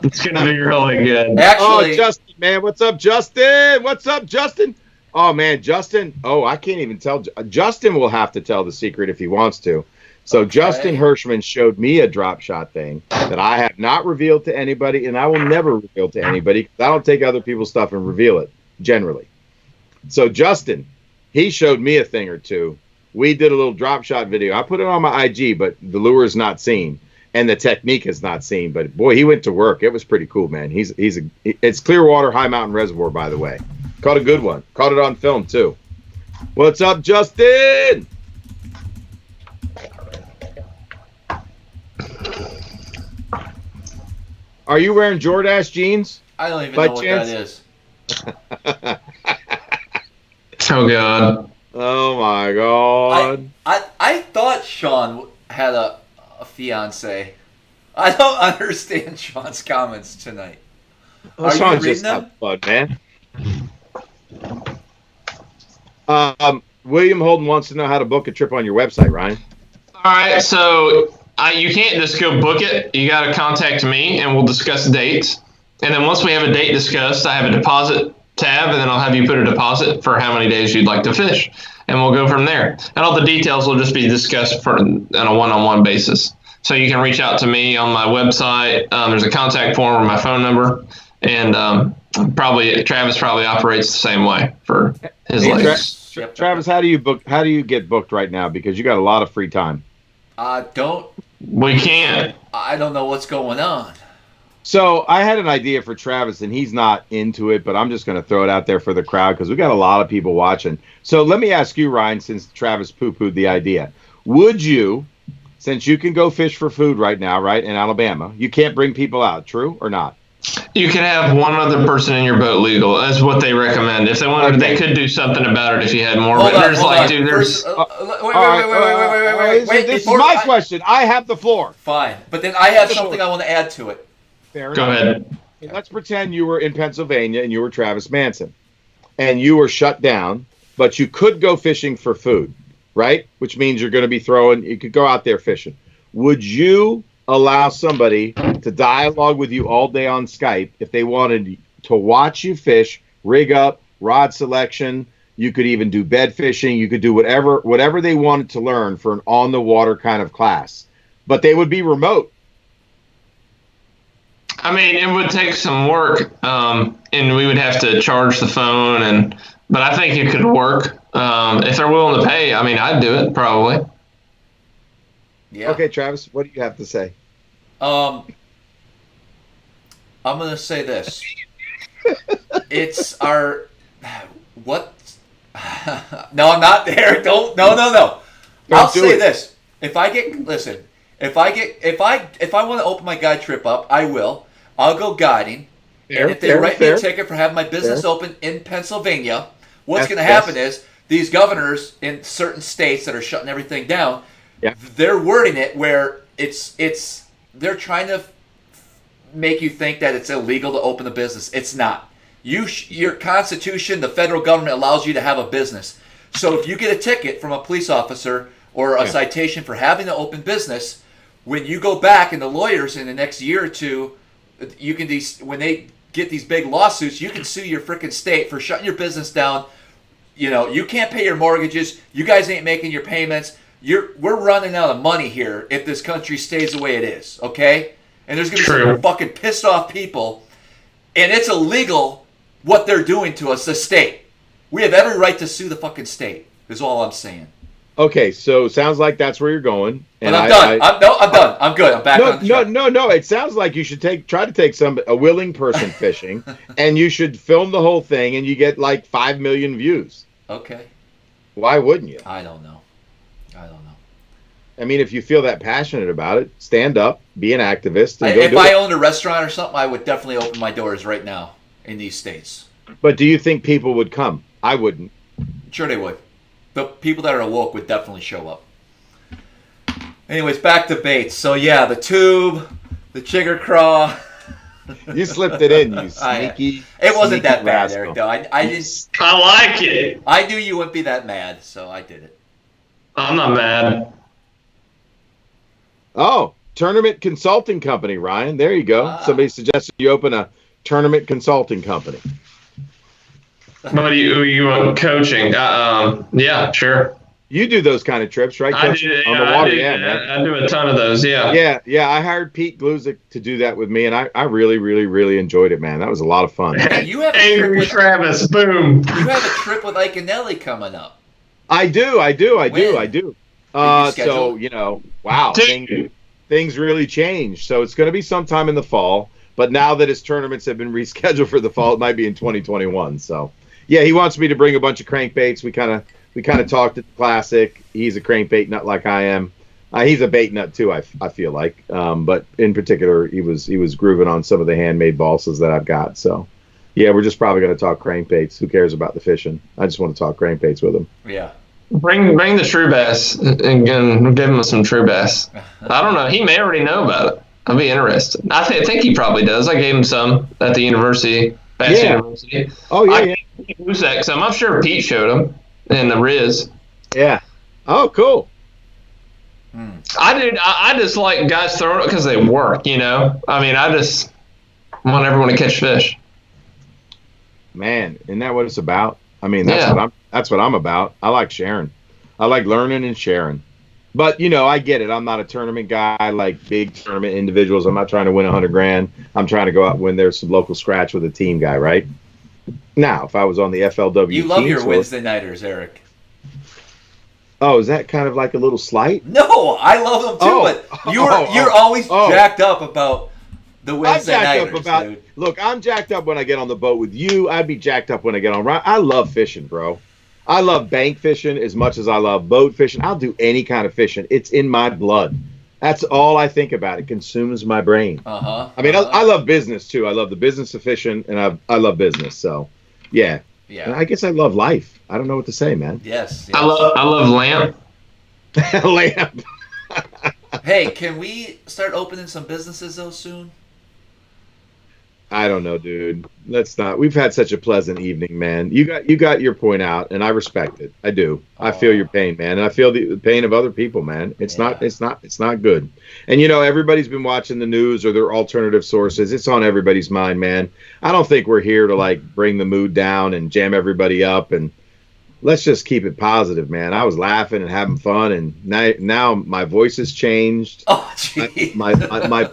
C: It's gonna be really good.
B: Actually,
A: Justin, man, what's up, Justin? Oh, man, Justin. Oh, I can't even tell. Justin will have to tell the secret if he wants to. So okay. Justin Hirschman showed me a drop shot thing that I have not revealed to anybody, and I will never reveal to anybody because I don't take other people's stuff and reveal it, generally. So Justin, he showed me a thing or two. We did a little drop shot video. I put it on my IG, but the lure is not seen, and the technique is not seen. But, boy, he went to work. It was pretty cool, man. It's Clearwater High Mountain Reservoir, by the way. Caught a good one. Caught it on film, too. What's up, Justin? Are you wearing Jordache jeans?
B: I don't even know what that is.
C: Oh, God.
A: Oh, my God.
B: I thought Sean had a fiance. I don't understand Sean's comments tonight.
A: Well, Sean's just having fun, man. William Holden wants to know how to book a trip on your website, Ryan.
C: All right, so you can't just go book it. You got to contact me, and we'll discuss dates. And then once we have a date discussed, I have a deposit tab, and then I'll have you put a deposit for how many days you'd like to fish, and we'll go from there. And all the details will just be discussed on a one-on-one basis. So you can reach out to me on my website. There's a contact form or my phone number, and Travis probably operates the same way for his legs.
A: Travis, how do you get booked right now? Because you got a lot of free time.
C: We can't.
B: I don't know what's going on.
A: So I had an idea for Travis, and he's not into it, but I'm just going to throw it out there for the crowd because we got a lot of people watching. So let me ask you, Ryan, since Travis poo-pooed the idea. Would you since you can go fish for food right now, right, in Alabama, you can't bring people out, true or not?
C: You can have one other person in your boat legal. That's what they recommend. If they wanted, they could do something about it if you had more.
B: Hold
C: but
B: on,
C: there's
B: hold
C: like,
B: on.
C: dude, there's.
B: Wait.
A: This is my question. I have the floor.
B: Fine, but then I have something I want to add to it.
A: Fair
C: Go
A: enough.
C: ahead.
A: Let's pretend you were in Pennsylvania and you were Travis Manson, and you were shut down, but you could go fishing for food, right? Which means you're going to be throwing. You could go out there fishing. Would you allow somebody to dialogue with you all day on Skype if they wanted to watch you fish, rig up, rod selection? You could even do bed fishing. You could do whatever they wanted to learn for an on the water kind of class, but they would be remote.
C: I mean, it would take some work, and we would have to charge the phone, but I think it could work. If they're willing to pay, I mean, I'd do it probably.
B: Yeah.
A: Okay, Travis, what do you have to say?
B: I'm going to say this. It's our what? No, I'm not there. Don't. No. I'll say this. If I want to open my guide trip up, I will. I'll go guiding. And if they write me a ticket for having my business open in Pennsylvania, what's going to happen is these governors in certain states that are shutting everything down, they're wording it where they're trying to make you think that it's illegal to open a business. It's not. Your Constitution, the federal government allows you to have a business. So if you get a ticket from a police officer or a citation for having to open business, when you go back and the lawyers in the next year or two, when they get these big lawsuits, you can sue your freaking state for shutting your business down. You know, you can't pay your mortgages. You guys ain't making your payments. We're running out of money here if this country stays the way it is, okay? And there's going to be some fucking pissed off people. And it's illegal what they're doing to us, the state. We have every right to sue the fucking state, is all I'm saying.
A: Okay, so sounds like that's where you're going.
B: And I'm done. I'm done. I'm good. I'm back on the track.
A: No. It sounds like you should try to take a willing person fishing, and you should film the whole thing, and you get like 5 million views.
B: Okay.
A: Why wouldn't you?
B: I don't know.
A: I mean, if you feel that passionate about it, stand up, be an activist. And
B: if I owned a restaurant or something, I would definitely open my doors right now in these states.
A: But do you think people would come? I wouldn't.
B: Sure they would. The people that are awoke would definitely show up. Anyways, back to baits. So yeah, the tube, the chigger craw.
A: You slipped it in, you sneaky.
B: It wasn't that bad,
A: rascal.
B: Eric. Though I didn't.
C: I like it.
B: I knew you wouldn't be that mad, so I did it.
C: I'm not mad.
A: Oh, tournament consulting company, Ryan. There you go. Somebody suggested you open a tournament consulting company.
C: What do you want coaching? Yeah, sure.
A: You do those kind of trips, right?
C: I do.
A: On the water, right?
C: I do a ton of those. Yeah.
A: Yeah. I hired Pete Gluzik to do that with me, and I really, really, really enjoyed it, man. That was a lot of fun.
B: You have
C: Angry Travis, boom.
B: You have a trip with Ike and Nelly coming up.
A: I do.
B: When?
A: So wow, things really changed. So it's going to be sometime in the fall. But now that his tournaments have been rescheduled for the fall, it might be in 2021. So yeah, he wants me to bring a bunch of crankbaits. We kind of talked at the Classic. He's a crankbait nut like I am. He's a bait nut too. I feel like, but in particular, he was grooving on some of the handmade balsas that I've got. So yeah, we're just probably going to talk crankbaits. Who cares about the fishing? I just want to talk crankbaits with him.
B: Yeah.
C: Bring the true bass and give him some true bass. I don't know. He may already know about it. I'll be interested. I think he probably does. I gave him some at the university, Bass University.
A: Oh yeah.
C: Who's that? Some. I'm sure Pete showed him in the Riz.
A: Yeah. Oh, cool.
C: I just like guys throwing it because they work. You know. I mean, I just want everyone to catch fish.
A: Man, isn't that what it's about? I mean, that's what I'm about. I like sharing. I like learning and sharing. But, I get it. I'm not a tournament guy. I like big tournament individuals. I'm not trying to win $100,000. I'm trying to go out when there's some local scratch with a team guy, right? Now, if I was on the FLW
B: You love your Wednesday nighters, Eric.
A: Oh, is that kind of like a little slight?
B: No, I love them too, but you're always jacked up about the Wednesday nighters, dude.
A: Look, I'm jacked up when I get on the boat with you. I'd be jacked up when I get on. I love fishing, bro. I love bank fishing as much as I love boat fishing. I'll do any kind of fishing. It's in my blood. That's all I think about. It consumes my brain. I mean, I love business too. I love the business of fishing, and I love business. So, yeah. And I guess I love life. I don't know what to say, man.
B: Yes.
C: I love lamp.
A: Lamp.
B: Hey, can we start opening some businesses though soon?
A: I don't know, dude. Let's not. We've had such a pleasant evening, man. You got your point out, and I respect it. I do. I feel your pain, man, and I feel the pain of other people, man. It's not good. And everybody's been watching the news or their alternative sources. It's on everybody's mind, man. I don't think we're here to like bring the mood down and jam everybody up, and let's just keep it positive, man. I was laughing and having fun, and now my voice has changed.
B: Oh, gee.
A: My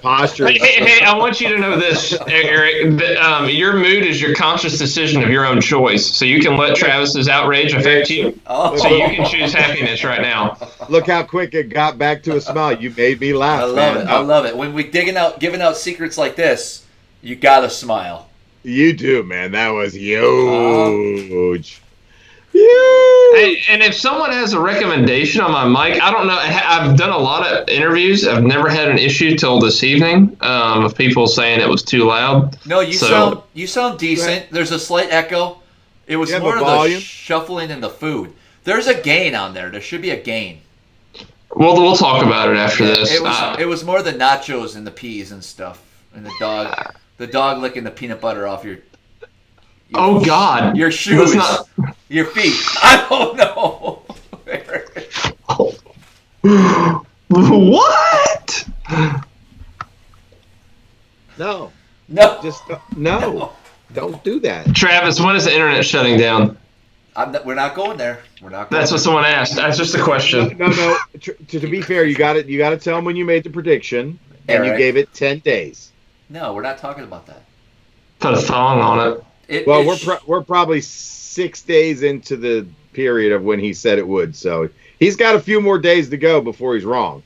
A: posture.
C: Hey, I want you to know this, Eric. That, your mood is your conscious decision of your own choice. So you can let Travis's outrage affect you.
B: Oh.
C: So you can choose happiness right now.
A: Look how quick it got back to a smile. You made me laugh.
B: I love
A: man.
B: it. I love it. When we giving out secrets like this, you gotta smile.
A: You do, man. That was huge.
C: Hey, and if someone has a recommendation on my mic, I don't know. I've done a lot of interviews. I've never had an issue till this evening of people saying it was too loud.
B: No, you sound decent. There's a slight echo. It was more of the shuffling and the food. There's a gain on there. There should be a gain.
C: Well, we'll talk about it after this.
B: It was more the nachos and the peas and stuff, and the dog licking the peanut butter off your
C: oh God!
B: Your shoes, your feet. I don't know.
C: What?
A: No.
B: Just
A: no. Don't do that.
C: Travis, when is the internet shutting down?
B: We're not going there.
C: That's what someone asked. That's just a question.
A: No. To be fair, you got to tell them when you made the prediction, and you gave it 10 days.
B: No, we're not talking about that.
C: Put a thong on it.
A: We're probably 6 days into the period of when he said it would, so he's got a few more days to go before he's wrong.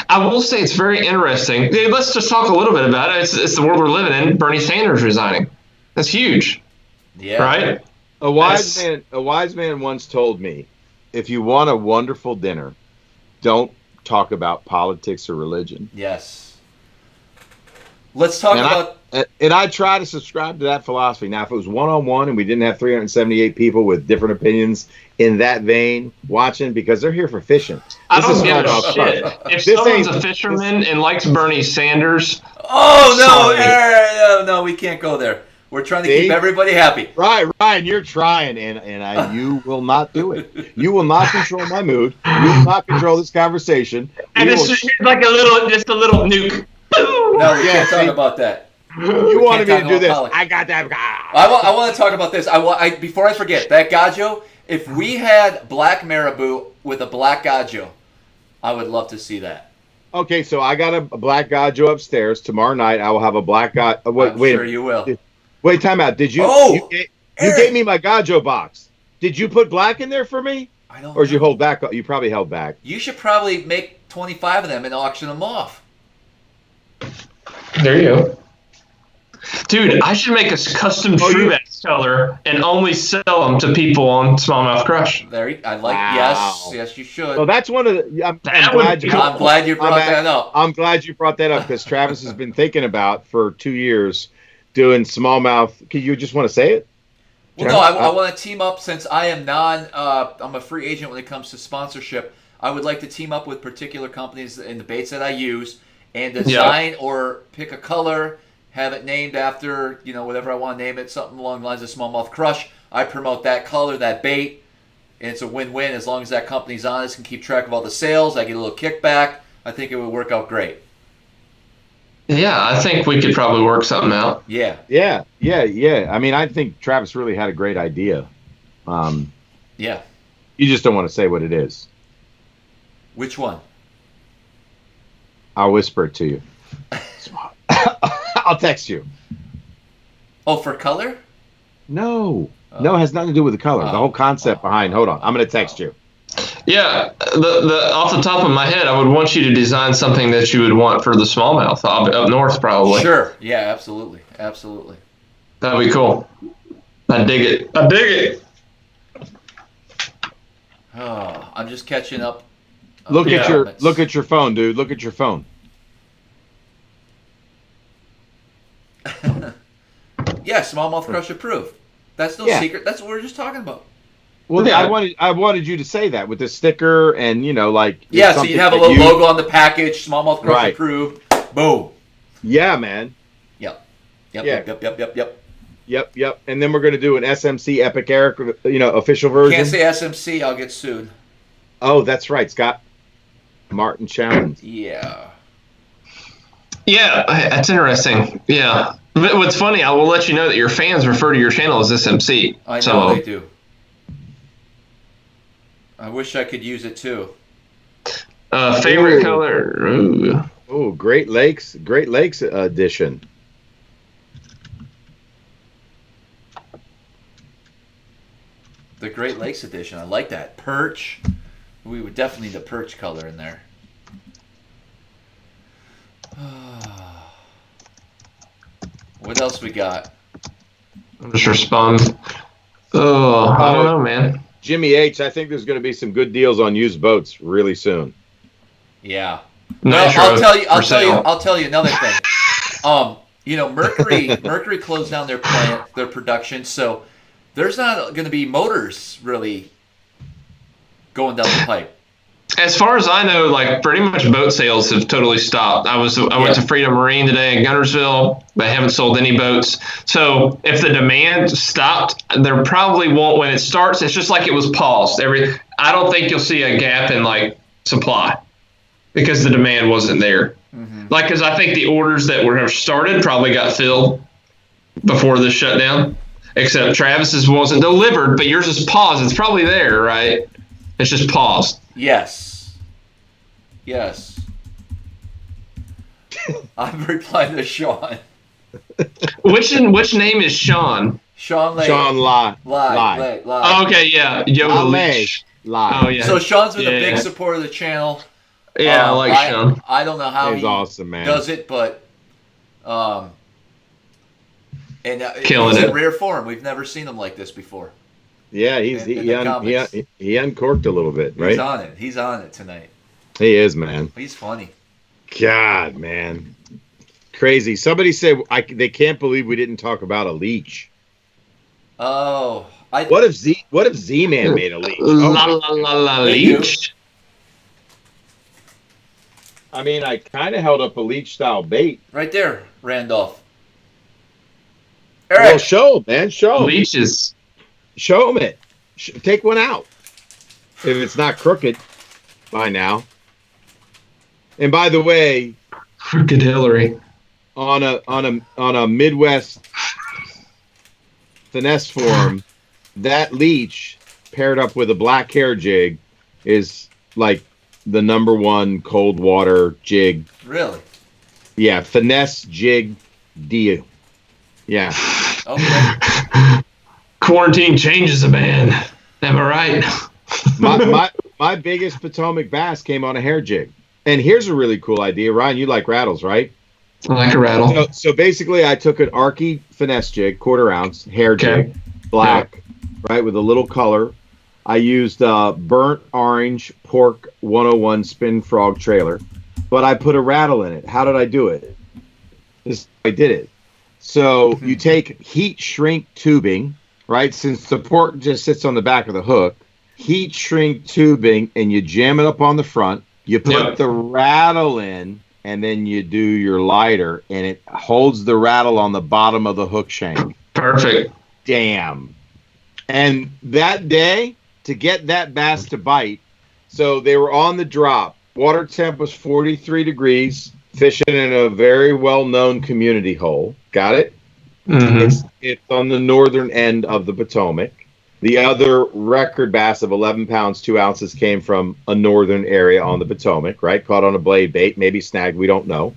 C: I will say it's very interesting. Let's just talk a little bit about it. It's the world we're living in. Bernie Sanders resigning. That's huge.
B: Yeah.
C: Right?
A: A wise man once told me, if you want a wonderful dinner, don't talk about politics or religion.
B: Yes. Let's talk about...
A: And I try to subscribe to that philosophy. Now, if it was one-on-one and we didn't have 378 people with different opinions in that vein watching, because they're here for fishing.
C: I don't give a shit. If someone's a fisherman and likes Bernie Sanders...
B: Oh, no, we can't go there. We're trying to keep everybody happy.
A: Right, Ryan, you're trying, and you will not do it. You will not control my mood. You will not control this conversation.
C: And it's just like a little nuke.
B: No, we can't talk about that.
A: You wanted me to do this. I got that.
B: I want to talk about this. Before I forget, that gajo, if we had black marabou with a black gajo, I would love to see that.
A: Okay, so I got a black gajo upstairs. Tomorrow night, I will have a black gajo.
B: I'm sure you will.
A: Wait, time out. Did you? You gave me my gajo box. Did you put black in there for me?
B: I don't.
A: Or did you hold back? You probably held back.
B: You should probably make 25 of them and auction them off.
C: There you go. Dude, I should make a custom true bass color and only sell them to people on SmallmouthCrush.
B: Yes, you should.
A: Well, that's one of the. I'm
B: glad you brought that up.
A: I'm glad you brought that up because Travis has been thinking about for 2 years doing smallmouth. You just want to say it?
B: Well, no, I want to team up since I am I'm a free agent when it comes to sponsorship. I would like to team up with particular companies in the baits that I use and design or pick a color. Have it named after, whatever I want to name it, something along the lines of SmallmouthCrush. I promote that color, that bait, and it's a win-win as long as that company's honest and keep track of all the sales. I get a little kickback. I think it would work out great.
C: Yeah, I think we could probably work something out.
A: Yeah. I mean, I think Travis really had a great idea.
B: Yeah.
A: You just don't want to say what it is.
B: Which one?
A: I'll whisper it to you. I'll text you.
B: Oh, for color?
A: No, it has nothing to do with the color. The whole concept behind. Hold on, I'm going to text you.
C: Yeah, the off the top of my head, I would want you to design something that you would want for the smallmouth up north, probably.
B: Sure. Yeah, absolutely.
C: That'd be cool. I dig it.
B: Oh, I'm just catching up.
A: Look at your phone, dude. Look at your phone.
B: Yeah, SmallmouthCrush approved. That's no secret. That's what we were just talking about.
A: Well, yeah. I wanted you to say that with the sticker and like.
B: Yeah, so you'd have a little logo on the package. SmallmouthCrush approved. Boom.
A: Yeah, man.
B: Yep.
A: And then we're gonna do an SMC Epic Eric, official version.
B: Can't say SMC. I'll get sued.
A: Oh, that's right, Scott Martin challenge.
B: Yeah.
C: Yeah, that's interesting. Yeah. But what's funny, I will let you know that your fans refer to your channel as SMC.
B: I know they do. I wish I could use it too.
C: Favorite color? Ooh.
A: Oh, Great Lakes edition.
B: The Great Lakes edition. I like that. Perch. We would definitely need a perch color in there. What else we got?
C: I'm just responding. Oh, I don't know, man.
A: Jimmy H, I think there's going to be some good deals on used boats really soon.
B: Yeah.
C: Nitro,
B: I'll tell you another thing. Mercury closed down their plant, their production, so there's not going to be motors really going down the pipe.
C: As far as I know, pretty much boat sales have totally stopped. I went to Freedom Marine today in Guntersville. They haven't sold any boats. So if the demand stopped, there probably won't. When it starts, it's just like it was paused. I don't think you'll see a gap in supply because the demand wasn't there.
B: Mm-hmm.
C: Because I think the orders that were started probably got filled before this shutdown. Except Travis's wasn't delivered, but yours is paused. It's probably there, right? It's just paused.
B: Yes. I'm replying to Sean.
C: Which name is Sean?
B: Sean Lay.
A: Sean Lai.
C: Oh, okay, yeah. Yoda Leach.
A: Lai.
C: Oh, yeah.
B: So Sean's been a big supporter of the channel.
C: Yeah, I like Sean.
B: I don't know how
A: he's awesome, man.
B: Does it, but
C: killing
B: he's
C: it.
B: in rare form. We've never seen him like this before.
A: Yeah, he uncorked a little bit, right?
B: He's on it tonight.
A: He is, man.
B: He's funny.
A: God, man. Crazy. Somebody said they can't believe we didn't talk about a leech.
B: Oh.
A: What if Z-Man made a leech?
C: Leech.
A: I mean, I kind of held up a leech style bait.
B: Right there, Randolph. Eric.
A: Well, show him, man. Show him.
C: Leeches.
A: Show him it. Take one out. If it's not crooked by now. And by the way,
C: Crooked Hillary.
A: On a Midwest Finesse forum, that leech paired up with a black hair jig is like the #1 cold water jig.
B: Really?
A: Yeah, Finesse jig deal. Yeah.
B: Okay.
C: Quarantine changes a man. Am I right?
A: my biggest Potomac bass came on a hair jig. And here's a really cool idea. Ryan, you like rattles, right?
C: I like a rattle.
A: So basically, I took an Arky Finesse jig, 1/4 ounce, hair jig, black, right, with a little color. I used burnt orange pork 101 spin frog trailer, but I put a rattle in it. How did I do it? I did it. So you take heat shrink tubing, right, since the pork just sits on the back of the hook, heat shrink tubing, and you jam it up on the front. You put the rattle in, and then you do your lighter, and it holds the rattle on the bottom of the hook shank.
C: Perfect.
A: Damn. And that day, to get that bass to bite, so they were on the drop. Water temp was 43 degrees, fishing in a very well-known community hole. Got it?
C: Mm-hmm.
A: It's on the northern end of the Potomac. The other record bass of 11 pounds, 2 ounces came from a northern area on the Potomac, right? Caught on a blade bait, maybe snagged, we don't know.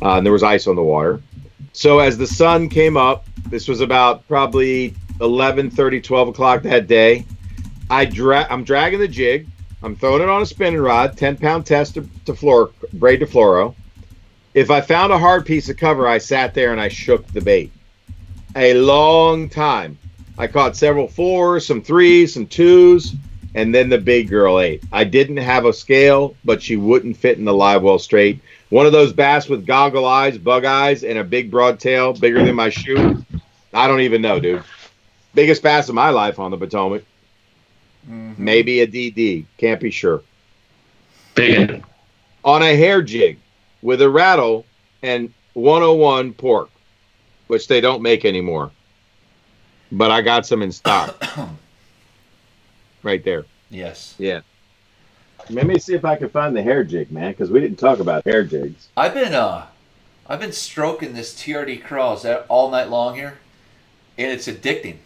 A: And there was ice on the water. So as the sun came up, this was about probably 11:30, 12 o'clock that day, I'm dragging the jig. I'm throwing it on a spinning rod, 10-pound test to braid to fluoro. If I found a hard piece of cover, I sat there and I shook the bait. A long time. I caught several 4s, some 3s, some 2s, and then the big girl ate. I didn't have a scale, but she wouldn't fit in the live well straight. One of those bass with goggle eyes, bug eyes, and a big broad tail, bigger than my shoe. I don't even know, dude. Biggest bass of my life on the Potomac. Mm-hmm. Maybe a DD. Can't be sure.
C: Big.
A: On a hair jig with a rattle and 101 pork, which they don't make anymore. But I got some in stock. Right there.
B: Yes.
A: Yeah. Let me see if I can find the hair jig, man, because we didn't talk about hair jigs.
B: I've been stroking this TRD Crawls all night long here, and it's addicting.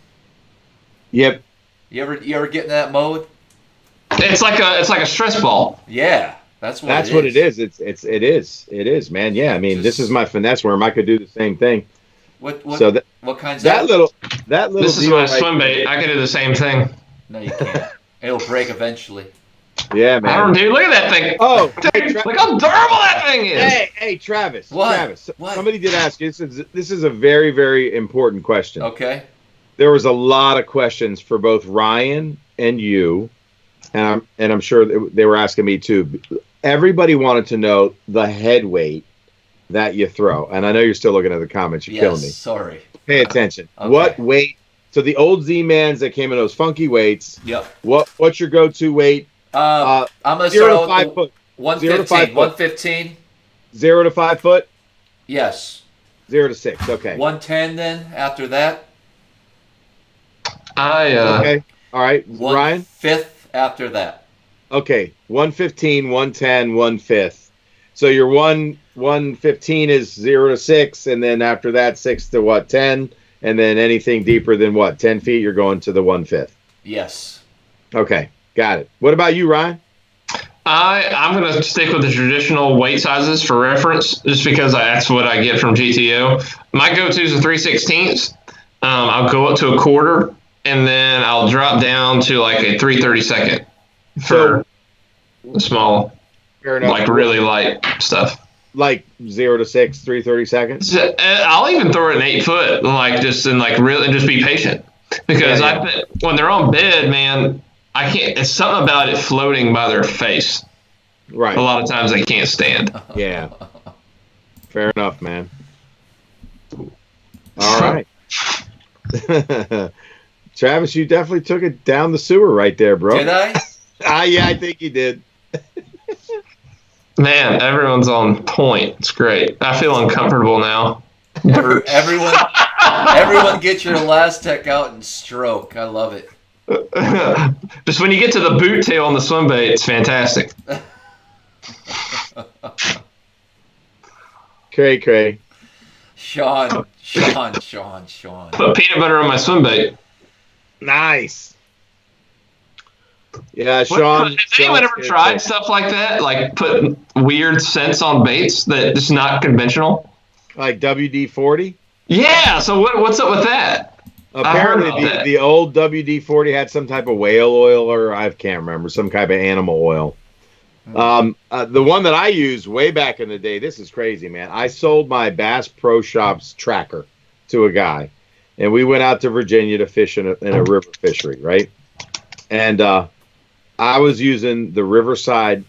B: Yep. You ever get in that mode?
C: It's like a stress ball.
B: Yeah, that's what it
A: is. It is, man. Yeah, I mean, this is my finesse worm. I could do the same thing.
B: What kinds
A: that
B: of
A: little
C: This is my swim bait. I can do the same thing.
B: No, you can't. It'll break eventually.
A: Yeah, man.
C: I don't, dude. Look at that thing.
A: Oh,
C: dude, look how durable that thing is.
A: Hey, Travis.
B: What?
A: Travis.
B: What?
A: Somebody did ask you. This is a very, very important question.
B: Okay.
A: There was a lot of questions for both Ryan and you, and I'm sure they were asking me too. Everybody wanted to know the head weight that you throw, and I know you're still looking at the comments. You're killing me.
B: Sorry.
A: Pay attention.
B: Okay.
A: What weight? So the old Z-Mans that came in those funky weights.
B: Yep.
A: What's your go-to weight?
B: I'm gonna
A: 0
B: start
A: to 5 foot.
B: 115. 115.
A: 0 to 5 foot.
B: Yes.
A: 0 to 6. Okay.
B: 110 then after that.
A: Okay. All right. Ryan?
B: 1/5 after that.
A: Okay. 115, 110, 1/5. So your 115 is 0 to 6, and then after that 6 to what? 10, and then anything deeper than what? 10 feet, you're going to the 1/5.
B: Yes.
A: Okay. Got it. What about you, Ryan?
C: I'm going to stick with the traditional weight sizes for reference, just because that's what I get from GTO. My go-to is a 3/16. I'll go up to a quarter, and then I'll drop down to like a 3/32 for small,
A: fair enough.
C: Like really light stuff.
A: Like 0 to 6, 3/32.
C: I'll even throw it in 8 foot, really, and just be patient, because when they're on bed, man, I can't. It's something about it floating by their face.
A: Right.
C: A lot of times they can't stand.
A: Yeah. Fair enough, man. All right. Travis, you definitely took it down the sewer right there, bro.
B: Did I?
A: Yeah, I think you did.
C: Man, everyone's on point. It's great. I feel uncomfortable now.
B: Everyone get your Elastec out and stroke. I love it.
C: Just when you get to the boot tail on the swim bait, it's fantastic.
A: Cray.
B: Sean.
C: Put peanut butter on my swim bait.
A: Nice. Yeah, Sean.
C: Has anyone ever tried stuff like that? Like put weird scents on baits that is not conventional?
A: Like WD-40?
C: Yeah, so what's up with that?
A: Apparently, the old WD-40 had some type of whale oil, or I can't remember, some type of animal oil. The one that I used way back in the day, this is crazy, man. I sold my Bass Pro Shops tracker to a guy, and we went out to Virginia to fish in a river fishery, right? And I was using the Riverside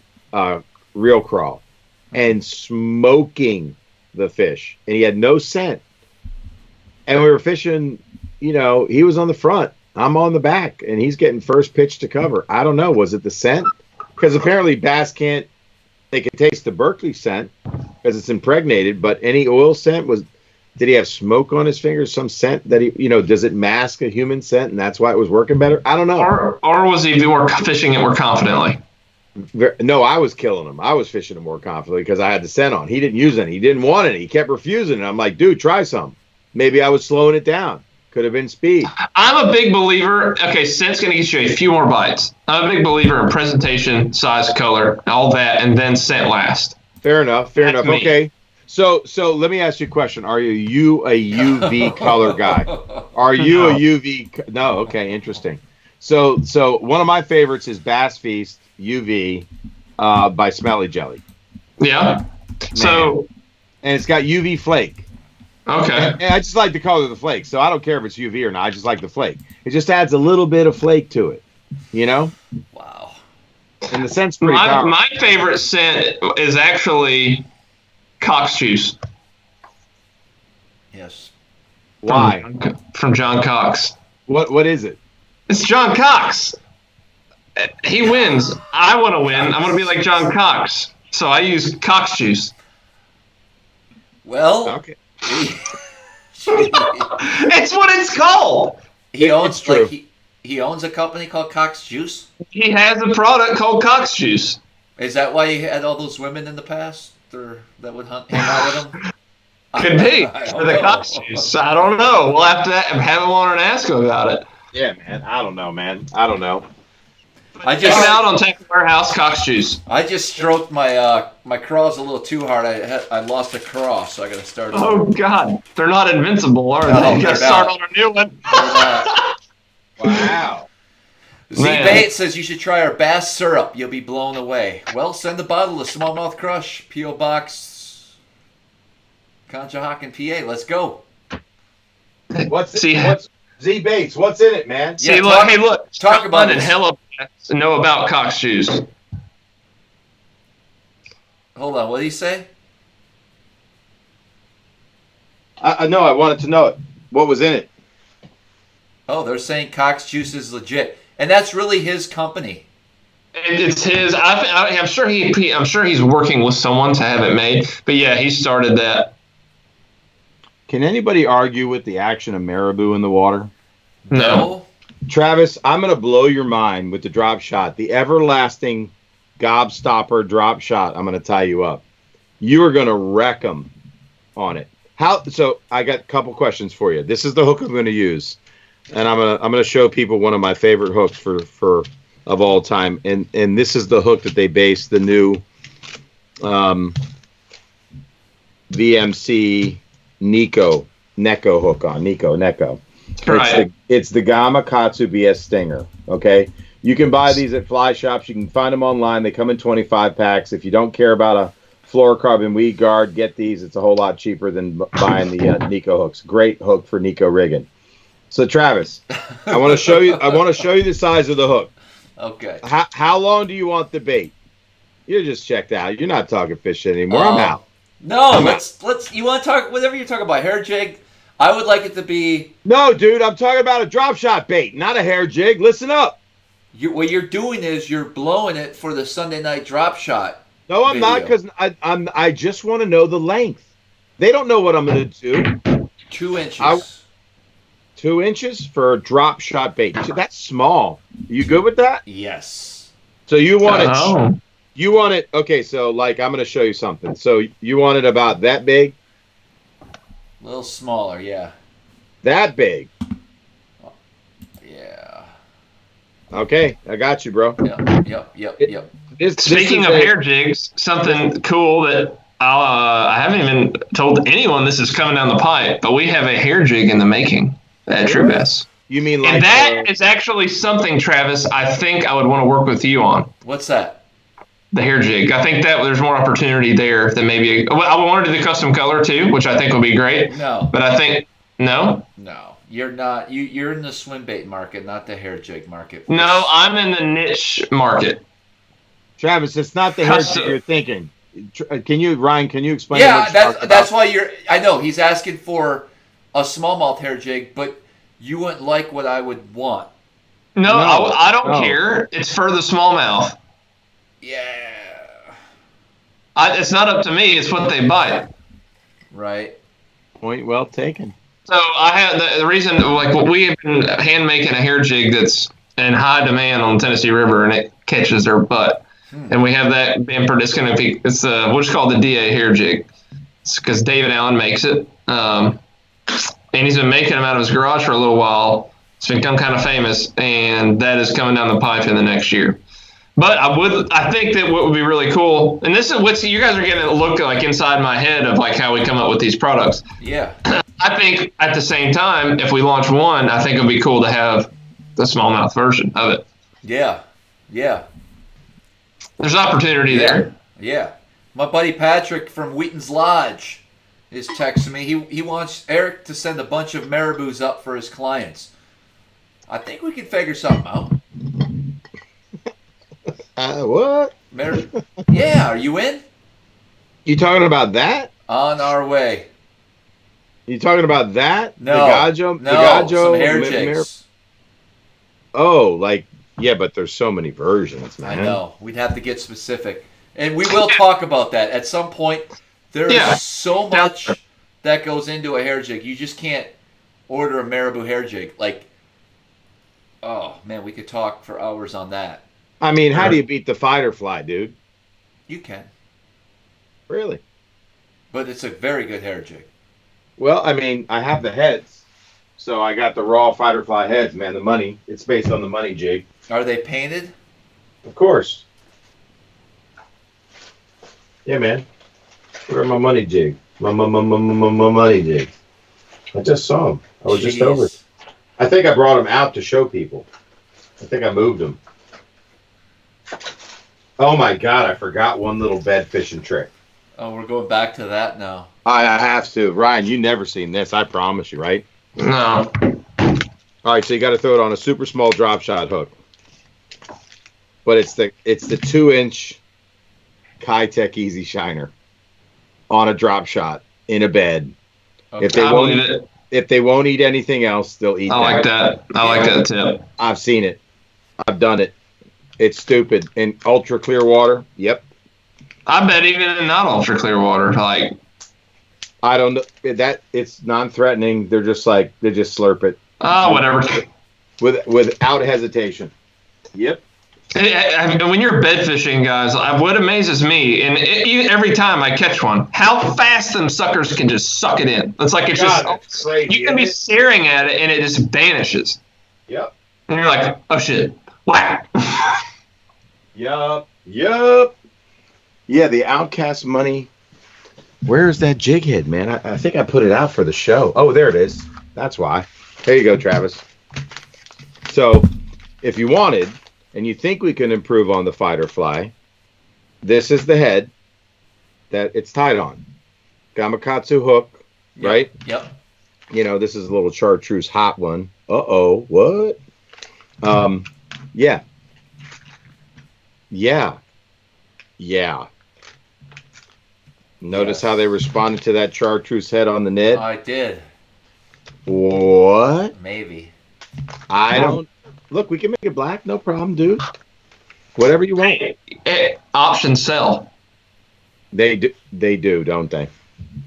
A: Reel Crawl and smoking the fish, and he had no scent. And we were fishing. You know, he was on the front, I'm on the back, and he's getting first pitch to cover. I don't know. Was it the scent? Because apparently bass they can taste the Berkeley scent because it's impregnated, but any oil scent did he have smoke on his fingers? Some scent that does it mask a human scent, and that's why it was working better? I don't know.
C: Or was he fishing it more confidently?
A: No, I was killing him. I was fishing him more confidently because I had the scent on. He didn't use any. He didn't want any. He kept refusing it. I'm like, dude, try some. Maybe I was slowing it down. Could have been speed.
C: I'm a big believer. Okay, scent's going to get you a few more bites. I'm a big believer in presentation, size, color, all that, and then scent last.
A: Fair enough. Okay. So let me ask you a question. Are you a UV color guy? Are you a UV? No. Okay. Interesting. So one of my favorites is Bass Feast UV by Smelly Jelly.
C: Yeah.
A: And it's got UV flake.
C: Okay.
A: And I just like the color of the flake, so I don't care if it's UV or not. I just like the flake. It just adds a little bit of flake to it, you know? And the scent's pretty powerful.
C: My favorite scent is actually Cox Juice.
B: Yes.
A: Why?
C: From John Cox.
A: What is it?
C: It's John Cox. He wins. I want to win. I want to be like John Cox. So I use Cox Juice.
B: Well,
A: Okay.
C: It's what it's called.
B: He owns
A: It's true.
B: he owns a company called Cox Juice.
C: He has a product called Cox Juice.
B: Is that why he had all those women in the past, or that would hang out with him?
C: Could be
B: I don't
C: for the
B: know.
C: Cox Juice. I don't know. We'll have to have him on and ask him about it.
A: Yeah, man. I don't know, man. I don't know.
C: Check it out on Tackle Warehouse Cox Juice.
B: I just stroked my my craws a little too hard. I lost a craw, so I got to start.
C: Oh God, they're not invincible, are
B: No,
C: they? You
B: they're
C: got to start
B: not.
C: on a new one.
A: Wow.
B: Z
C: Man.
B: Bait says you should try our bass syrup. You'll be blown away. Well, send a bottle to Smallmouth Crush, P.O. Box, Conshohocken, PA. Let's go.
A: What's
C: See-
A: Z Bates? What's in it, man?
C: See,
B: Yeah,
C: look,
B: talk-
C: hey, look.
B: talk about
C: John and
B: this.
C: Hella know about Cox Juice.
B: Hold on. What did he say?
A: I know. I wanted to know it. What was in it?
B: Oh, they're saying Cox Juice is legit, and that's really his company.
C: It's his. I'm sure I'm sure he's working with someone to have it made. But yeah, he started that.
A: Can anybody argue with the action of marabou in the water?
C: No.
A: Travis, I'm going to blow your mind with the drop shot. The everlasting gobstopper drop shot. I'm going to tie you up. You are going to wreck them on it. So I got a couple questions for you. This is the hook I'm going to use. And I'm going to show people one of my favorite hooks for of all time. And this is the hook that they based the new VMC Neko hook on. Neko.
C: Right.
A: It's the Gamakatsu BS Stinger. Okay, you can buy these at fly shops. You can find them online. They come in 25 packs. If you don't care about a fluorocarbon weed guard, get these. It's a whole lot cheaper than buying the Neko hooks. Great hook for Neko rigging. So Travis, I want to show you. I want to show you the size of the hook.
B: Okay.
A: How long do you want the bait? You're just checked out. You're not talking fish anymore. I'm out.
B: No, let's. You want to talk whatever you're talking about, hair jig. I would like it to be.
A: No, dude, I'm talking about a drop shot bait, not a hair jig. Listen up.
B: What you're doing is you're blowing it for the Sunday night drop shot.
A: No, I'm not,
B: video.
A: because I just want to know the length. They don't know what I'm going to do.
B: 2 inches.
A: 2 inches for a drop shot bait. That's small. You good with that?
B: Yes.
A: So you want it.
C: Oh.
A: You want it. Okay, so like I'm going to show you something. So you want it about that big?
B: A little smaller, yeah.
A: That big.
B: Yeah.
A: Okay, I got you, bro.
B: Yep.
C: Speaking of hair jigs, something cool that I haven't even told anyone this is coming down the pipe, but we have a hair jig in the making at True Bass.
A: You mean like
C: And that is actually something, Travis, I think I would want to work with you on.
B: What's that?
C: The hair jig. I think that there's more opportunity there than maybe. I wanted to do the custom color too, which I think would be great.
B: No.
C: But I think no.
B: You're not. You're in the swim bait market, not the hair jig market.
C: No, I'm in the niche market.
A: Travis, it's not the hair
C: Custom.
A: jig you're thinking. Ryan, can you explain?
B: Yeah,
A: what you're talking about?
B: that's why you're. I know he's asking for a smallmouth hair jig, but you wouldn't like what I would want.
C: No, I don't
A: no.
C: care. It's for the smallmouth.
B: Yeah.
C: It's not up to me. It's what they bite.
B: Right.
A: Point well taken.
C: So I have the reason, like, we have been hand making a hair jig that's in high demand on the Tennessee River, and it catches their butt. And we have that being produced. It's what's called the DA hair jig. It's because David Allen makes it, and he's been making them out of his garage for a little while. It's become kind of famous, and that is coming down the pipe in the next year. But I think that what would be really cool, and this is what you guys are getting a look like inside my head of like how we come up with these products.
B: Yeah.
C: I think at the same time, if we launch one, I think it would be cool to have the smallmouth version of it.
B: Yeah.
C: There's opportunity there.
B: Yeah. My buddy Patrick from Wheaton's Lodge is texting me. He wants Eric to send a bunch of marabous up for his clients. I think we can figure something out.
A: What?
B: Yeah, are you in?
A: You talking about that?
B: On our way.
A: You talking about that?
B: No.
A: The Gajo,
B: some hair jigs.
A: Oh, like, yeah, but there's so many versions, man.
B: I know. We'd have to get specific. And we will talk about that. At some point, there is so much that goes into a hair jig. You just can't order a marabou hair jig. Like, oh, man, we could talk for hours on that.
A: I mean, how do you beat the fighter fly, dude?
B: You can.
A: Really?
B: But it's a very good hair jig.
A: Well, I mean, I have the heads. So I got the raw fighter fly heads, man. The money. It's based on the money jig.
B: Are they painted?
A: Of course. Yeah, man. Where are my money jig? My money jig. I just saw them. I was just over. I think I brought them out to show people. I think I moved them. Oh my God! I forgot one little bed fishing trick.
B: Oh, we're going back to that now.
A: I have to. Ryan, you never seen this. I promise you, right?
C: No.
A: All right, so you got to throw it on a super small drop shot hook. But it's the 2-inch Kitech Easy Shiner on a drop shot in a bed.
C: Okay.
A: If they won't eat anything else, they'll eat.
C: I like that. I like that tip.
A: I've seen it. I've done it. It's stupid. In ultra clear water, yep.
C: I bet even in not ultra clear water, like.
A: I don't know that it's non-threatening. They just slurp it.
C: Oh, whatever.
A: Without hesitation. Yep.
C: When you're bed fishing, guys, what amazes me, and every time I catch one, how fast them suckers can just suck it in. It's like it's just crazy, you can be staring at it and it just vanishes.
A: Yep.
C: And you're like, oh shit, whack.
A: Yup. Yeah, the Outcast money. Where's that jig head, man? I think I put it out for the show. Oh, there it is. That's why. There you go, Travis. So, if you wanted, and you think we can improve on the fighter fly, this is the head that it's tied on. Gamakatsu hook, right?
B: Yep.
A: You know, this is a little chartreuse hot one. Uh-oh, what? Yeah. Notice how they responded to that chartreuse head on the Ned?
B: I did.
A: What?
B: Maybe.
A: I don't. Look, we can make it black. No problem, dude. Whatever you want.
C: Options sell.
A: They do, don't they?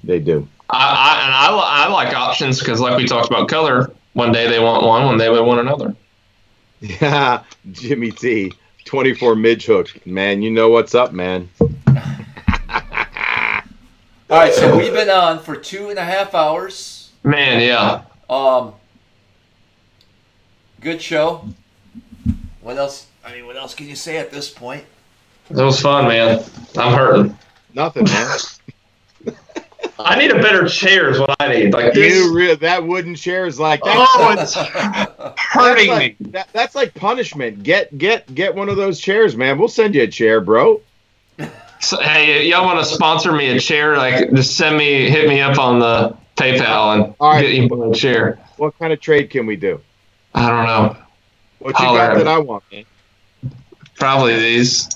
A: They do.
C: I like options because, like we talked about color, one day they want one day they want another.
A: Yeah, Jimmy T. 24 midge hook. Man, you know what's up, man.
B: All right, so we've been on for 2.5 hours.
C: Man, yeah.
B: Good show. What else? I mean, what else can you say at this point?
C: It was fun, man. I'm hurting.
A: Nothing, man.
C: I need a better chair is what I need. Like this.
A: That wooden chair is like that.
C: Oh, it's hurting me.
A: That's like punishment. Get one of those chairs, man. We'll send you a chair, bro.
C: So, hey, y'all want to sponsor me a chair? Like, just hit me up on the PayPal and get you a chair.
A: What kind of trade can we do?
C: I don't know.
A: What you got that I want, man?
C: Probably these.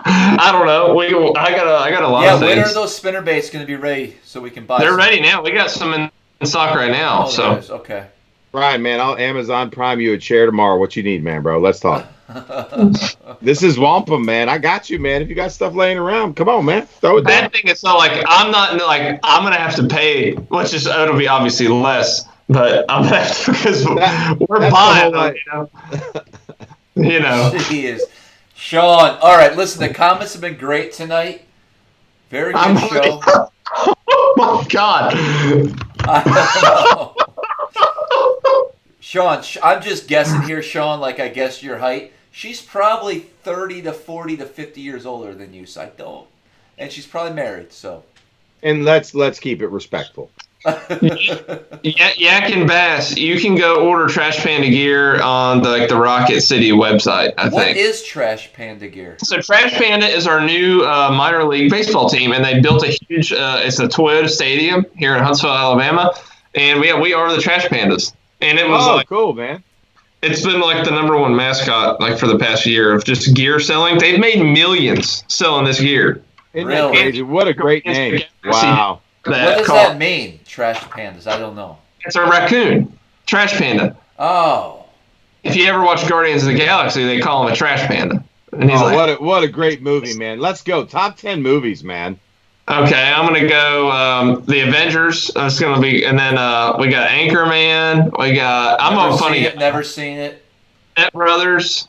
C: I don't know. I got a lot of things.
B: Yeah, when are those spinner baits going to be ready so we can buy?
C: They're ready now. We got some in stock right now. So
B: okay.
A: Brian, man, I'll Amazon Prime you a chair tomorrow. What you need, man, bro? Let's talk. This is wampum, man. I got you, man. If you got stuff laying around, come on, man. Throw it down.
C: Bad thing is, so like I'm gonna have to pay, which is it'll be obviously less, but I'm gonna have to because we're buying them, you know.
B: He is. Sean, all right, listen, the comments have been great tonight. Very good show.
C: Oh my God.
B: I don't know. Sean, I'm just guessing here, Sean, like I guessed your height. She's probably 30 to 40 to 50 years older than you, so I don't. And she's probably married, so.
A: And let's keep it respectful.
C: Yak and Bass, you can go order Trash Panda gear on the Rocket City website, I think.
B: What is Trash Panda gear?
C: So Trash Panda is our new minor league baseball team, and they built a huge, it's a Toyota Stadium here in Huntsville, Alabama, and we are the Trash Pandas. And it was
A: cool, man.
C: It's been like the number one mascot like for the past year of just gear selling. They've made millions selling this gear.
A: Isn't
B: Really?
A: that crazy? What a great name. Wow.
B: What does that mean, Trash Pandas? I don't know.
C: It's a raccoon. Trash panda.
B: Oh.
C: If you ever watch Guardians of the Galaxy, they call him a trash panda. And he's
A: what a great movie, man. Let's go. Top 10 movies, man.
C: Okay, I'm gonna go The Avengers. That's gonna be, and then we got Anchorman. We got
B: Never seen it.
C: Step Brothers.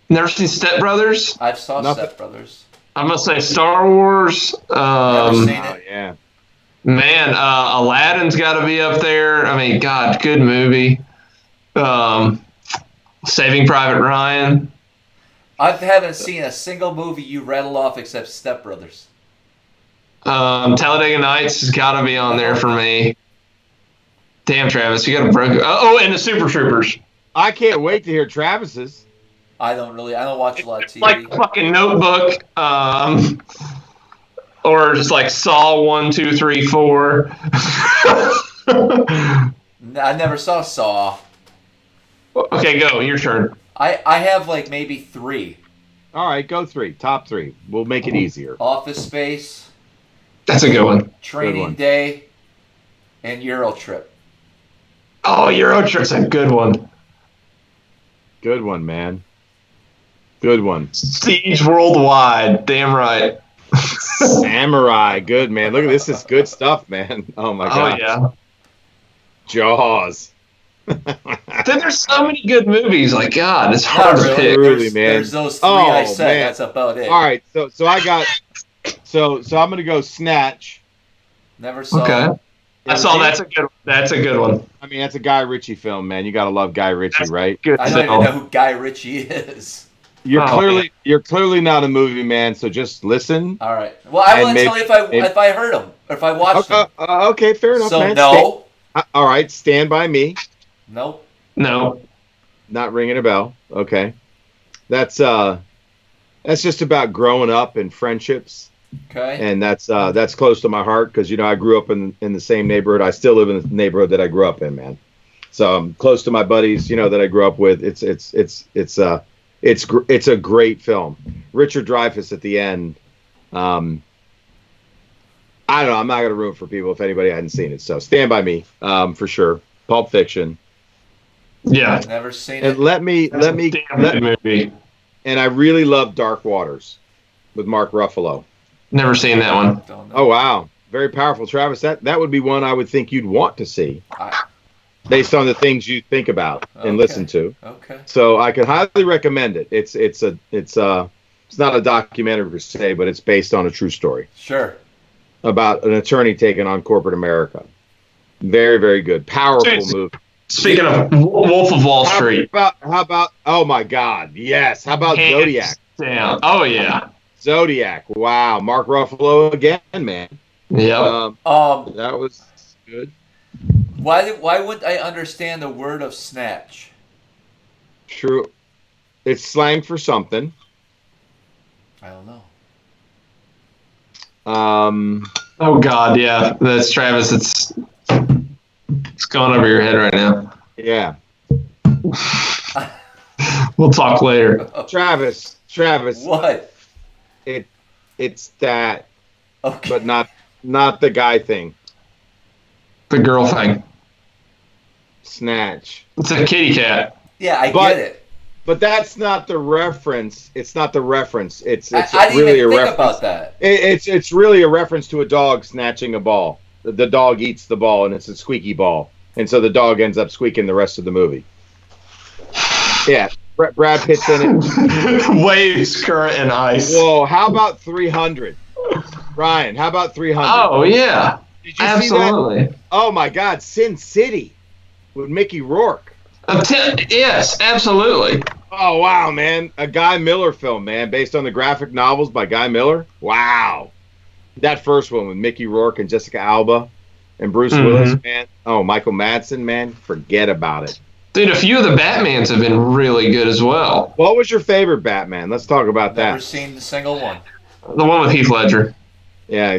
C: Never seen Step Brothers?
B: I've saw Step Brothers.
C: I'm gonna say Star Wars.
B: Never seen it.
A: Oh, yeah.
C: Man, Aladdin's got to be up there. I mean, God, good movie. Saving Private Ryan.
B: I haven't seen a single movie you rattle off except Step Brothers.
C: Talladega Nights has got to be on there for me. Damn, Travis, you got to break. And the Super Troopers.
A: I can't wait to hear Travis's.
B: I don't watch a lot of TV.
C: Like fucking Notebook. Or just like Saw 1, 2, 3, 4.
B: I never saw Saw.
C: Okay, go. Your turn.
B: I have like maybe 3.
A: All right, go 3. Top 3. We'll make it easier.
B: Office Space.
C: That's a good one.
B: Training Day. And Euro Trip.
C: Oh, Euro Trip's a good one.
A: Good one, man. Good one.
C: Siege Worldwide. Damn right.
A: Samurai. Good, man. Look at this. Is good stuff, man. Oh, my God.
C: Oh, yeah.
A: Jaws.
C: There's so many good movies. Like, God, it's hard to pick.
A: Really, man.
B: There's those 3 I said. Man. That's about it.
A: All right. So I got. So I'm gonna go Snatch.
B: Never saw.
C: Okay. I saw. That's a good one.
A: I mean, that's a Guy Ritchie film, man. You gotta love Guy Ritchie, right?
C: Good.
B: I don't even know who Guy Ritchie is.
A: You're clearly not a movie man. So just listen.
B: All right. Well, I want to tell you if I heard him or if I watched him.
A: Okay, fair enough.
B: So
A: man.
B: no.
A: All right. Stand by Me.
B: Nope.
C: No.
A: Not ringing a bell. Okay. That's just about growing up and friendships.
B: Okay.
A: And that's close to my heart because I grew up in the same neighborhood. I still live in the neighborhood that I grew up in, man. So I'm close to my buddies, that I grew up with. It's a great film. Richard Dreyfuss at the end. I don't know. I'm not gonna ruin it for people if anybody hadn't seen it. So Stand by Me, for sure. Pulp Fiction.
C: Yeah.
B: I've never seen
A: And
B: it.
A: let me.
C: Movie.
A: And I really love Dark Waters with Mark Ruffalo.
C: Never seen that one.
B: Don't know.
A: Oh wow, very powerful, Travis. That would be one I would think you'd want to see, based on the things you think about and listen to.
B: Okay.
A: So I could highly recommend it. It's not a documentary per se, but it's based on a true story.
B: Sure.
A: About an attorney taking on corporate America. Very good, powerful movie.
C: Speaking of Wolf of Wall Street.
A: How about? Oh my God, yes. How about Zodiac?
C: Down. Oh yeah.
A: Zodiac. Wow, Mark Ruffalo again, man.
C: Yeah.
A: That was good.
B: Why would I understand the word of snatch?
A: True. It's slang for something.
B: I don't know.
C: Oh God, yeah. That's Travis. It's going over your head right now.
A: Yeah.
C: We'll talk later.
A: Travis.
B: What?
A: It's that,
B: Okay.
A: but not the guy thing.
C: The girl thing.
A: Snatch.
C: It's a kitty cat.
B: Yeah, I get it.
A: But that's not the reference. It's not the reference. It's
B: I didn't
A: really
B: even
A: a
B: think
A: reference.
B: about that.
A: It's really a reference to a dog snatching a ball. The dog eats the ball, and it's a squeaky ball, and so the dog ends up squeaking the rest of the movie. Yeah, Brad Pitt's in it.
C: Waves, current, and ice.
A: Whoa, how about 300? Ryan, how about 300?
C: Oh yeah,
A: Did you
C: absolutely.
A: see that? Oh my God, Sin City with Mickey Rourke.
C: Yes, absolutely.
A: Oh wow, man, a Guy Miller film, man, based on the graphic novels by Guy Miller. Wow, that first one with Mickey Rourke and Jessica Alba and Bruce Willis, man. Oh, Michael Madsen, man, forget about it.
C: Dude, a few of the Batmans have been really good as well.
A: What was your favorite Batman? Let's talk about that.
B: Never seen the single one.
C: The one with Heath Ledger.
A: Yeah,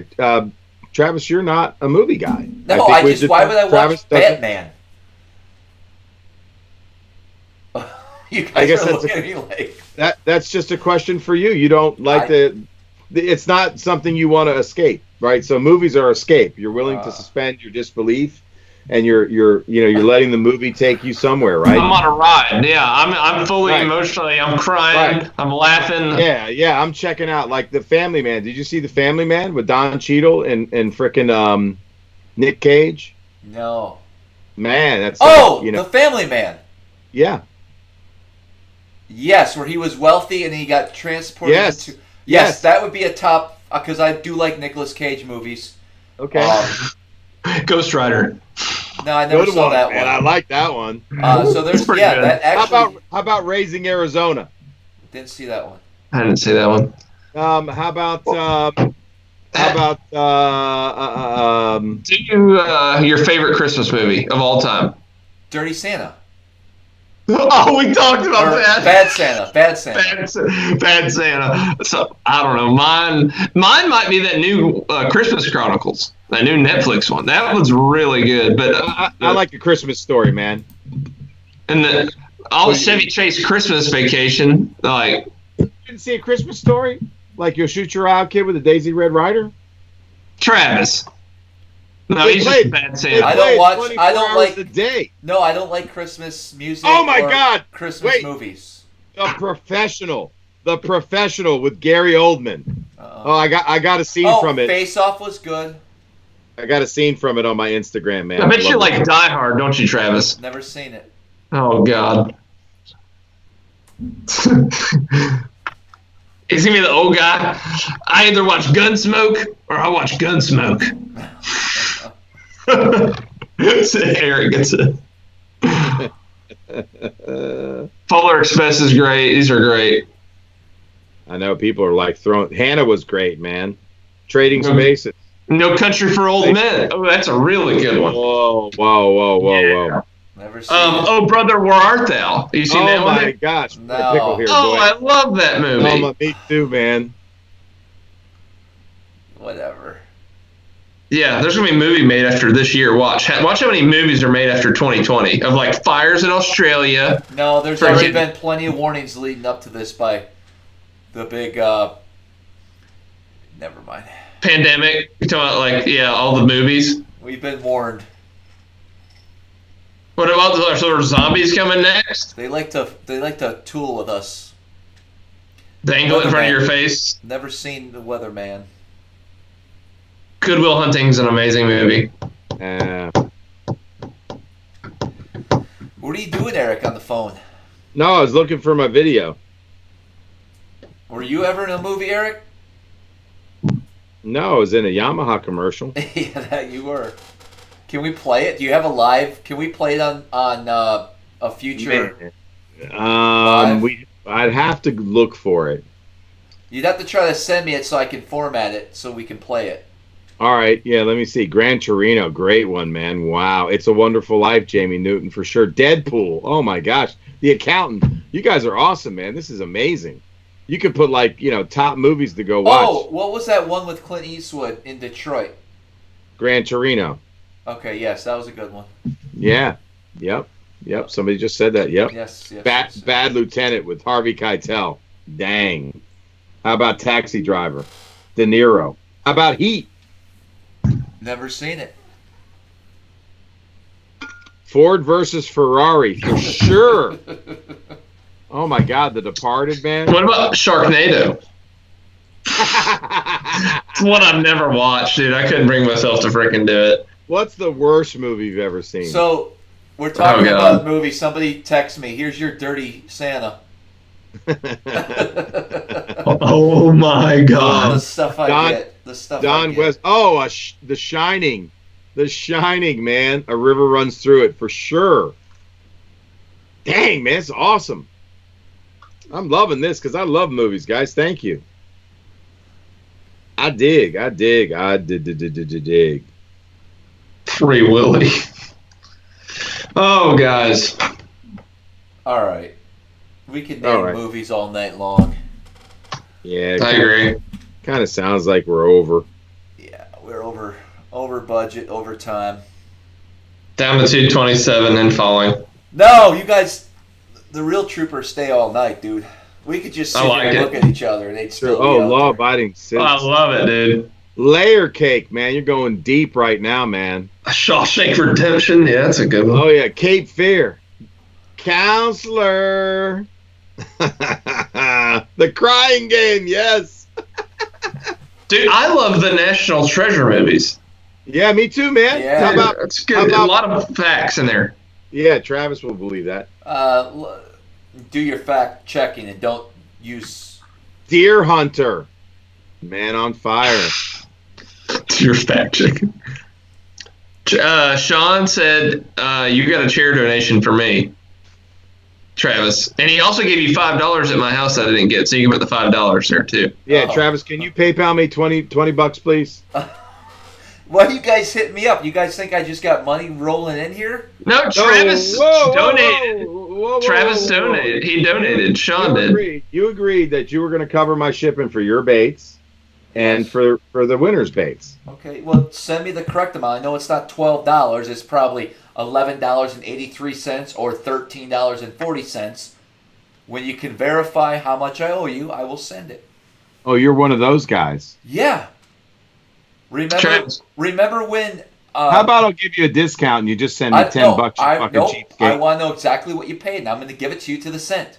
A: Travis, you're not a movie guy.
B: No, why would I watch Batman? You guys
A: I guess
B: are
A: that's
B: looking at me like
A: that's just a question for you. You don't like it's not something you want to escape, right? So movies are escape. You're willing to suspend your disbelief, and you're letting the movie take you somewhere, right?
C: I'm on a ride. Yeah, I'm fully
A: Right.
C: emotionally. I'm crying.
A: Right.
C: I'm laughing.
A: Yeah. I'm checking out like The Family Man. Did you see The Family Man with Don Cheadle and frickin' Nick Cage?
B: no.
A: Man, that's
B: The Family Man.
A: yeah.
B: Yes, where he was wealthy and he got transported.
A: Yes.
B: Yes, that would be a top because I do like Nicolas Cage movies.
A: Okay.
C: Ghost Rider.
B: No, I never
A: Good
B: saw
A: one,
B: that
A: man.
B: one.
A: I like that one.
B: So there's
C: pretty good.
B: that actually
A: How about Raising Arizona?
B: didn't see that one.
C: I didn't see that one.
A: How about
C: Do your favorite Christmas movie of all time?
B: Dirty Santa.
C: Oh, we talked about
B: Or
C: that.
B: Bad Santa. Bad Santa.
C: Bad Santa. So I don't know. Mine might be that new Christmas Chronicles, that new Netflix one. That one's really good. But
A: I like The Christmas Story, man.
C: And the Chevy Chase Christmas Vacation, like.
A: You didn't see A Christmas Story? Like You'll Shoot Your Eye Out Kid with a Daisy Red Rider?
C: Travis. No,
A: They
C: he's
A: played-
C: just Bad
A: They
C: Santa.
B: I don't
A: play it
B: watch-
A: 24
B: I don't
A: hours
B: like-
A: a day.
B: No, I don't like Christmas music.
A: Oh my
B: or
A: God!
B: Christmas
A: Wait.
B: movies.
A: The Professional with Gary Oldman. Oh, I got a scene from it.
B: Face Off was good.
A: I got a scene from it on my Instagram, man.
C: I bet you
A: love
C: like
A: it.
C: Die Hard, don't you, Travis?
B: Never seen it.
C: Oh, God. He's gonna be the old guy. I either watch Gunsmoke or I watch Gunsmoke. Eric gets it. Polar Express is great. These are great.
A: I know people are like throwing. Hannah was great, man. Trading Spaces.
C: No Country for Old Men. Oh, that's a really good one.
A: Whoa.
B: Never seen it.
C: Oh, Brother, Where Art Thou? You seen that
A: Oh
C: one?
A: my gosh.
B: No.
A: A pickle here,
C: Oh,
A: boy.
C: I love that movie.
A: Oh, me too, man.
B: Whatever.
C: Yeah, there's gonna be a movie made after this year. Watch how many movies are made after 2020 of like fires in Australia.
B: No, there's
C: For
B: already
C: kid-
B: been plenty of warnings leading up to this by the big. Never mind.
C: Pandemic. You talking about all the movies.
B: We've been warned.
C: What about the sort of zombies coming next?
B: They like to tool with us.
C: Dangle it in front of your face.
B: Never seen The Weatherman.
C: Good Will Hunting's an amazing movie.
B: What are you doing, Eric, on the phone?
A: No, I was looking for my video.
B: Were you ever in a movie, Eric?
A: No, I was in a Yamaha commercial.
B: Yeah, that you were. Can we play it? Do you have a live? Can we play it on a future?
A: I'd have to look for it.
B: You'd have to try to send me it so I can format it so we can play it.
A: All right, yeah, let me see. Gran Torino, great one, man. Wow. It's a Wonderful Life, Jamie Newton, for sure. Deadpool, oh my gosh. The Accountant. You guys are awesome, man. This is amazing. You could put, top movies to go watch.
B: Oh, what was that one with Clint Eastwood in Detroit?
A: Gran Torino.
B: Okay, yes, that was a good one.
A: Yeah. Yep. Somebody just said that. Yep.
B: Yes.
A: Bad Lieutenant with Harvey Keitel. Dang. How about Taxi Driver? De Niro. How about Heat?
B: Never seen it.
A: Ford versus Ferrari, for sure. Oh my God, The Departed, man.
C: What about Sharknado? It's one I've never watched, dude. I couldn't bring myself to freaking do it.
A: What's the worst movie you've ever seen?
B: So, we're talking
C: God.
B: about movies. Somebody text me, here's your Dirty Santa.
C: Oh my
B: The
C: God.
B: stuff I
A: Don-
B: get. The stuff I
A: Don
B: get.
A: West. Oh, The Shining. The Shining, man. A river runs through it, for sure. Dang, man, it's awesome. I'm loving this because I love movies, guys. Thank you. I dig.
C: Free Willy. Oh, guys.
B: All right. We can
A: All
B: name
A: right.
B: movies all night long.
A: Yeah,
C: I agree.
A: Kind of sounds like we're over.
B: Yeah, we're over budget, over time.
C: Down to 227 and falling.
B: No, you guys, the real troopers stay all night, dude. We could just sit
C: like
B: here and
C: it.
B: look at each other, and they'd still be
A: Oh,
B: out there.
A: law-abiding citizens.
C: I love it, dude.
A: Layer cake, man. You're going deep right now, man.
C: Shawshank Redemption. Yeah, that's a good one.
A: Oh, yeah. Cape Fear. Counselor. The Crying Game, yes.
C: Dude, I love the National Treasure movies.
A: Yeah, me too, man.
B: Yeah.
A: How about,
C: That's good. A lot of facts in there.
A: yeah, Travis will believe that.
B: Do your fact checking and don't use.
A: Deer Hunter. Man on Fire.
C: Your fact checking. Sean said, you got a chair donation for me, Travis. And he also gave you $5 at my house that I didn't get, so you can put the $5 there, too.
A: Yeah,
B: Oh.
A: Travis, can you PayPal me $20, please?
B: Why are you guys hitting me up? You guys think I just got money rolling in here?
C: No, Travis donated.
A: Whoa,
C: Travis
A: whoa.
C: donated. He donated. Sean did.
A: You agreed that you were going to cover my shipping for your baits and for the winner's baits.
B: Okay, well, send me the correct amount. I know it's not $12. It's probably $11.83 or $13.40. When you can verify how much I owe you, I will send it.
A: Oh, you're one of those guys.
B: Yeah.
C: Travis.
B: Remember when...
A: How about I'll give you a discount and you just send me $10, you fucking cheapskate.
B: I want to know exactly what you paid, and I'm going to give it to you to the cent.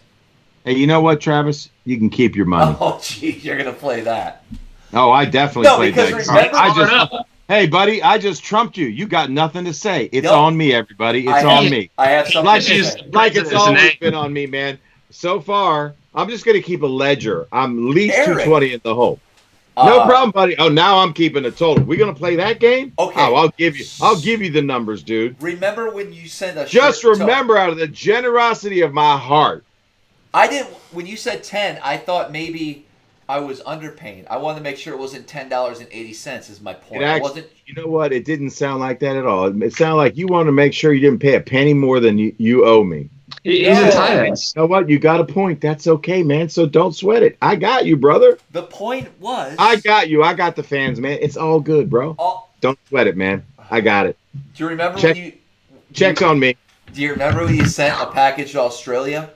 A: Hey, you know what, Travis? You can keep your money.
B: Oh, geez, you're going to play that.
A: Oh, I definitely
B: No,
A: played
B: because
A: that.
B: remember...
A: Hey, buddy, I just trumped you. You got nothing to say. It's
B: Nope.
A: on me, everybody. It's on me.
B: I have something
A: Like,
B: to say.
A: like it's
C: President's
A: always
C: name.
A: been on me, man. So far, I'm just going to keep a ledger. I'm at least
B: Eric.
A: 220 in the hole. No problem, buddy. Oh, now I'm keeping a total. We gonna play that game?
B: Okay.
A: Oh, I'll give you the numbers, dude.
B: Remember when you sent a
A: Just
B: shirt to-
A: remember, out of the generosity of my heart.
B: I didn't. When you said 10, I thought maybe I was underpaying. I wanted to make sure it wasn't $10.80. Is my point.
A: It actually,
B: It wasn't.
A: you know what? It didn't sound like that at all. It sounded like you wanted to make sure you didn't pay a penny more than you owe me.
C: He's
B: Yeah.
C: a tight ass.
A: You know what? You got a point. That's okay, man. So don't sweat it. I got you, brother.
B: The point was.
A: I got you. I got the fans, man. It's all good, bro. Don't sweat it, man. I got it.
B: Do you remember
A: Check-
B: when you?
A: Check's on me.
B: Do you remember when you sent a package to Australia?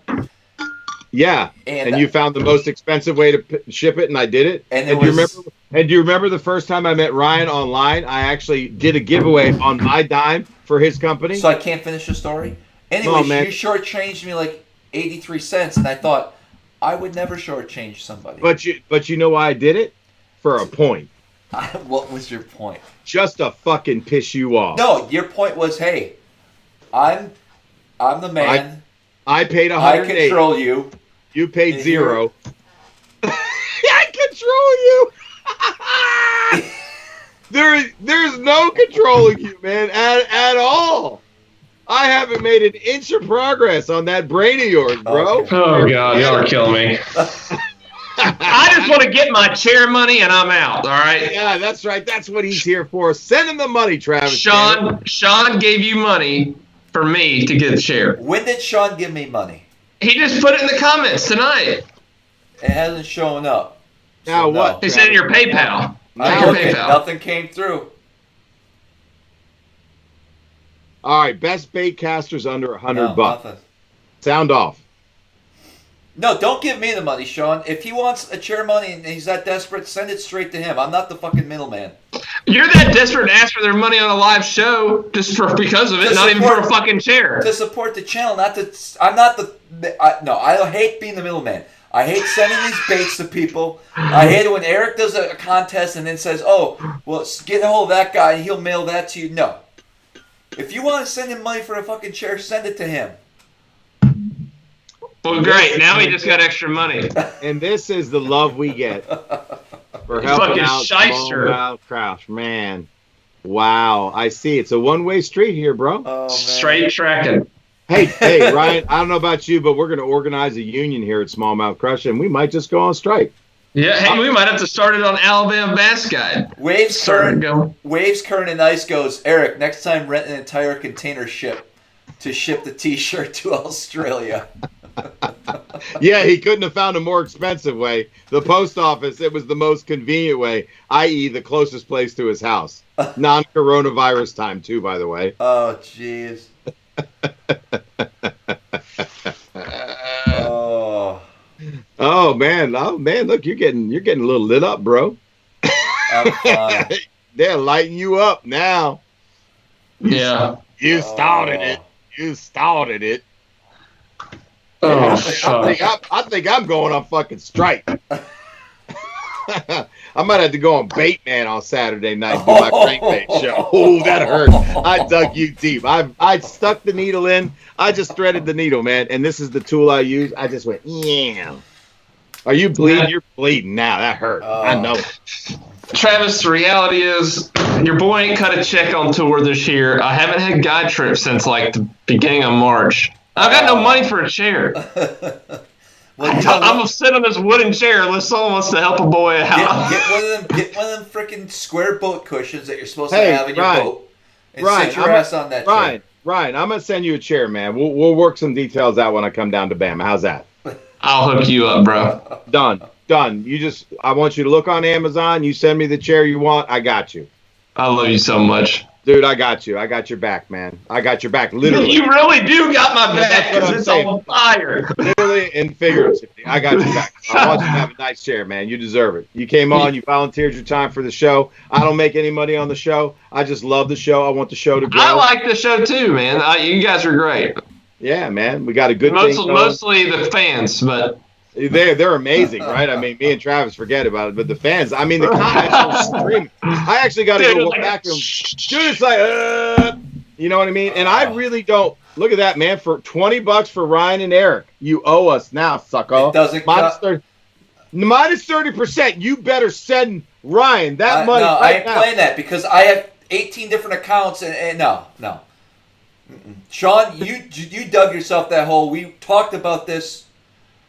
A: Yeah. And you found the most expensive way to ship it, and I did it.
B: And
A: do you remember the first time I met Ryan online? I actually did a giveaway on my dime for his company.
B: So I can't finish the story. Anyways,
A: man.
B: you shortchanged me like 83 cents, and I thought I would never shortchange somebody.
A: But you know why I did it? For a point.
B: What was your point?
A: Just to fucking piss you off.
B: No, your point was, hey, I'm the man.
A: I paid
B: I
A: 108.
B: control you.
A: You paid
B: And
A: zero. I control you. There's no controlling you, man, at all. I haven't made an inch of progress on that brain of yours, bro.
B: Okay.
C: Oh, God. Y'all are killing me. I just want to get my chair money and I'm out, all right?
A: Yeah, that's right. That's what he's here for. Send him the money, Travis.
C: Sean gave you money for me to get a chair.
B: When did Sean give me money?
C: He just put it in the comments tonight.
B: It hasn't shown up.
A: Now
B: So
A: what?
C: He said in your PayPal.
B: I
C: Your
B: looked,
C: PayPal.
B: nothing came through.
A: All right, best bait casters under $100.
B: Nothing.
A: Sound off.
B: No, don't give me the money, Sean. If he wants a chair money and he's that desperate, send it straight to him. I'm not the fucking middleman.
C: You're that desperate to ask for their money on a live show just because of it, not even for a fucking chair.
B: To support the channel, not to. I'm not the. No, I hate being the middleman. I hate sending these baits to people. I hate it when Eric does a contest and then says, "Oh, well, get a hold of that guy and he'll mail that to you." No. If you want to send him money for a fucking chair, send it to him.
C: Well, great. Now he just got extra money.
A: And this is the love we get for
C: You
A: helping
C: fucking
A: out
C: shyster.
A: SmallmouthCrush. Man, wow. I see. It's a one-way street here, bro.
B: Oh man.
C: Straight tracking.
A: Hey, Ryan, I don't know about you, but we're going to organize a union here at Smallmouth and we might just go on strike.
C: Yeah, hey, we might have to start it on Alabama Bass Guide.
B: Waves
C: Start
B: current,
C: going.
B: Waves current and ice goes. Eric, next time rent an entire container ship to ship the T-shirt to Australia.
A: Yeah, he couldn't have found a more expensive way. The post office, it was the most convenient way, i.e. the closest place to his house. Non-coronavirus time, too, by the way.
B: Oh, jeez.
A: Oh man, look, you're getting a little lit up, bro.
B: I'm fine.
A: They're lighting you up now.
C: Yeah.
A: You started it. You started it.
C: Oh,
A: I think I'm going on fucking strike. I might have to go on Bait Man on Saturday night and do my crankbait show. Oh, that hurt. I dug you deep. I stuck the needle in. I just threaded the needle, man. And this is the tool I use. I just went, yeah. Are you bleeding? You're bleeding now. That hurt. I know.
C: Travis, the reality is your boy ain't cut a check on tour this year. I haven't had guide trips since like the beginning of March. I've got no money for a chair. I'm gonna sit on this wooden chair unless someone wants to help a boy out.
B: Get one of them freaking square boat cushions that you're supposed to have in your boat. And sit your ass on that chair.
A: Ryan, I'm gonna send you a chair, man. We'll work some details out when I come down to Bama. How's that?
C: I'll hook you up, bro.
A: Done. I want you to look on Amazon. You send me the chair you want. I got you.
C: I love you so much.
A: Dude, I got you. I got your back, man. I got your back, literally.
C: You really do got my back because it's on fire.
A: Literally and figuratively. I got your back. I want you to have a nice chair, man. You deserve it. You came on. You volunteered your time for the show. I don't make any money on the show. I just love the show. I want the show to grow.
C: I like the show too, man. You guys are great.
A: Yeah, man. We got a good thing going.
C: Mostly the fans, but...
A: They're amazing, right? I mean, me and Travis forget about it, but the fans, I mean, the comments are streaming. I actually got to go look back to them. Dude, it's like, you know what I mean? And I really don't. Look at that, man. For $20 for Ryan and Eric, you owe us now, sucko.
B: It doesn't
A: minus 30%. You better send Ryan that money.
B: No,
A: right
B: I ain't
A: now.
B: playing that because I have 18 different accounts, and no. Mm-mm. Sean, you dug yourself that hole. We talked about this.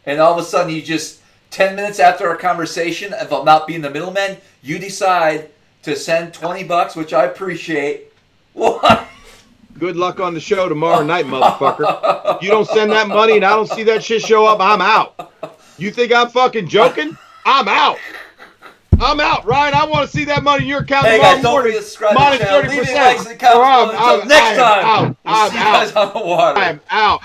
B: And all of a sudden, you just, 10 minutes after our conversation about not being the middleman, you decide to send $20, which I appreciate. What?
A: Good luck on the show tomorrow night, motherfucker. If you don't send that money and I don't see that shit show up, I'm out. You think I'm fucking joking? I'm out. I'm out, Ryan. I want to see that money in your account tomorrow morning.
B: Don't forget to subscribe to the channel. Leave me likes in the
A: comments.
B: Until next time.
A: I'm out.
B: We'll see you guys on the water.
A: I'm out.